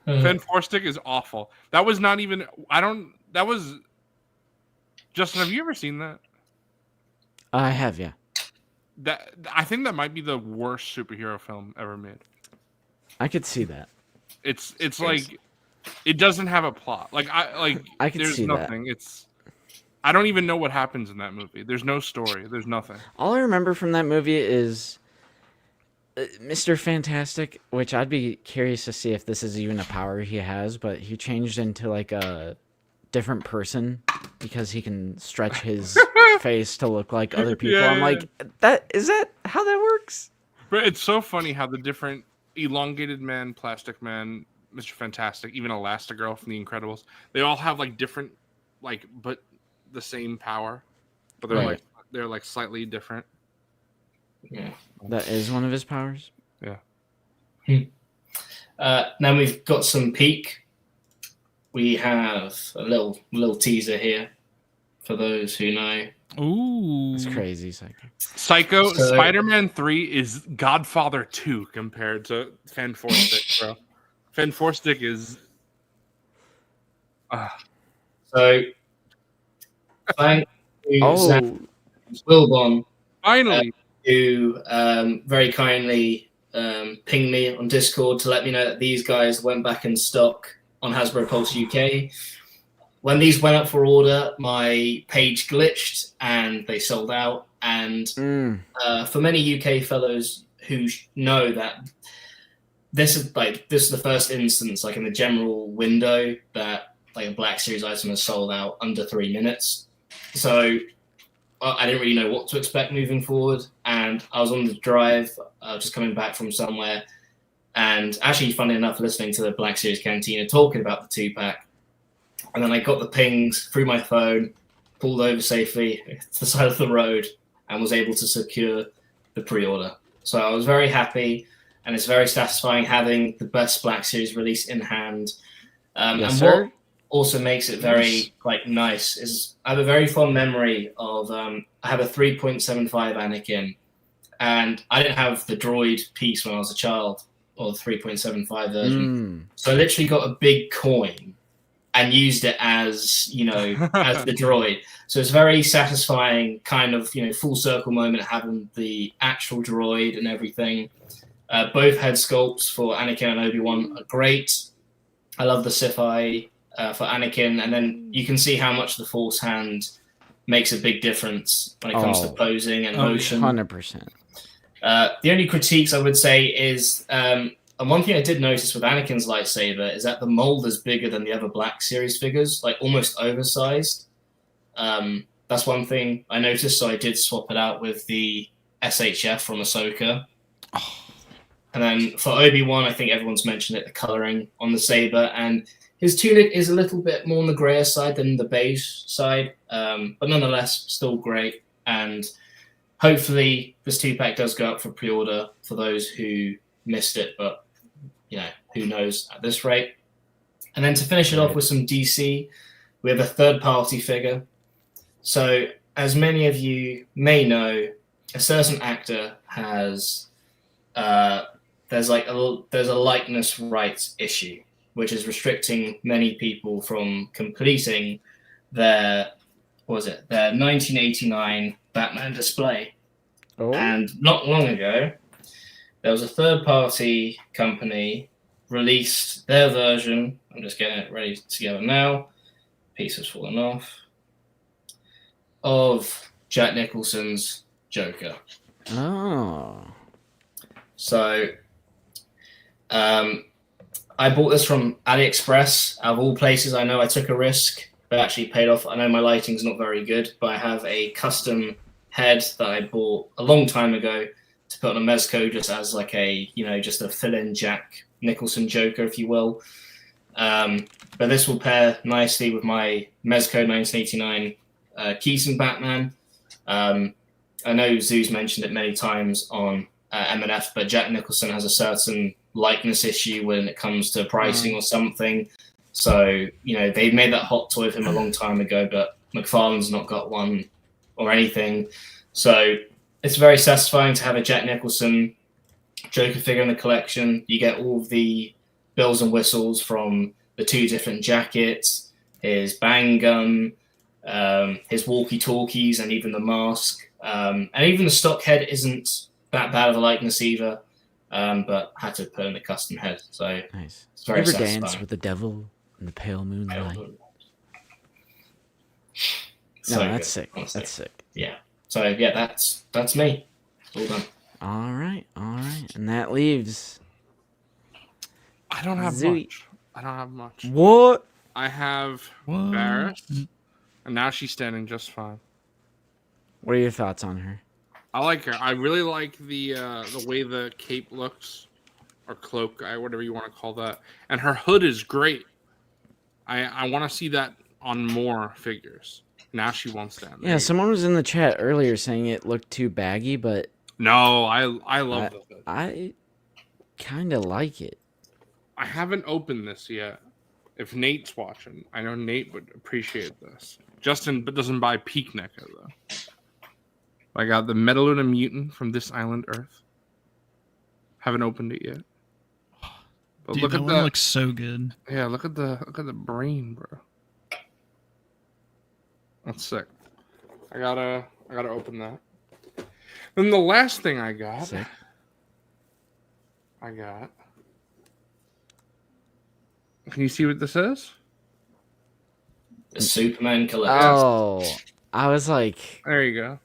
Van Forsting is awful. That was not even. That was. Justin, have you ever seen that?
I have, yeah.
I think that might be the worst superhero film ever made.
I could see that.
It's like it doesn't have a plot. I
could
there's
see
nothing.
that.
I don't even know what happens in that movie. There's no story. There's nothing.
All I remember from that movie is Mr. Fantastic, which I'd be curious to see if this is even a power he has, but he changed into like a different person because he can stretch his face to look like other people.
Yeah,
I'm like, is that how that works?
But it's so funny how the different elongated man, plastic man, Mr. Fantastic, even Elastigirl from The Incredibles, they all have like different, but the same power, but they're like slightly different.
Yeah,
that is one of his powers.
Yeah.
Now we've got some peak. We have a little teaser here for those who know.
Ooh,
It's crazy,
Psycho. Spider-Man 3 is Godfather 2 compared to Fan Stick, bro. Fan Stick is.
So, thank you, Zach Wilbon,
Finally,
who very kindly pinged me on Discord to let me know that these guys went back in stock on Hasbro Pulse UK. When these went up for order, my page glitched and they sold out. And for many UK fellows who know that this is the first instance, like in the general window, that like a Black Series item has sold out under 3 minutes. So I didn't really know what to expect moving forward. And I was on the drive, just coming back from somewhere. And actually, funny enough, listening to the Black Series Cantina talking about the 2-pack. And then I got the pings through my phone, pulled over safely to the side of the road, and was able to secure the pre-order. So I was very happy, and it's very satisfying having the best Black Series release in hand. What also makes it very nice is I have a very fond memory of I have a 3.75 Anakin, and I didn't have the droid piece when I was a child, or the 3.75 version. So I literally got a big coin and used it as, as the droid. So it's very satisfying kind of, full circle moment having the actual droid and everything. Both head sculpts for Anakin and Obi-Wan are great. I love the Sith Eye for Anakin. And then you can see how much the Force Hand makes a big difference when it comes to posing and motion.
100%.
The only critiques I would say is, and one thing I did notice with Anakin's lightsaber is that the mold is bigger than the other Black Series figures, like almost oversized. That's one thing I noticed, so I did swap it out with the SHF from Ahsoka. And then for Obi-Wan, I think everyone's mentioned it, the coloring on the saber, and his tunic is a little bit more on the grayer side than the beige side, but nonetheless, still great. And hopefully this 2-pack does go up for pre-order for those who missed it, but who knows at this rate. And then to finish it off with some DC, we have a third-party figure. So as many of you may know, a certain actor has there's a likeness rights issue, which is restricting many people from completing their what was it? Their 1989 Batman display.
Oh,
And not long ago, there was a third-party company released their version. I'm just getting it ready together now. Piece has fallen off. Of Jack Nicholson's Joker.
oh,
So, I bought this from AliExpress. Out of all places, I know I took a risk, but actually paid off. I know my lighting's not very good, but I have a custom head that I bought a long time ago to put on a Mezco just as like a, just a fill-in Jack Nicholson Joker, if you will. But this will pair nicely with my Mezco 1989 Keaton Batman. I know Zoo's mentioned it many times on M&F, but Jack Nicholson has a certain likeness issue when it comes to pricing or something. So, they made that hot toy of him a long time ago, but McFarlane's not got one or anything. So it's very satisfying to have a Jack Nicholson Joker figure in the collection. You get all of the bells and whistles from the two different jackets, his bang gun, his walkie-talkies, and even the mask. And even the stock head isn't that bad of a likeness either, but had to put in a custom head. So
nice.
it's very
Ever
satisfying.
dance with the devil in the pale moonlight?
So
No, that's
good,
sick.
honestly.
That's sick.
Yeah. So yeah, that's me. All done.
All right, and that leaves.
I don't have
Zooey.
much. I don't have much.
What?
I have
What?
Barris, and now she's standing just fine.
What are your thoughts on her?
I like her. I really like the way the cape looks, or cloak, whatever you want to call that. And her hood is great. I want to see that on more figures. Now she won't stand there.
Yeah, someone was in the chat earlier saying it looked too baggy, but
No, I love the hood.
I kind of like it.
I haven't opened this yet. If Nate's watching, I know Nate would appreciate this. Justin doesn't buy Peak NECA though. I got the Metaluna Mutant from This Island Earth. Haven't opened it yet. But
Dude,
look
that
at
one
the
looks so good.
yeah, look at the brain, bro. That's sick. I gotta open that. Then the last thing I got.
Sick.
Can you see what this is?
The Superman collection.
Oh, I was like,
There you go.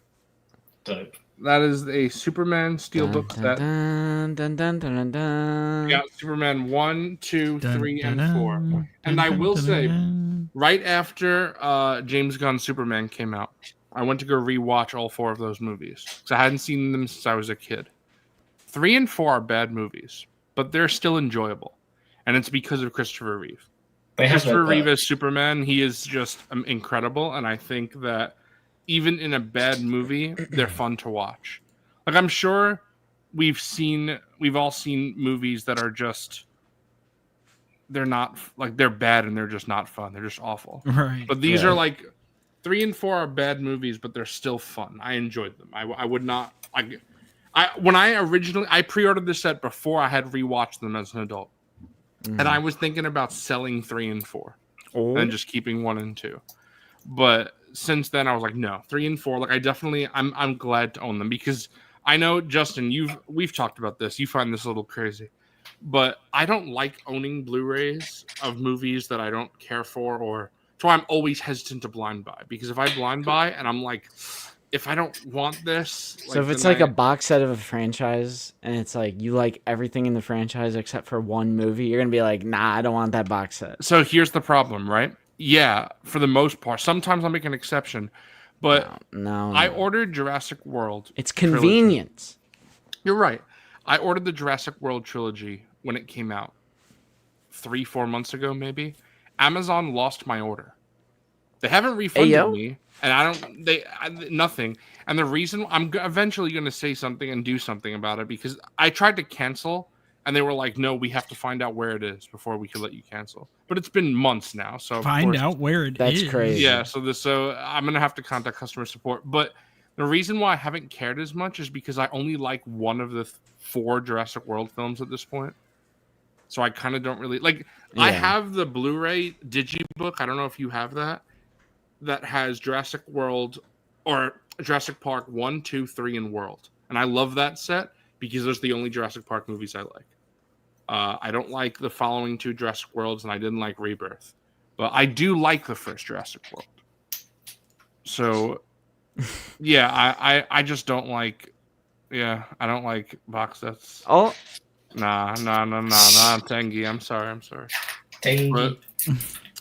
Dope.
That is a Superman Steelbook set.
dun, dun, dun, dun, dun, dun.
We got Superman 1, 2,
Dun,
3,
dun,
and 4.
dun,
And I
dun,
will
dun,
say,
dun.
right after James Gunn's Superman came out, I went to go rewatch all 4 of those movies because I hadn't seen them since I was a kid. 3 and 4 are bad movies, but they're still enjoyable, and it's because of Christopher Reeve.
They have
Christopher
their
Reeve as Superman, he is just incredible, and I think that even in a bad movie, they're fun to watch. Like, I'm sure we've all seen movies that are just, they're not, like, they're bad and they're just not fun. They're just awful.
Right.
But these are like 3 and 4 are bad movies, but they're still fun. I enjoyed them. I would not like. When I pre-ordered this set before I had rewatched them as an adult, and I was thinking about selling 3 and 4 and just keeping 1 and 2. But since then, I was like, no, 3 and 4. Like, I'm glad to own them because I know, Justin, we've talked about this. You find this a little crazy, but I don't like owning Blu-rays of movies that I don't care for, or that's why I'm always hesitant to blind buy. Because if I blind buy and I'm like, if I don't want this,
So if it's like a box set of a franchise and it's like you like everything in the franchise except for one movie, you're gonna be like, nah, I don't want that box set.
So here's the problem, right? Yeah, for the most part. Sometimes I'll make an exception, but
No.
I ordered Jurassic World.
It's
trilogy.
convenience.
You're right. I ordered the Jurassic World trilogy when it came out 3-4 months ago, maybe. Amazon lost my order. They haven't refunded me, and nothing. And the reason I'm eventually going to say something and do something about it because I tried to cancel, and they were like, "No, we have to find out where it is before we can let you cancel." But it's been months now, so
Find out where it is.
That's crazy.
Yeah, so I'm gonna have to contact customer support. But the reason why I haven't cared as much is because I only like one of the 4 Jurassic World films at this point. So I kind of don't really like. I
Yeah.
have the Blu-ray Digibook. I don't know if you have that, that has Jurassic World or Jurassic Park 1, 2, 3, and World. And I love that set because those are the only Jurassic Park movies I like. I don't like the following 2 Jurassic Worlds, and I didn't like Rebirth. But I do like the first Jurassic World. So, yeah, I just don't like... Yeah, I don't like box sets.
Oh,
Nah, Tengi. I'm sorry.
Dang.
But,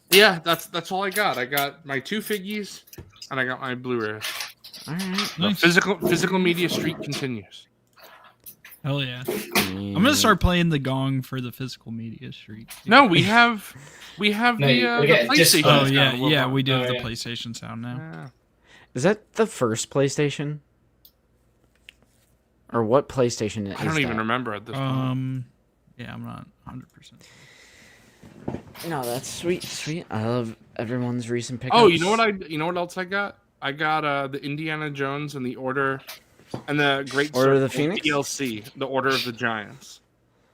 yeah, that's all I got. I got my 2 figgies, and I got my Blu-rays.
all right.
The physical media streak continues.
Hell yeah. I'm gonna start playing the gong for the physical media streak.
No, we have
No,
the
just-
PlayStation.
Oh
sound.
yeah, we do have the
yeah.
PlayStation sound now.
Yeah.
Is that the first PlayStation? Or what PlayStation is
I don't even
that?
remember at this point.
Yeah, I'm not 100%.
No, that's sweet. I love everyone's recent pickups.
Oh, you know what else I got? I got the Indiana Jones and the Order and the Great
Order of the
Circle
Phoenix?
DLC, the Order of the Giants.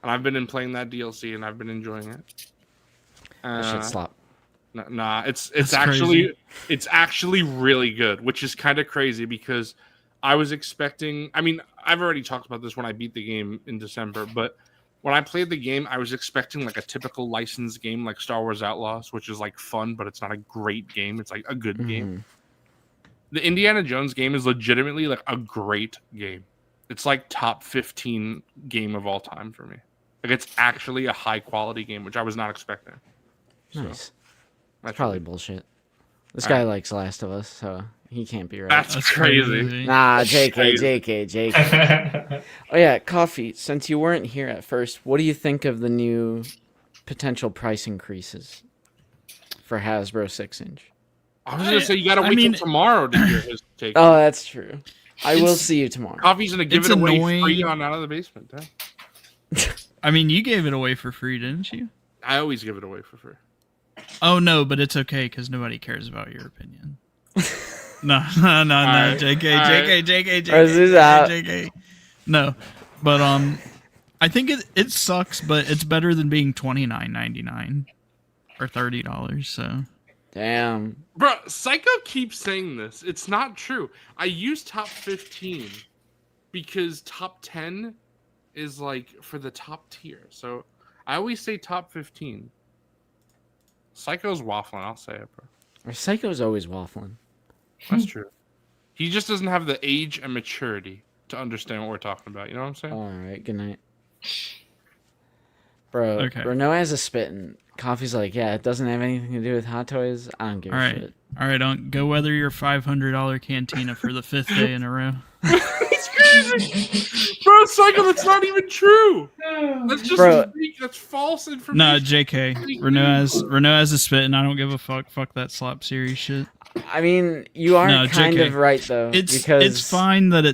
And I've been playing that DLC and I've been enjoying it.
That shit slap.
Nah, it's
That's
actually really good, which is kind of crazy because I was expecting. I mean, I've already talked about this when I beat the game in December, but when I played the game, I was expecting like a typical licensed game like Star Wars Outlaws, which is like fun, but it's not a great game. It's like a good game. The Indiana Jones game is legitimately like a great game. It's like top 15 game of all time for me. Like it's actually a high quality game, which I was not expecting.
Nice.
That's
Probably
really-
bullshit. This
All
guy
right.
likes Last of Us, so he can't be right.
That's crazy.
Nah,
That's
JK. Oh yeah, Coffee, since you weren't here at first, what do you think of the new potential price increases for Hasbro 6-inch?
I was gonna say you gotta wait till tomorrow to hear his take.
Oh, that's true. I will see you tomorrow.
Coffee's gonna give
It's
it away
annoying.
free on Out of the Basement. Huh?
I mean, you gave it away for free, didn't you?
I always give it away for free.
Oh no, but it's okay because nobody cares about your opinion. No,
right,
JK,
all right.
This is out.
JK. No, but I think it sucks, but it's better than being $29.99 or $30. So
Damn.
Bro, Psycho keeps saying this. It's not true. I use top 15 because top 10 is like for the top tier. So I always say top 15. Psycho's waffling, I'll say it, bro.
Our Psycho's always waffling.
That's true. He just doesn't have the age and maturity to understand what we're talking about. You know what I'm saying?
All right, good night. Bro,
Okay.
Renault has a spitting. Coffee's like, yeah, it doesn't have anything to do with Hot Toys. I don't give
all
a
right,
shit.
all right, go weather your $500 cantina for the 5th day in a row.
It's crazy. Bro, Psycho, that's not even true. That's just
Bro.
that's false information.
No, JK. Renault has a spit, and I don't give a fuck. Fuck that slap series shit.
I mean, you are
No,
kind
JK.
of right though.
It's
because
fine that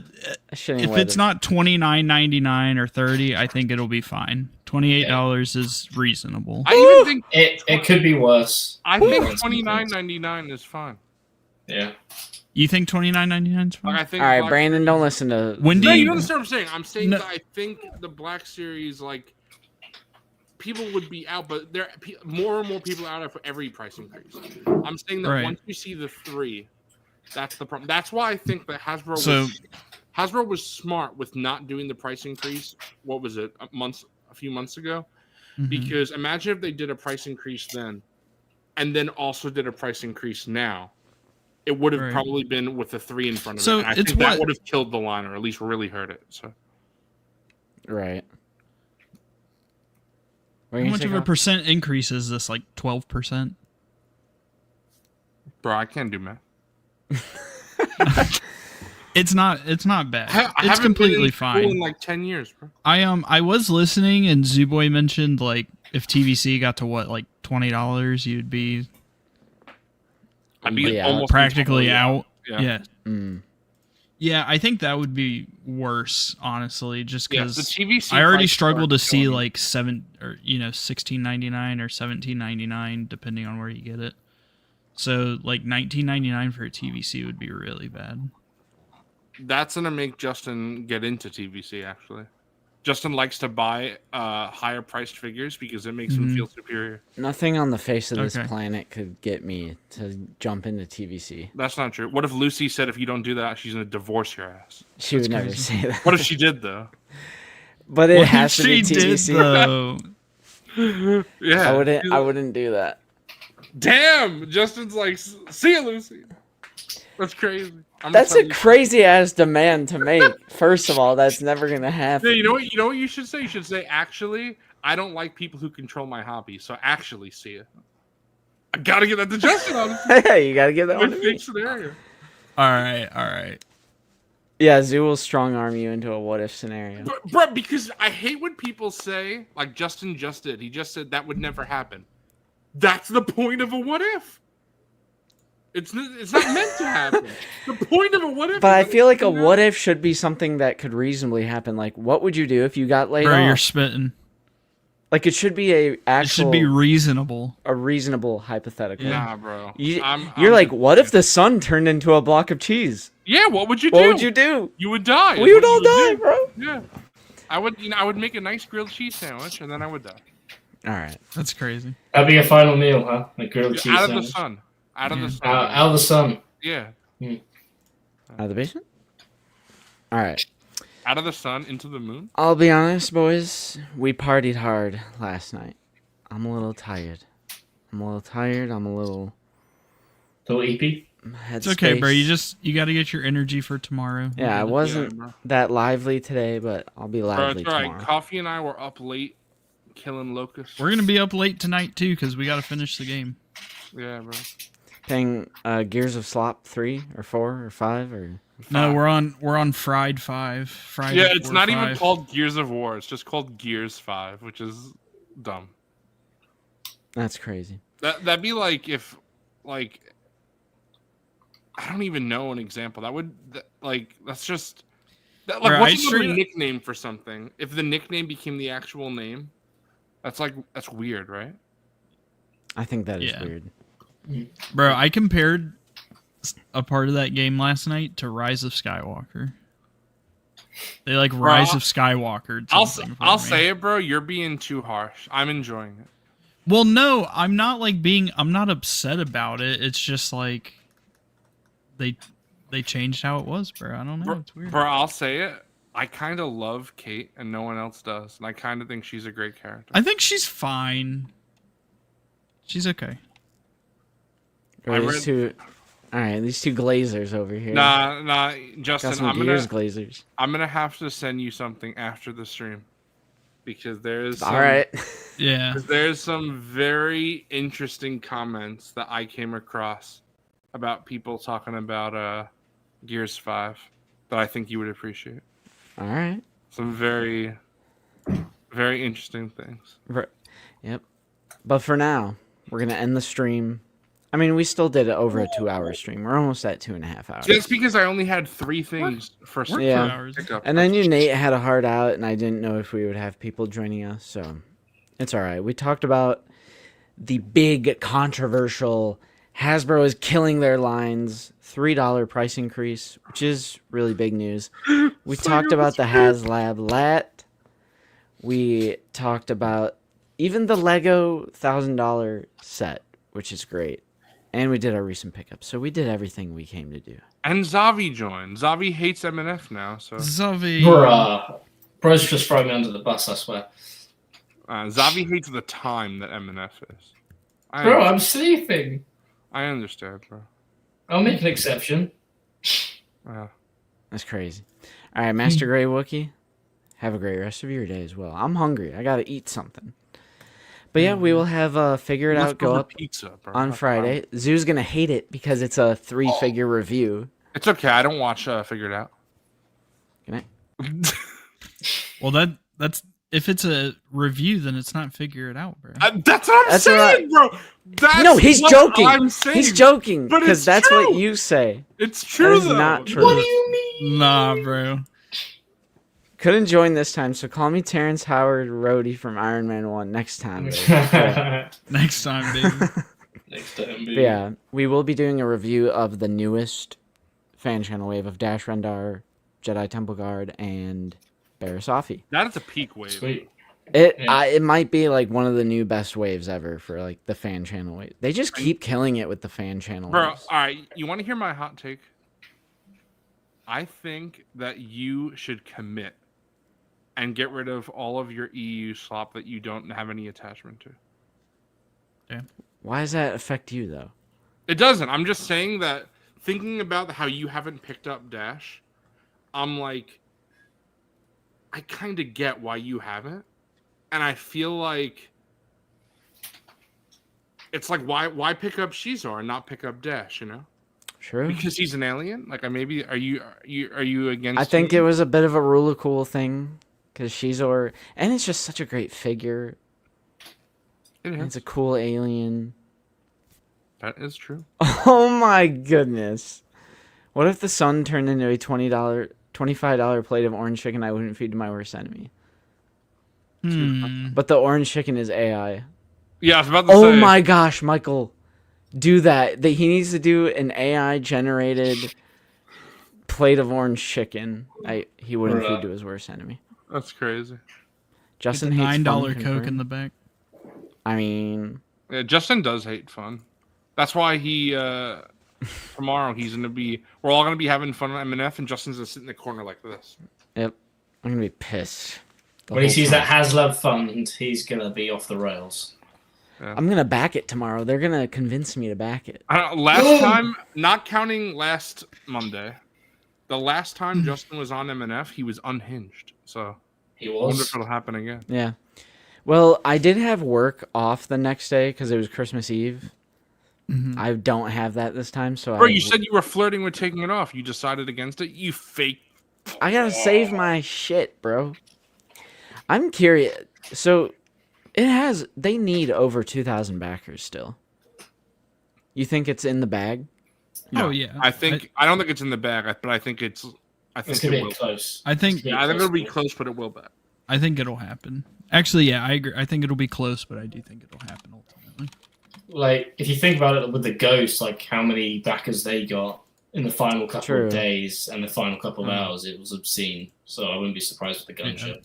shitting
if
weather.
it's not $29.99 or $30, I think it'll be fine. $28 is reasonable.
I even think
It could be worse.
I think $29.99 is fine.
Yeah.
You think $29.99 is fine?
Like, I think
All right,
Black
Brandon, don't listen to.
When do
No, you
you?
don't understand what I'm saying. I'm saying
No.
that I think the Black Series, like, people would be out, but there more and more people are out for every price increase. I'm saying that
Right.
once you see the 3, that's the problem. That's why I think that
So-
Hasbro was smart with not doing the price increase. What was it? A few months ago?
Mhm.
Because imagine if they did a price increase then, and then also did a price increase now. It would have
Right.
probably been with the 3 in front of
So
it. And I
it's
think that
what-
would have killed the line, or at least really hurt it. So
Right. What are
How
you
much
gonna
of a
say,
percent increase is this? Like 12%?
bro, I can't do math.
It's not bad.
I
It's
haven't
completely
been in school
fine.
in like 10 years, bro.
I was listening, and Zooboy mentioned like if TVC got to what, like $20, you'd be
I'd be
Yeah.
almost
practically
entirely
out.
Yeah.
Yeah.
Mm.
Yeah, I think that would be worse, honestly, just
Yeah,
because
the TVC
I already
prices
struggled
are
to see
killing me.
like $16.99 or $17.99 depending on where you get it. So like $19.99 for a TVC would be really bad.
That's gonna make Justin get into TVC actually. Justin likes to buy higher priced figures because it makes him feel superior.
Nothing on the face of this
Okay.
planet could get me to jump into TVC.
That's not true. What if Lucy said if you don't do that, she's gonna divorce your ass?
She would never
crazy.
say that.
What if she did though?
But it
What
has
if
to be
she did
TVC.
though?
Yeah.
I wouldn't do that.
Damn, Justin's like, see you, Lucy. That's crazy.
That's a crazy ass demand to make. First of all, that's never gonna happen.
Yeah, you know what? You know what you should say? You should say, actually, I don't like people who control my hobby. So actually, see you. I gotta get that to Justin. Honestly,
You gotta get that one to me.
fake scenario.
All right.
Yeah, Zoo will strong arm you into a what if scenario.
Bro, because I hate when people say, like Justin just did. He just said that would never happen. That's the point of a what if. It's not meant to happen. The point of a what if.
But I feel like a what if should be something that could reasonably happen. Like, what would you do if you got laid
Bro,
off?
you're spitting.
Like, it should be a
It
actual,
should be reasonable.
a reasonable hypothetical.
Nah, bro.
You're like, what if the sun turned into a block of cheese?
Yeah, what would you do?
What would you do?
You would die.
We
is
would
what
all
you
die,
do.
bro.
Yeah. I would make a nice grilled cheese sandwich and then I would die.
All right.
That's crazy.
That'd be a final meal, huh? A grilled cheese
Out of the
sandwich.
sun. Out of the sun.
Out of the sun.
Yeah.
Out of the basement? All right.
Out of the sun into the moon.
I'll be honest, boys. We partied hard last night. I'm a little tired. I'm a little
Little EP.
It's okay, bro. You got to get your energy for tomorrow.
Yeah, I wasn't
bro.
that lively today, but I'll be
Bro,
lively
it's all right.
tomorrow.
Coffee and I were up late killing locusts.
We're gonna be up late tonight too because we got to finish the game.
Yeah, bro.
Playing Gears of Slop 3 or 4 or 5 or...
No, we're on Fried 5. Friday.
Yeah, it's
4,
not
5.
even called Gears of War. It's just called Gears 5, which is dumb.
That's crazy.
That'd be like if, like, I don't even know an example. That's just like
Bro,
what's
I
another
straight up-
nickname for something? If the nickname became the actual name, that's weird, right?
I think that is
Yeah.
weird.
Bro, I compared a part of that game last night to Rise of Skywalker. They like Rise of Skywalker.
I'll say it, bro. You're being too harsh. I'm enjoying it.
Well, no, I'm not I'm not upset about it. It's just like they changed how it was, bro. I don't know. It's weird.
Bro, I'll say it. I kind of love Kate, and no one else does, and I kind of think she's a great character.
I think she's fine. She's okay.
All right, these two glazers over here.
Nah, Justin.
Got some Gears glazers.
I'm gonna have to send you something after the stream because there's
All right.
Yeah.
There's some very interesting comments that I came across about people talking about Gears 5 that I think you would appreciate.
All right.
Some very, very interesting things.
Yep. But for now, we're gonna end the stream. I mean, we still did it over a 2-hour stream. We're almost at 2.5 hours.
Just because I only had 3 things for
Yeah.
hours.
pickup.
And then Nate had a hard out, and I didn't know if we would have people joining us, so it's all right. We talked about the big controversial Hasbro is killing their lines $3 price increase, which is really big news. We talked about the Haslab lat. We talked about even the Lego $1,000 set, which is great. And we did our recent pickup. So we did everything we came to do.
And Zavi joined. Zavi hates MNF now, so
Zavi.
Bruh. Bro's just throwing me under the bus, I swear.
Zavi hates the time that MNF is.
Bro, I'm sleeping.
I understand, bro.
I'll make an exception.
Yeah.
That's crazy. All right, Master Grey Wookie, have a great rest of your day as well. I'm hungry. I got to eat something. But yeah, we will have Figure It
Let's
Out go
for
up
pizza, bro.
on Friday. Zoo's going to hate it because it's a 3-figure review.
It's okay. I don't watch Figure It Out.
Good night.
Well, that's if it's a review, then it's not Figure It Out, bro.
That's what I'm saying, bro. That's
No, he's
what
joking.
I'm saying.
He's joking
But
because
it's
that's
true.
what you say.
It's true,
That is
though.
not true.
What do you mean?
Nah, bro.
Couldn't join this time, so call me Terrence Howard Rhodey from Iron Man 1 next time. Baby. Yeah.
Next time, baby.
Next time,
But
baby.
yeah, we will be doing a review of the newest fan channel wave of Dash Rendar, Jedi Temple Guard, and Barasafi.
That is a peak wave.
Sweet.
It might be like one of the new best waves ever for like the fan channel wave. They just keep killing it with the fan channel
Bro,
waves.
all right, you want to hear my hot take? I think that you should commit and get rid of all of your EU slop that you don't have any attachment to.
Yeah.
Why does that affect you though?
It doesn't. I'm just saying that thinking about how you haven't picked up Dash, I'm like, I kind of get why you haven't. And I feel like it's like why pick up Shizor and not pick up Dash, you know?
True.
Because he's an alien? Like are you against
I think
me?
it was a bit of a rule of cool thing because Shizor, and it's just such a great figure. It's a cool alien.
That is true.
Oh my goodness. What if the sun turned into a $25 plate of orange chicken I wouldn't feed to my worst enemy? But the orange chicken is AI.
Yeah, I was about to say.
Oh my gosh, Michael. Do that. He needs to do an AI generated plate of orange chicken. He wouldn't feed to his worst enemy.
That's crazy.
Justin
Get the
hates
$9
fun,
Coke in
confirmed.
the back.
I mean,
Yeah, Justin does hate fun. That's why he tomorrow he's gonna be. We're all gonna be having fun at MNF, and Justin's gonna sit in the corner like this.
yep. I'm gonna be pissed.
When he sees that Haslab fund, he's gonna be off the rails.
I'm gonna back it tomorrow. They're gonna convince me to back it.
Last time, not counting last Monday, the last time Justin was on MNF, he was unhinged. So
He
I wonder
was.
if it'll happen again.
Yeah. Well, I did have work off the next day because it was Christmas Eve. I don't have that this time, so
Bro, you said you were flirting with taking it off. You decided against it. You fake.
I gotta save my shit, bro. I'm curious. So they need over 2,000 backers still. You think it's in the bag?
Oh yeah.
I don't think it's in the bag, but I think it's. I think
It's gonna
it
be
will.
close.
I think
Yeah, I think it'll be close, but it will back.
I think it'll happen. Actually, yeah, I agree. I think it'll be close, but I do think it'll happen ultimately.
Like, if you think about it with the Ghost, like how many backers they got in the final couple
True.
of days and the final couple of hours, it was obscene. So I wouldn't be surprised with the Gunship.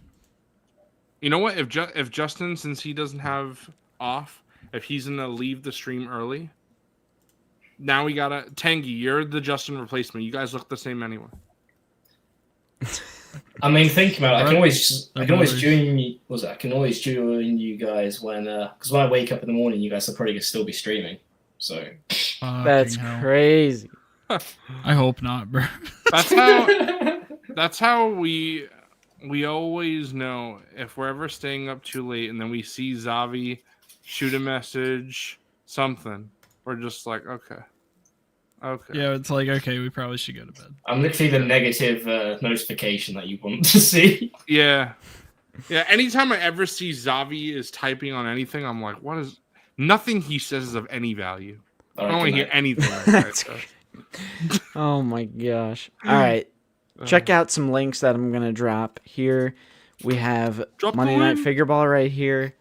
You know what? If Justin, since he doesn't have off, if he's gonna leave the stream early, now we gotta Tangy. You're the Justin replacement. You guys look the same anyway.
I mean, think about it. I can always join you. I can always join you guys when, because when I wake up in the morning, you guys are probably gonna still be streaming. So
That's
Fucking hell.
crazy.
I hope not, bro.
That's how we always know if we're ever staying up too late, and then we see Zavi shoot a message, something. We're just like, okay.
Yeah, it's like, okay, we probably should go to bed.
I'm literally the negative notification that you want to see.
Yeah. Anytime I ever see Zavi is typing on anything, I'm like, what is? Nothing he says is of any value. I don't want to hear anything.
That's Oh my gosh. All right. Check out some links that I'm going to drop here. We have
Drop the
Monday Night
link.
Figure Ball right here.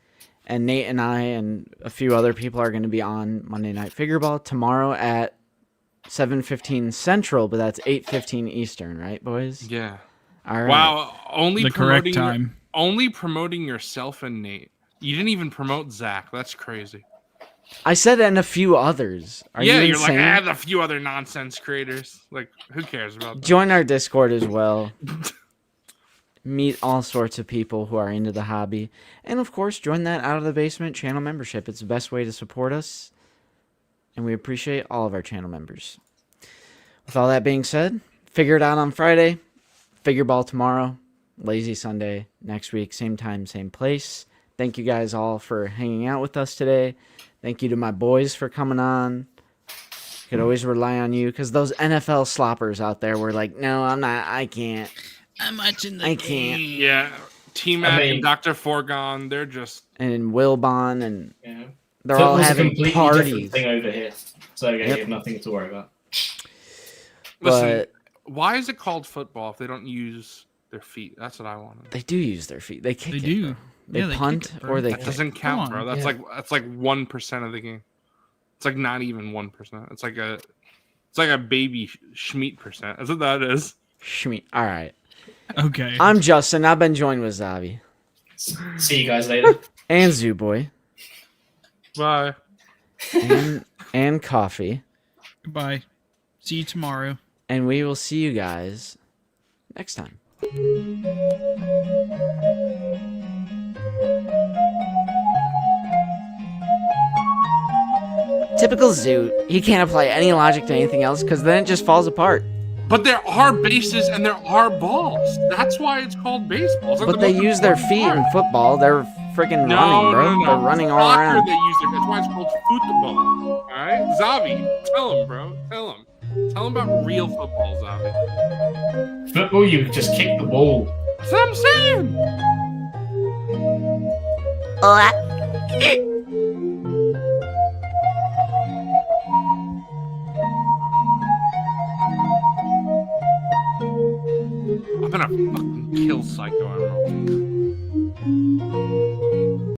And Nate and I and a few other people are going to be on Monday Night Figure Ball tomorrow at 7:15 Central, but that's 8:15 Eastern, right, boys?
Yeah.
All right.
Wow. Only
The correct
promoting
time.
Only promoting yourself and Nate. You didn't even promote Zach. That's crazy.
I said and a few others. Are you
you're
insane?
like, a few other nonsense creators. Like, who cares about that?
Join our Discord as well. Meet all sorts of people who are into the hobby. And of course, join that Out of the Basement channel membership. It's the best way to support us. And we appreciate all of our channel members. With all that being said, figure it out on Friday. Figure ball tomorrow. Lazy Sunday next week. Same time, same place. Thank you guys all for hanging out with us today. Thank you to my boys for coming on. Could always rely on you because those NFL sloppers out there were like, no, I'm not. I can't.
I'm watching the
I can't.
Yeah. T-Mac and Dr. Forgon, they're just...
And Wilbon and
Yeah.
they're all
Football's a
having
completely
parties.
different thing over here. So you
Yep.
have nothing to worry about.
Listen,
But
why is it called football if they don't use their feet? That's what I want.
they do use their feet. They kick
They
it.
do.
Bro. They
Yeah, they kick
punt
it, bro.
or they
That
kick.
doesn't count, bro.
on,
That's
yeah.
like 1% of the game. It's like not even 1%. It's like a baby Schmeat percent. That's what that is.
Shmeat. All right.
Okay.
I'm Justin. I've been joined with Zavi
See you guys later.
and Zooboy
Bye.
and Coffee.
Goodbye. See you tomorrow.
And we will see you guys next time. Typical Zoo. He can't apply any logic to anything else because then it just falls apart.
But there are bases and there are balls. That's why it's called baseball. It's like
But
the
they
most
use their
important
feet in
part.
football. They're freaking
No,
running, bro.
no, no.
They're running all
Soccer,
around.
They use it. That's why it's called football. All right, Zavi, tell him, bro. Tell him. Tell him about real football, Zavi.
Football, you just kick the ball.
That's what I'm saying. I'm gonna fucking kill Psycho Emerald.